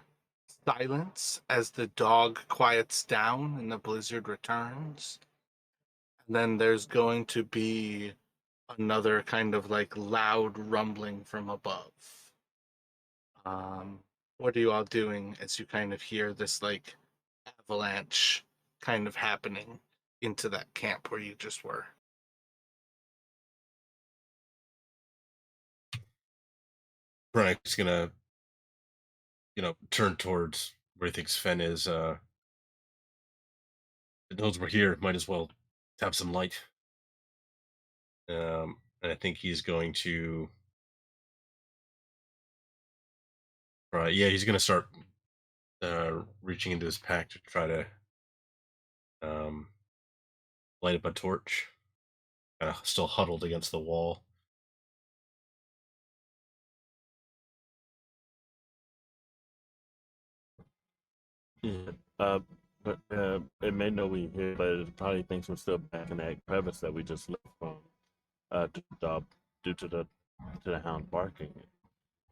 silence as the dog quiets down and the blizzard returns. And then there's going to be another kind of like loud rumbling from above. What are you all doing as you kind of hear this like avalanche kind of happening into that camp where you just were? Brannick's gonna, turn towards where he thinks Fen is. It knows we're here. Might as well have some light. And I think he's going to. Yeah, he's gonna start reaching into his pack to try to um, light up a torch. Kind of still huddled against the wall. Yeah. But it may know we here, but it probably thinks we're still back in that crevice that we just left from. Due to the hound barking.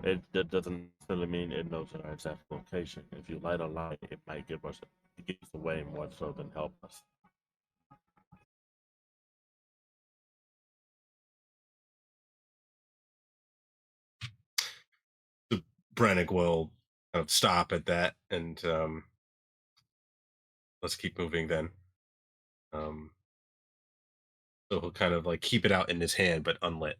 That doesn't necessarily mean it knows our exact location. If you light a light, it might give us away more so than help us. So Brannick will kind of stop at that and let's keep moving then. Um, so he'll kind of like keep it out in his hand but unlit.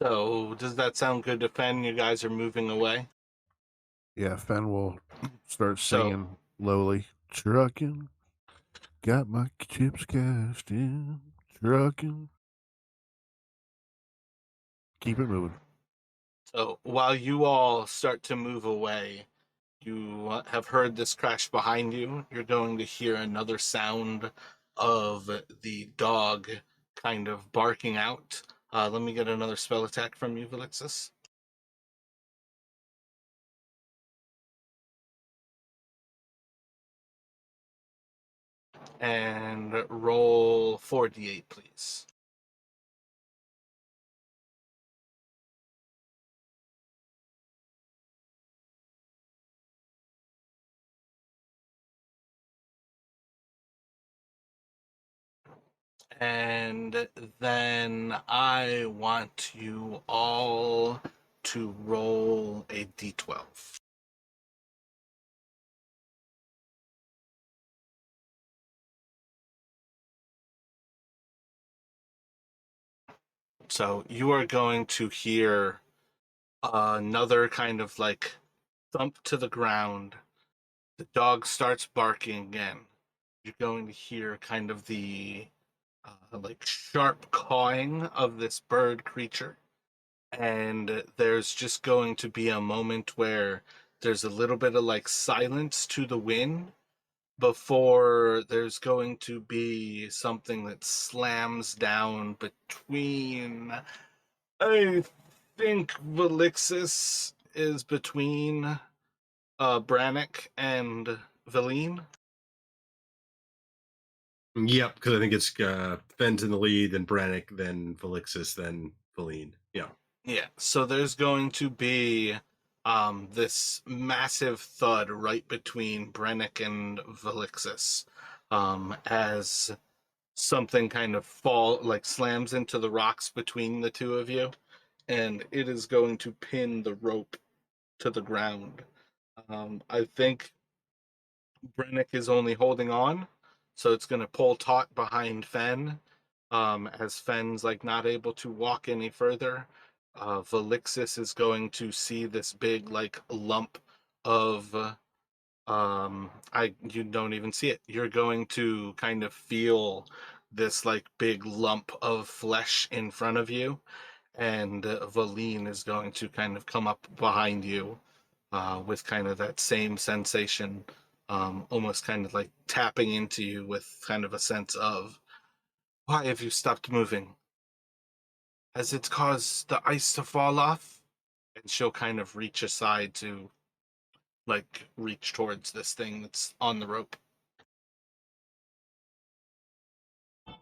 So, does that sound good to Fen? You guys are moving away? Yeah, Fen will start So singing lowly. Trucking, got my chips cashed in. Trucking. Keep it moving. So while you all start to move away, you have heard this crash behind you. You're going to hear another sound of the dog kind of barking out. Let me get another spell attack from you, Velixis. And roll 4d8, please. And then I want you all to roll a d12. So you are going to hear another kind of like thump to the ground. The dog starts barking again. You're going to hear kind of the like sharp cawing of this bird creature. And there's just going to be a moment where there's a little bit of like silence to the wind before there's going to be something that slams down between, I think Velixis is between Brannick and Valine. Yep, because I think it's Fenn's in the lead, then Brannick, then Felixis, then Feline. Yeah. Yeah, so there's going to be this massive thud right between Brannick and Velixis as something kind of slams into the rocks between the two of you, and it is going to pin the rope to the ground. I think Brennick is only holding on, so it's going to pull taut behind Fen, as Fen's like not able to walk any further. Velixis is going to see this big like lump of you don't even see it. You're going to kind of feel this like big lump of flesh in front of you, and Valine is going to kind of come up behind you with kind of that same sensation, almost kind of like tapping into you with kind of a sense of, why have you stopped moving? Has it caused the ice to fall off? And she'll kind of reach aside to like reach towards this thing that's on the rope.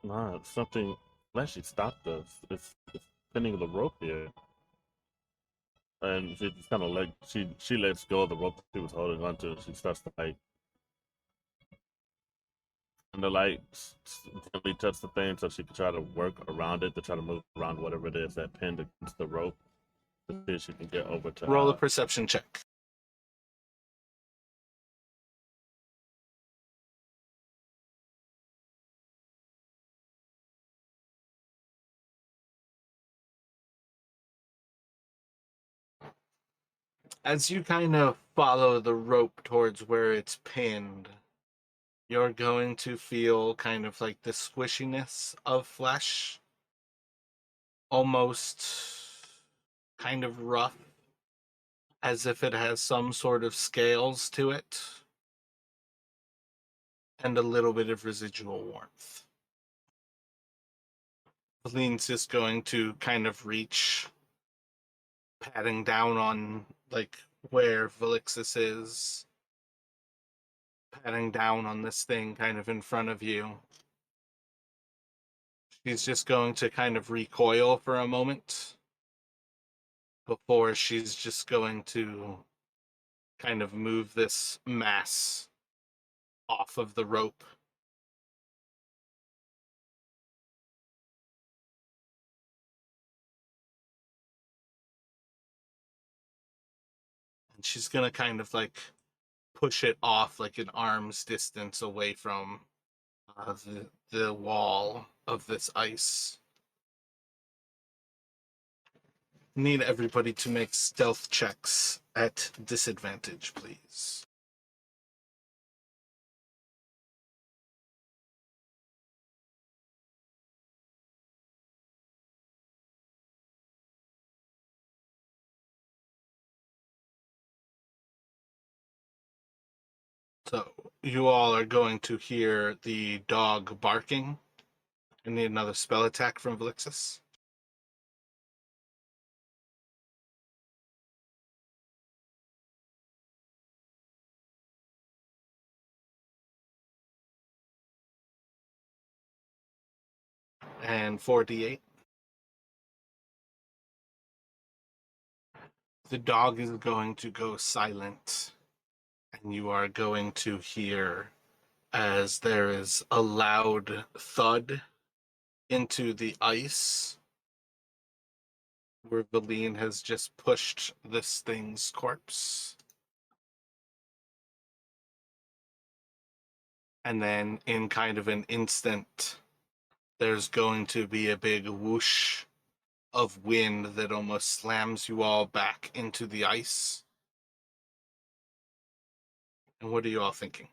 Nah, it's something. Actually, stopped us. It's pinning the rope here, and she just kind of like she lets go of the rope that she was holding onto. And she starts to like and the like gently touch the thing so she can try to work around it to try to move around whatever it is that pinned against the rope to see if she can get over to. Roll a perception check. As you kind of follow the rope towards where it's pinned, you're going to feel kind of like the squishiness of flesh, almost kind of rough, as if it has some sort of scales to it, and a little bit of residual warmth. Lean's just going to kind of reach, patting down on like where Velixis is, patting down on this thing kind of in front of you. She's just going to kind of recoil for a moment before she's just going to kind of move this mass off of the rope. And she's going to kind of like push it off like an arm's distance away from the wall of this ice. Need everybody to make stealth checks at disadvantage, please. So you all are going to hear the dog barking. I need another spell attack from Velixis. And 4d8. The dog is going to go silent, and you are going to hear as there is a loud thud into the ice where Valine has just pushed this thing's corpse. And then in kind of an instant, there's going to be a big whoosh of wind that almost slams you all back into the ice. And what are you all thinking?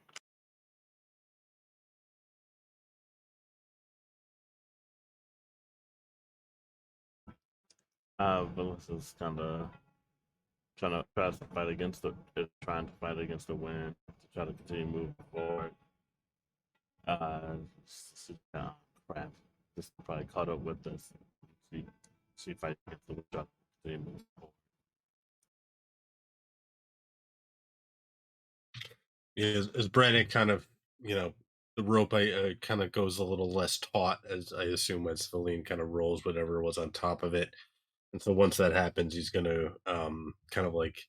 Melissa's kind of trying to fight against the wind to try to continue moving forward. Crap. Just probably caught up with us. She fight against the wind, try to continue moving forward. Yeah, as Brandon kind of, the rope kind of goes a little less taut, as I assume, as Feline kind of rolls whatever was on top of it. And so once that happens, he's going to kind of like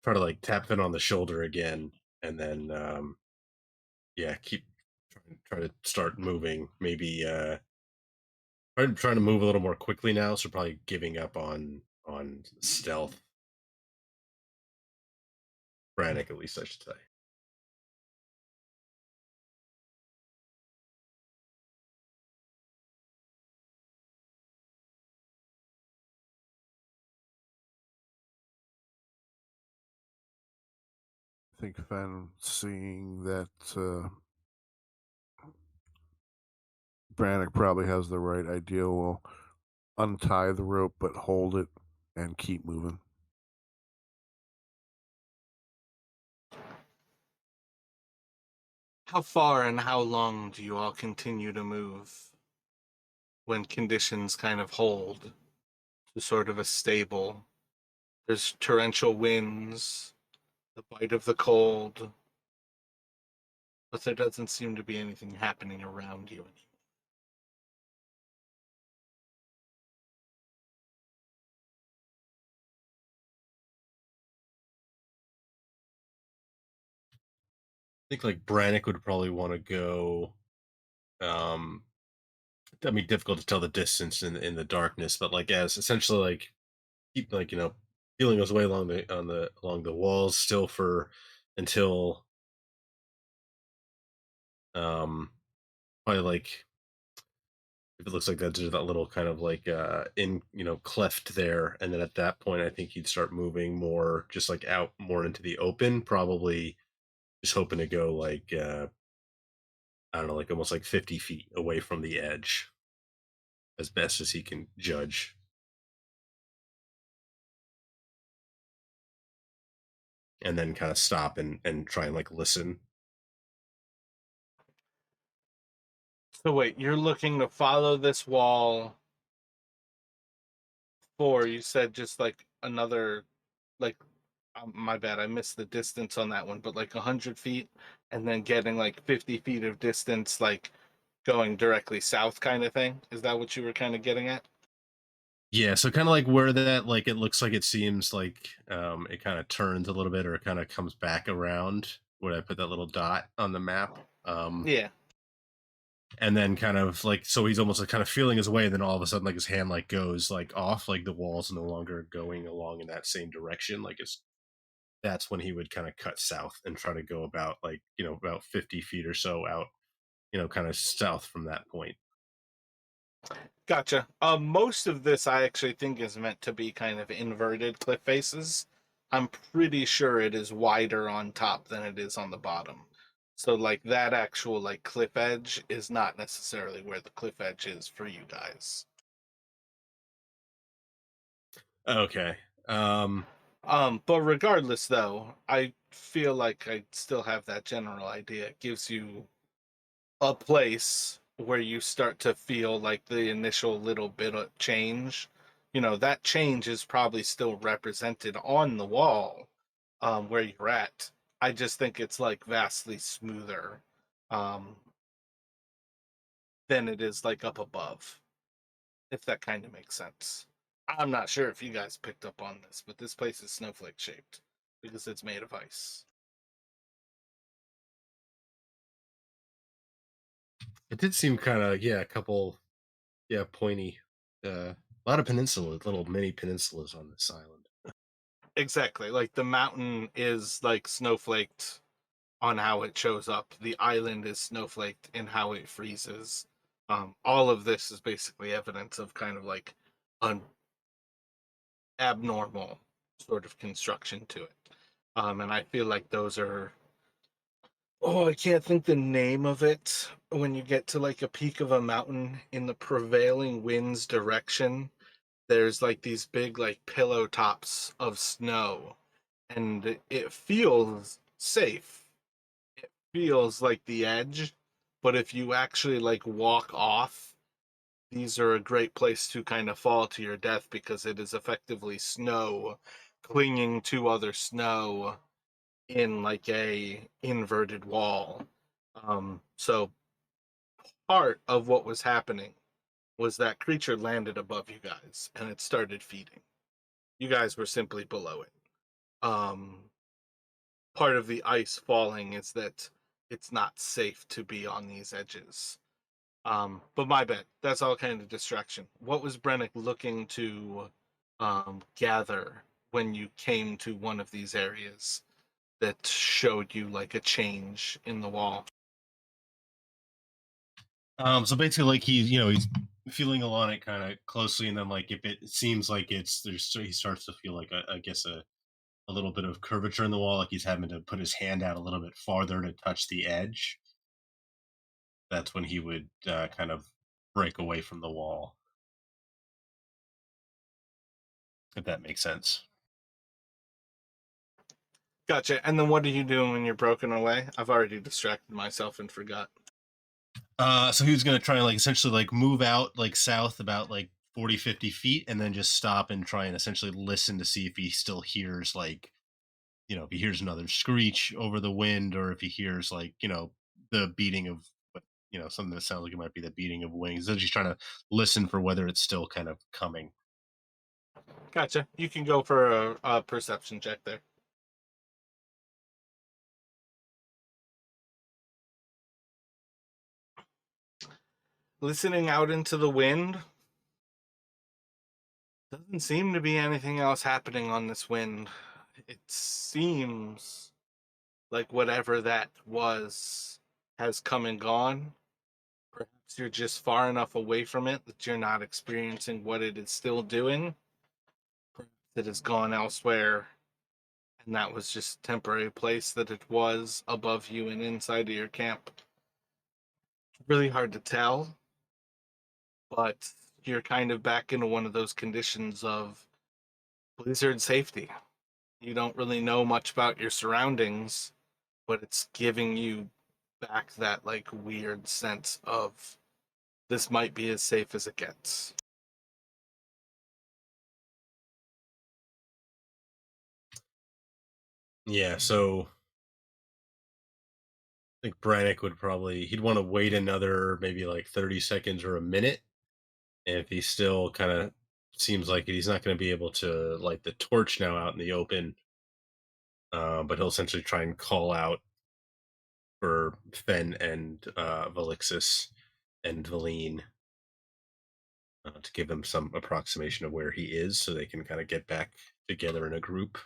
try to like tap Finn on the shoulder again, and then yeah, keep try to start moving. Maybe I'm trying to move a little more quickly now, so probably giving up on stealth. Frantic, at least I should say. I think Fen, seeing that Brannick probably has the right idea, will untie the rope but hold it and keep moving. How far and how long do you all continue to move when conditions kind of hold to sort of a stable? There's torrential winds, the bite of the cold, but there doesn't seem to be anything happening around you anymore. I think like Brannick would probably want to go. I mean, difficult to tell the distance in the darkness, but like as essentially like keep like feeling his way along the walls still for until um probably like if it looks like that, there's that little kind of like in cleft there, and then at that point I think he'd start moving more just like out more into the open, probably just hoping to go like I don't know, like almost like 50 feet away from the edge as best as he can judge. And then kind of stop and try and like listen. So wait, you're looking to follow this wall for, you said just like another, like, my bad, I missed the distance on that one, but like 100 feet and then getting like 50 feet of distance, like going directly south kind of thing? Is that what you were kind of getting at? Yeah, so kind of like where that like it looks like it seems like it kind of turns a little bit or it kind of comes back around where I put that little dot on the map. Yeah. And then kind of like so he's almost like kind of feeling his way, and then all of a sudden like his hand like goes like off, like the wall's no longer going along in that same direction. Like it's that's when he would kind of cut south and try to go about like, about 50 feet or so out, kind of south from that point. Gotcha. Most of this I actually think is meant to be kind of inverted cliff faces. I'm pretty sure it is wider on top than it is on the bottom. So like that actual like cliff edge is not necessarily where the cliff edge is for you guys. Okay. But regardless though, I feel like I still have that general idea. It gives you a place where you start to feel like the initial little bit of change. That change is probably still represented on the wall where you're at. I just think it's like vastly smoother um, than it is like up above, if that kind of makes sense. I'm not sure if you guys picked up on this, but this place is snowflake shaped because it's made of ice. It did seem kind of, yeah, a couple, yeah, pointy. A lot of peninsulas, little mini peninsulas on this island. Exactly. Like the mountain is like snowflaked on how it shows up. The island is snowflaked in how it freezes. All of this is basically evidence of kind of like an abnormal sort of construction to it. And I feel like those are, oh, I can't think the name of it. When you get to like a peak of a mountain in the prevailing wind's direction, there's like these big like pillow tops of snow, and it feels safe. Feels like the edge, but if you actually like walk off, these are a great place to kind of fall to your death because it is effectively snow clinging to other snow in like a inverted wall. So part of what was happening was that creature landed above you guys and it started feeding. You guys were simply below it. Um, Part of the ice falling is that it's not safe to be on these edges. But my bad. That's all kind of distraction. What was Brennick looking to gather when you came to one of these areas that showed you like a change in the wall? So basically, like he's feeling along it kind of closely, and then like if it seems like he starts to feel like I guess a little bit of curvature in the wall, like he's having to put his hand out a little bit farther to touch the edge. That's when he would kind of break away from the wall, if that makes sense. Gotcha. And then what are you doing when you're broken away? I've already distracted myself and forgot. So he was going to try and like essentially like move out like south about like 40, 50 feet and then just stop and try and essentially listen to see if he still hears like, if he hears another screech over the wind or if he hears like, the beating of, something that sounds like it might be the beating of wings. Then just trying to listen for whether it's still kind of coming. Gotcha. You can go for a perception check there. Listening out into the wind, doesn't seem to be anything else happening on this wind. It seems like whatever that was has come and gone. Perhaps you're just far enough away from it that you're not experiencing what it is still doing. Perhaps it has gone elsewhere, and that was just a temporary place that it was above you and inside of your camp. Really hard to tell, but you're kind of back into one of those conditions of blizzard safety. You don't really know much about your surroundings, but it's giving you back that like weird sense of this might be as safe as it gets. Yeah, so I think Brannick he'd want to wait another maybe like 30 seconds or a minute. And if he still kind of seems like he's not going to be able to light the torch now out in the open, but he'll essentially try and call out for Fen and Valixis and Valine to give them some approximation of where he is so they can kind of get back together in a group.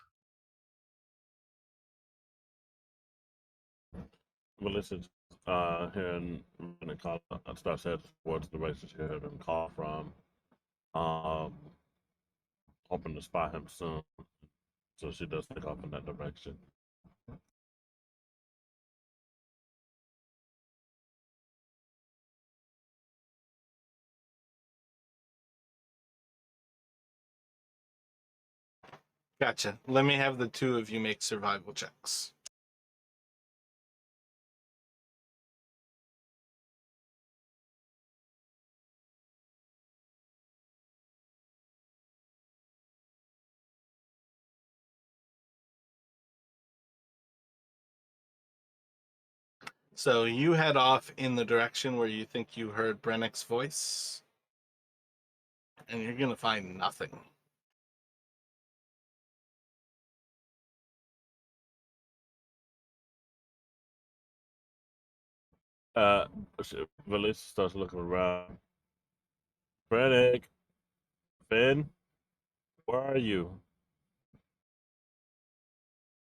Well, listen, hearing when it call starts heading towards the direction she heard him call from. Um, hoping to spot him soon, so she does take off in that direction. Gotcha. Let me have the two of you make survival checks. So you head off in the direction where you think you heard Brennick's voice, and you're going to find nothing. Uh, Valisa starts looking around. Brennick, Finn, where are you?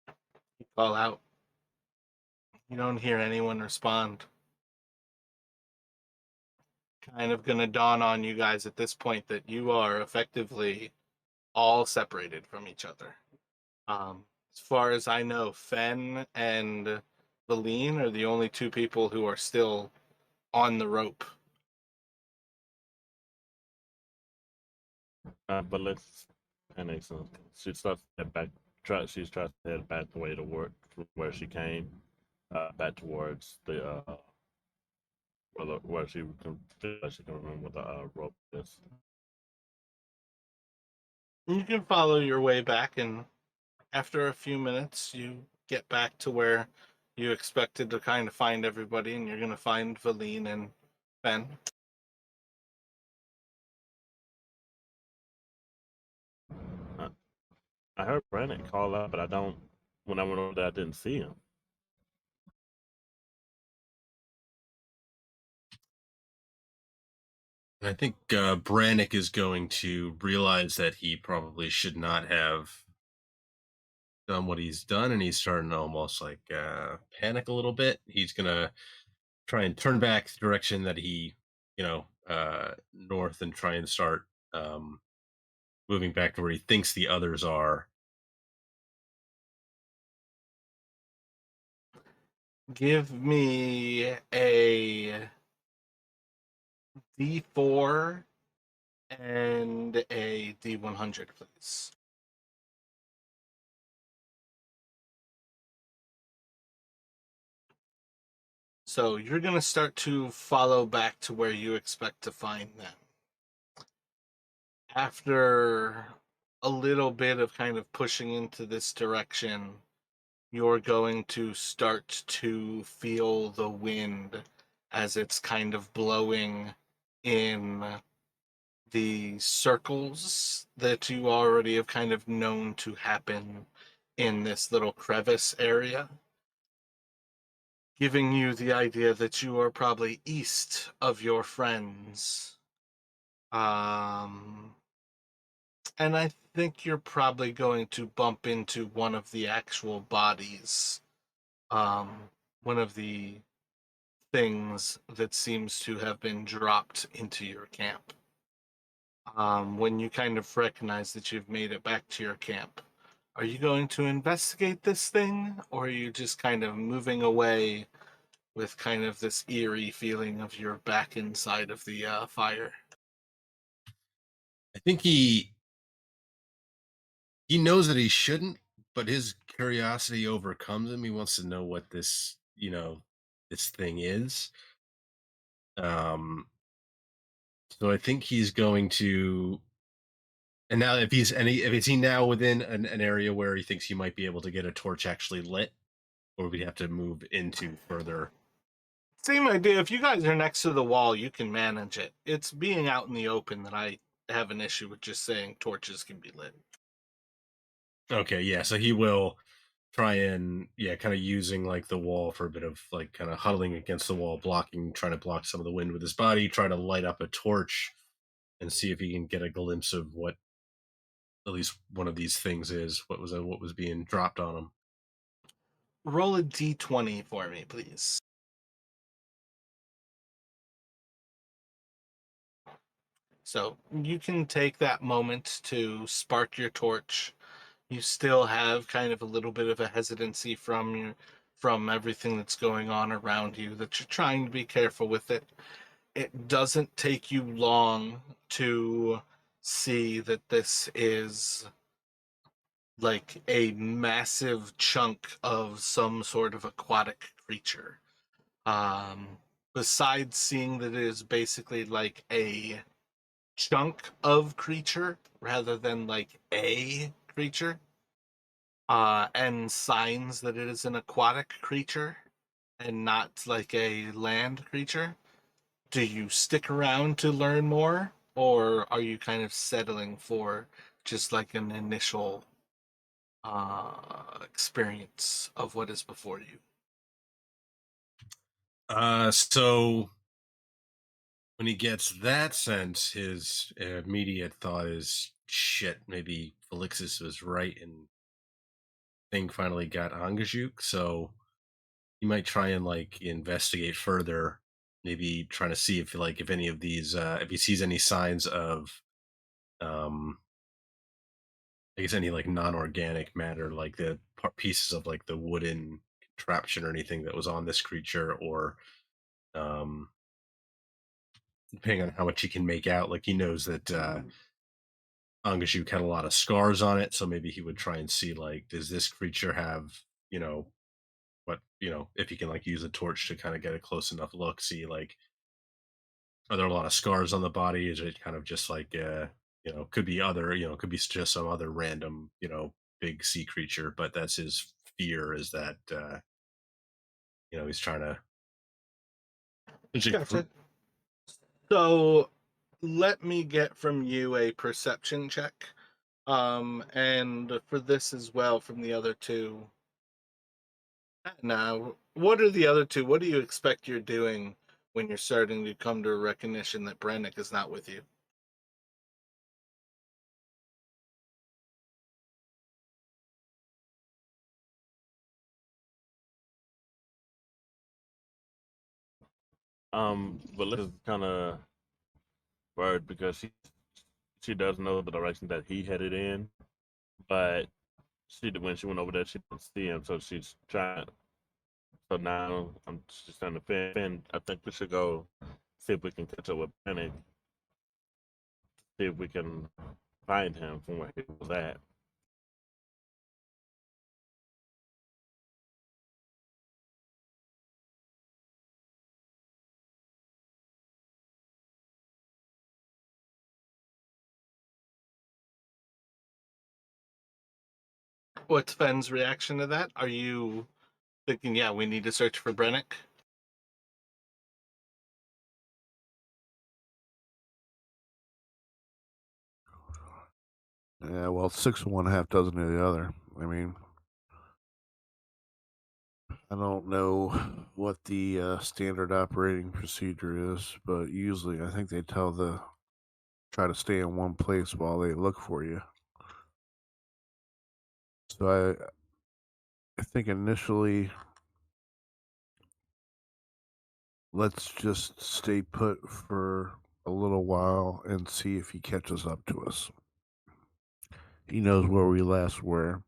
You call out. You don't hear anyone respond. Kind of going to dawn on you guys at this point that you are effectively all separated from each other. As far as I know, Fen and Valine are the only two people who are still on the rope. Valisa panics and she starts to head back. She's trying to head back the way to work from where she came, back towards the where she can feel like she can remember the rope is. You can follow your way back, and after a few minutes, you get back to where you expected to kind of find everybody, and you're going to find Valine and Fen. I heard Brandon call out, but I don't. When I went over there, I didn't see him. I think Brannick is going to realize that he probably should not have done what he's done, and he's starting to almost like panic a little bit. He's gonna try and turn back the direction that he, north, and try and start moving back to where he thinks the others are. Give me a D4 and a D100, please. So you're going to start to follow back to where you expect to find them. After a little bit of kind of pushing into this direction, you're going to start to feel the wind as it's kind of blowing in the circles that you already have kind of known to happen in this little crevice area, giving you the idea that you are probably east of your friends. And I think you're probably going to bump into one of the actual bodies, one of the things that seems to have been dropped into your camp. When you kind of recognize that you've made it back to your camp, are you going to investigate this thing, or are you just kind of moving away with kind of this eerie feeling of you're back inside of the fire? I think he knows that he shouldn't, but his curiosity overcomes him. He wants to know what this thing is. Um, so I think he's going to. And now, if is he now within an area where he thinks he might be able to get a torch actually lit, or we'd have to move into further? Same idea. If you guys are next to the wall, you can manage it. It's being out in the open that I have an issue with just saying torches can be lit. Okay, yeah. So he will try and kind of using like the wall for a bit of like kind of huddling against the wall, trying to block some of the wind with his body, try to light up a torch and see if he can get a glimpse of what at least one of these things is. What was being dropped on him? Roll a d20 for me, please. So you can take that moment to spark your torch. You still have kind of a little bit of a hesitancy from everything that's going on around you, that you're trying to be careful with it. It doesn't take you long to see that this is like a massive chunk of some sort of aquatic creature. Um, Besides seeing that it is basically like a chunk of creature rather than like a creature, and signs that it is an aquatic creature and not like a land creature. Do you stick around to learn more, or are you kind of settling for just like an initial experience of what is before you? So when he gets that sense, his immediate thought is, "Shit, maybe Felixis was right, and thing finally got Angajuk." So he might try and like investigate further, maybe trying to see if any of these, if he sees any signs of, um, I guess any like non-organic matter, like the pieces of like the wooden contraption or anything that was on this creature, or um, depending on how much he can make out, like he knows that Angajuk had a lot of scars on it, so maybe he would try and see like, does this creature have, you know, what, if he can like use a torch to kind of get a close enough look, see like, are there a lot of scars on the body? Is it kind of just like, could be other, could be just some other random, big sea creature, but that's his fear, is that, he's trying to. Gotcha. So let me get from you a perception check. And for this as well from the other two. Now, what are the other two? What do you expect you're doing when you're starting to come to a recognition that Brennick is not with you? But Liz is kind of worried because she does know the direction that he headed in, but when she went over there, she didn't see him, so she's trying. So now I'm just trying to Finn. I think we should go see if we can catch up with Panic, see if we can find him from where he was at. What's Fenn's reaction to that? Are you thinking, yeah, we need to search for Brennick? Yeah, well, it's six of one, half dozen of the other. I mean, I don't know what the standard operating procedure is, but usually I think they try to stay in one place while they look for you. So I think initially, let's just stay put for a little while and see if he catches up to us. He knows where we last were.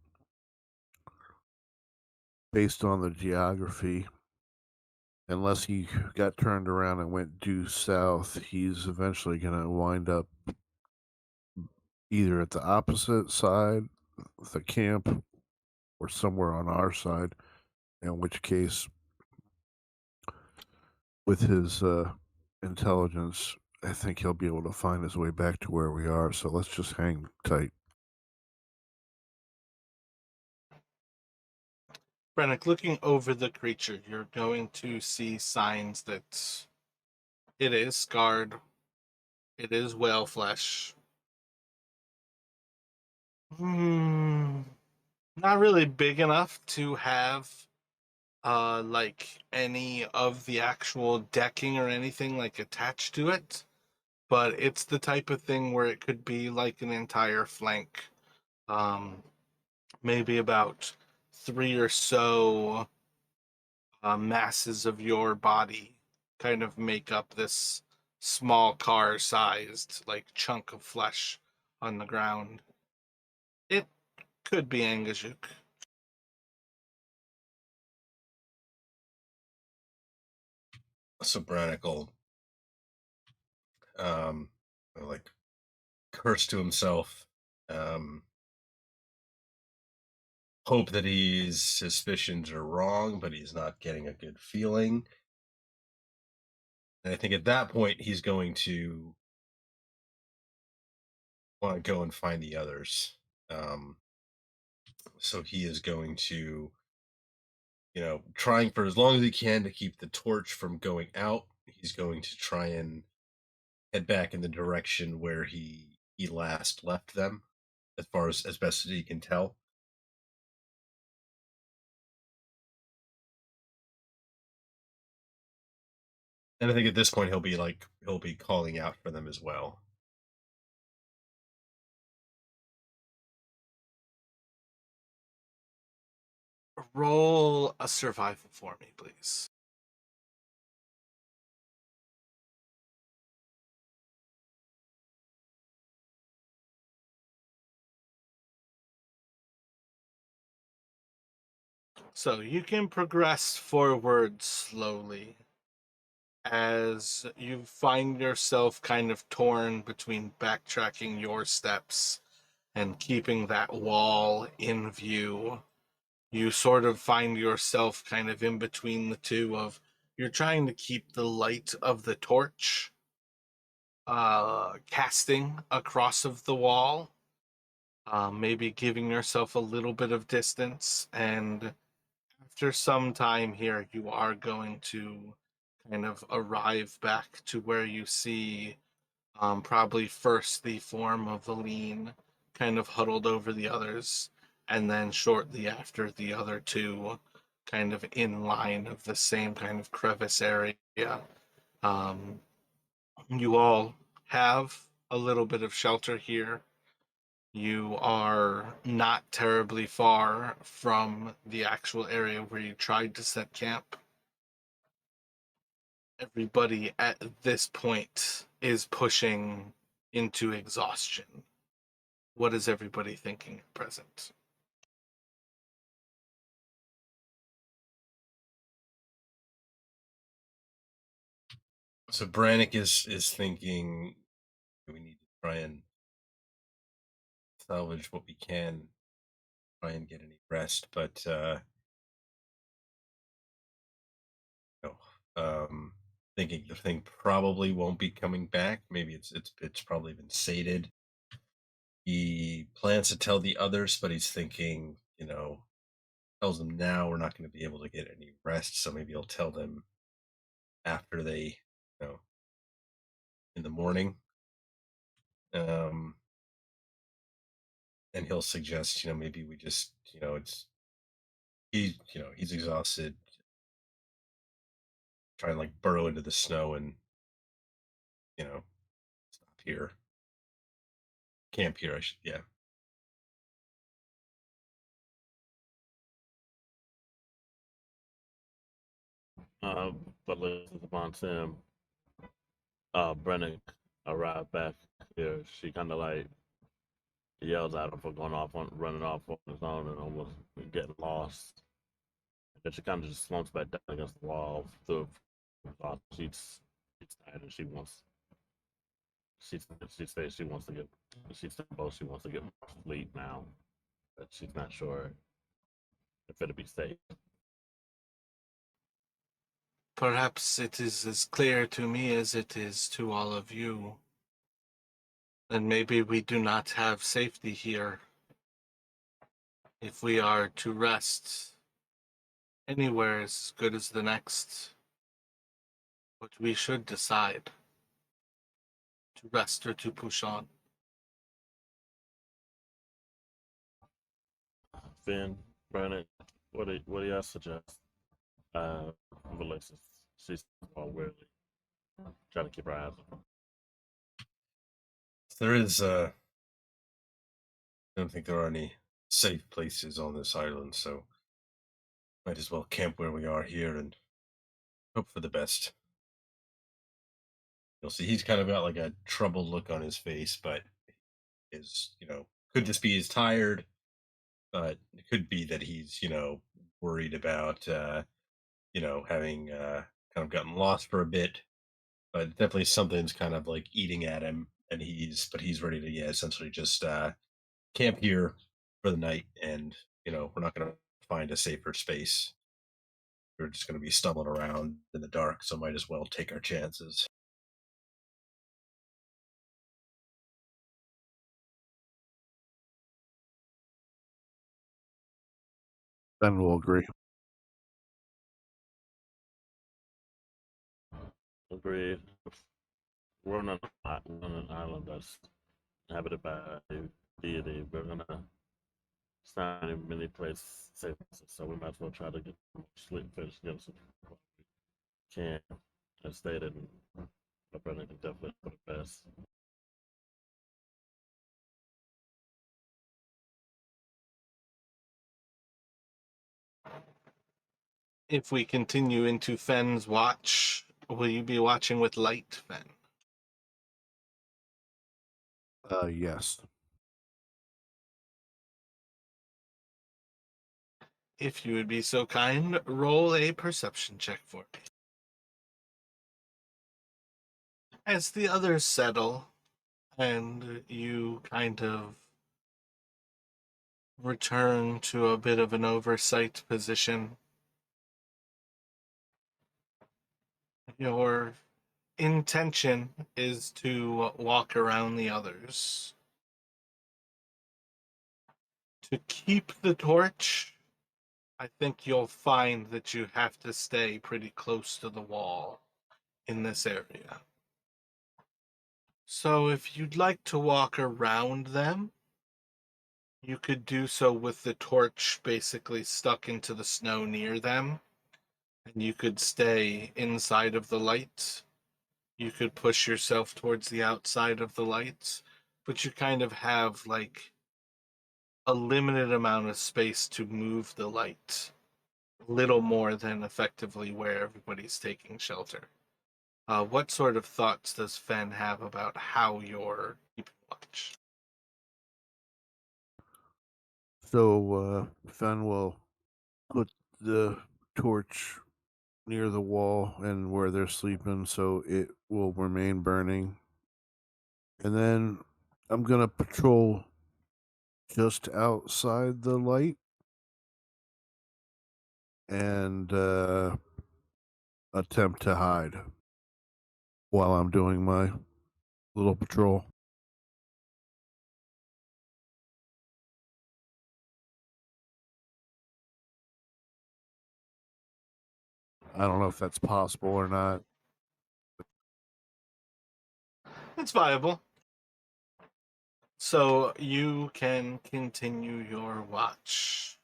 Based on the geography, unless he got turned around and went due south, he's eventually going to wind up either at the opposite side of the camp or somewhere on our side, in which case, with his intelligence, I think he'll be able to find his way back to where we are. So let's just hang tight. Brennick, looking over the creature, you're going to see signs that it is scarred. It is whale flesh. Not really big enough to have like any of the actual decking or anything like attached to it, but it's the type of thing where it could be like an entire flank. Um, Maybe about three or so masses of your body kind of make up this small car-sized like chunk of flesh on the ground. It could be Angajuk. So Brannick will um like curse to himself, um, hope that his suspicions are wrong, but he's not getting a good feeling. And I think at that point he's going to want to go and find the others. Um, so he is going to, trying for as long as he can to keep the torch from going out. He's going to try and head back in the direction where he last left them, as far as best as he can tell. And I think at this point he'll be calling out for them as well. Roll a survival for me, please. So you can progress forward slowly as you find yourself kind of torn between backtracking your steps and keeping that wall in view. You sort of find yourself kind of in between the two of you're trying to keep the light of the torch casting across of the wall, maybe giving yourself a little bit of distance, and after some time here you are going to kind of arrive back to where you see probably first the form of Valine kind of huddled over the others, and then shortly after the other two kind of in line of the same kind of crevice area. Um, you all have a little bit of shelter here. You are not terribly far from the actual area where you tried to set camp. Everybody at this point is pushing into exhaustion. What is everybody thinking at present? So Brannick is thinking we need to try and salvage what we can, try and get any rest, but no. Thinking the thing probably won't be coming back. Maybe it's probably been sated. He plans to tell the others, but he's thinking, tells them now we're not going to be able to get any rest, so maybe he'll tell them after they, in the morning. Um, and he'll suggest, maybe we just, he's exhausted. Try and like burrow into the snow and, stop here, camp here. Yeah. Uh, but listen upon Tim, Brennan arrived back here. She kind of like yells at him for running off on his own and almost getting lost. And she kind of just slumps back down against the wall. She's tired and she says she wants to get she wants to get more sleep now, but she's not sure if it'll be safe. Perhaps it is as clear to me as it is to all of you. Then maybe we do not have safety here. If we are to rest, anywhere is as good as the next. But we should decide to rest or to push on. Finn, Brennan, what do y'all suggest? Melissa, she's all weirdly trying to keep her eyes on. There is, I don't think there are any safe places on this island, so might as well camp where we are here and hope for the best. you'll see he's kind of got like a troubled look on his face, but is could just be he's tired, but it could be that he's worried about having kind of gotten lost for a bit. But definitely something's kind of like eating at him, and he's ready to essentially just camp here for the night, and we're not going to find a safer space. We're just going to be stumbling around in the dark, so might as well take our chances. Ben will agree. Agreed. We're on an island that's inhabited by a deity. We're gonna find many places safe, so we might as well try to get some sleep, finish, get some can. As stated, my brother can definitely put it best. If we continue into Fenn's watch, will you be watching with light, Fen? Yes. If you would be so kind, roll a perception check for me. As the others settle and you kind of return to a bit of an oversight position, your intention is to walk around the others. To keep the torch, I think you'll find that you have to stay pretty close to the wall in this area. So if you'd like to walk around them, you could do so with the torch basically stuck into the snow near them, and you could stay inside of the light. You could push yourself towards the outside of the light, but you kind of have like a limited amount of space to move the light, little more than effectively where everybody's taking shelter. What sort of thoughts does Fen have about how you're keeping watch? So Fen will put the torch near the wall and where they're sleeping so it will remain burning. And then I'm going to patrol just outside the light and attempt to hide while I'm doing my little patrol. I don't know if that's possible or not. It's viable. So you can continue your watch.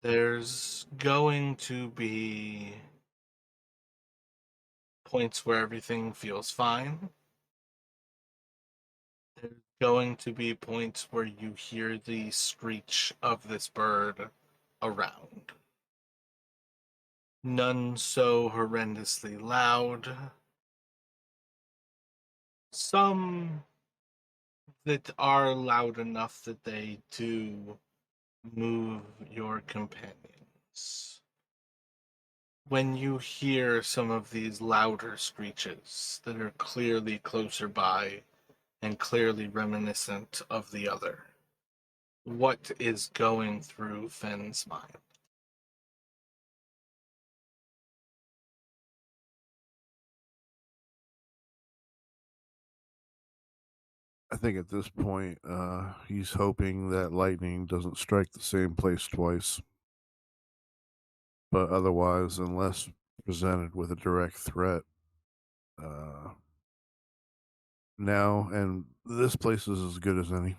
There's going to be points where everything feels fine. There's going to be points where you hear the screech of this bird around. None so horrendously loud. Some that are loud enough that they do move your companions. When you hear some of these louder screeches that are clearly closer by and clearly reminiscent of the other, what is going through Fenn's mind? I think at this point, he's hoping that lightning doesn't strike the same place twice. But otherwise, unless presented with a direct threat, now and this place is as good as any.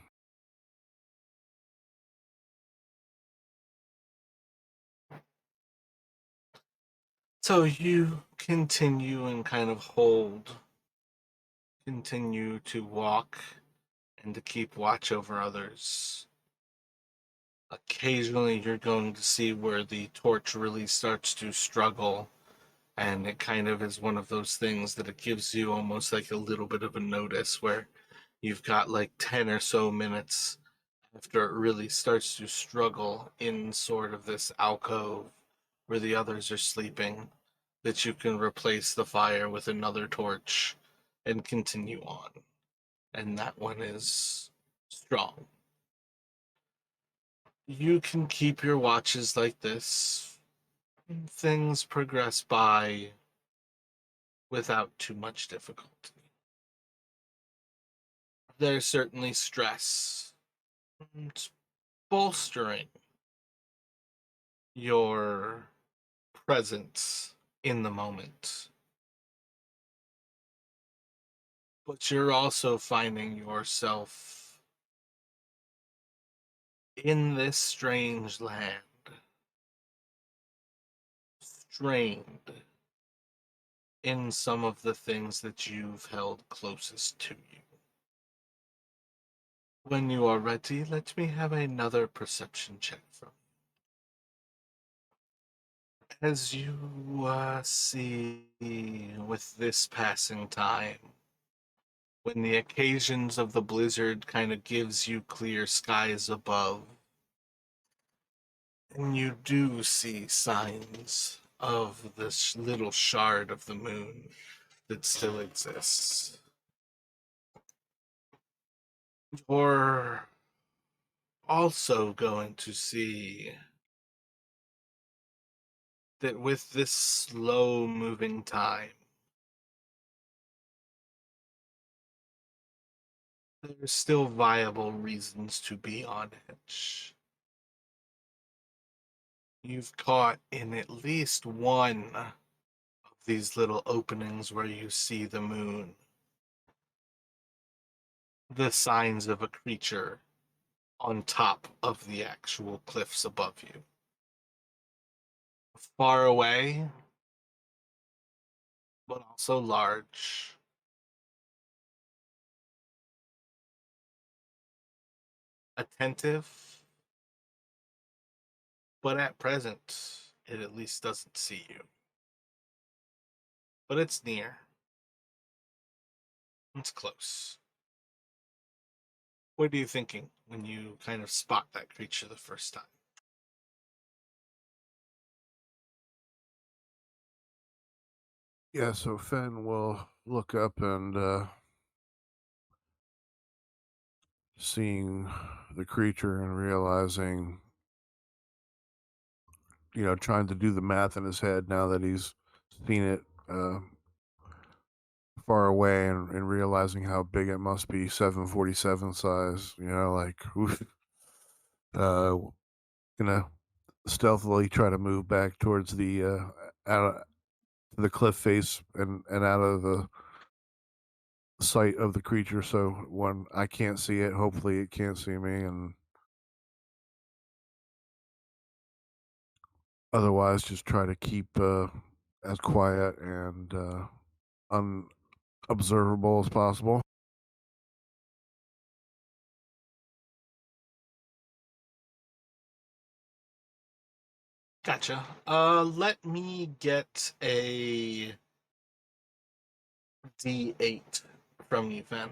So you continue and kind of continue to walk and to keep watch over others. Occasionally, you're going to see where the torch really starts to struggle And it kind of is one of those things that it gives you almost like a little bit of a notice where you've got like 10 or so minutes after it really starts to struggle in sort of this alcove where the others are sleeping, that you can replace the fire with another torch and continue on. And that one is strong. You can keep your watches like this. Things progress by without too much difficulty. There's certainly stress. It's bolstering your presence in the moment. But you're also finding yourself in this strange land, strained in some of the things that you've held closest to you. When you are ready, let me have another perception check from you. As you see with this passing time, when the occasions of the blizzard kind of gives you clear skies above, and you do see signs of this little shard of the moon that still exists. You're also going to see that with this slow moving time, there's still viable reasons to be on edge. You've caught in at least one of these little openings where you see the moon the signs of a creature on top of the actual cliffs above you. Far away, but also large. Attentive, but at present, it at least doesn't see you. But it's near. It's close. What are you thinking when you kind of spot that creature the first time? Yeah, so Fen will look up and seeing the creature and realizing, trying to do the math in his head now that he's seen it far away and realizing how big it must be, 747 size, like, oof, gonna stealthily try to move back towards the out of the cliff face and out of the sight of the creature, so when I can't see it, hopefully it can't see me, and otherwise just try to keep as quiet and unobservable as possible. Gotcha. Let me get a D8 from you, Fen.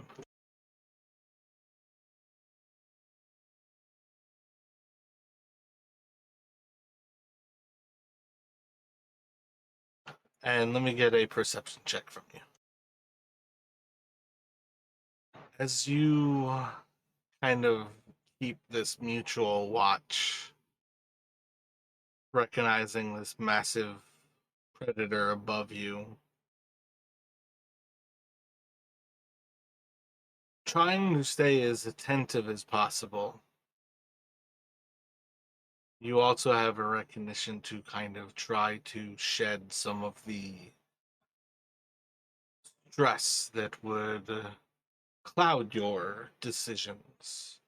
And let me get a perception check from you. As you kind of keep this mutual watch, recognizing this massive predator above you, trying to stay as attentive as possible, you also have a recognition to kind of try to shed some of the stress that would cloud your decisions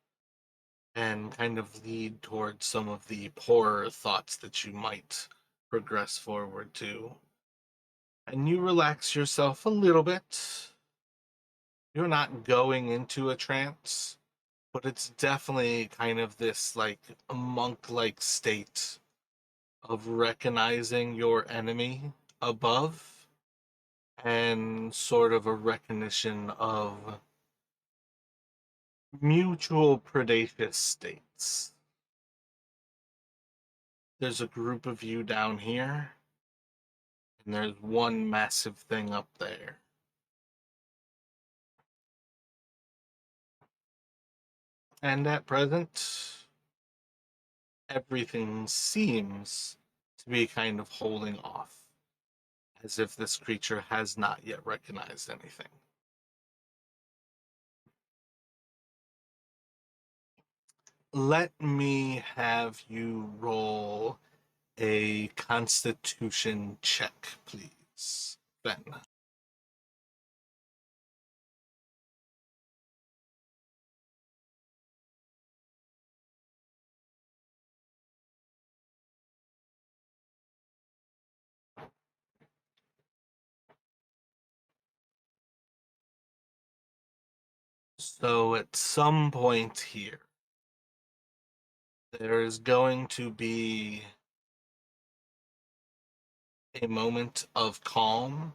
and kind of lead towards some of the poorer thoughts that you might progress forward to. And you relax yourself a little bit. You're not going into a trance, but it's definitely kind of this like a monk-like state of recognizing your enemy above, and sort of a recognition of mutual predaceous states. There's a group of you down here, and there's one massive thing up there. And at present, everything seems to be kind of holding off, as if this creature has not yet recognized anything. Let me have you roll a Constitution check, please, Ben. So at some point here, there is going to be a moment of calm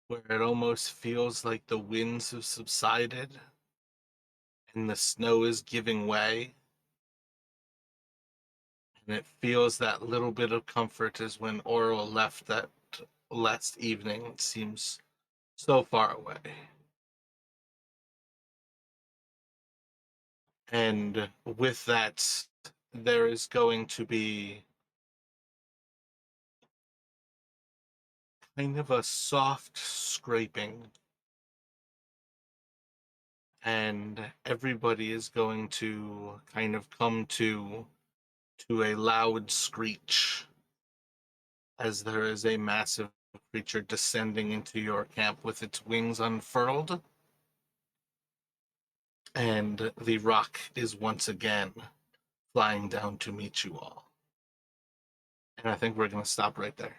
where it almost feels like the winds have subsided and the snow is giving way. And it feels that little bit of comfort as when Auril left that last evening. It seems so far away. And with that, there is going to be kind of a soft scraping. And everybody is going to kind of come to a loud screech as there is a massive creature descending into your camp with its wings unfurled. And the rock is once again flying down to meet you all. And I think we're going to stop right there.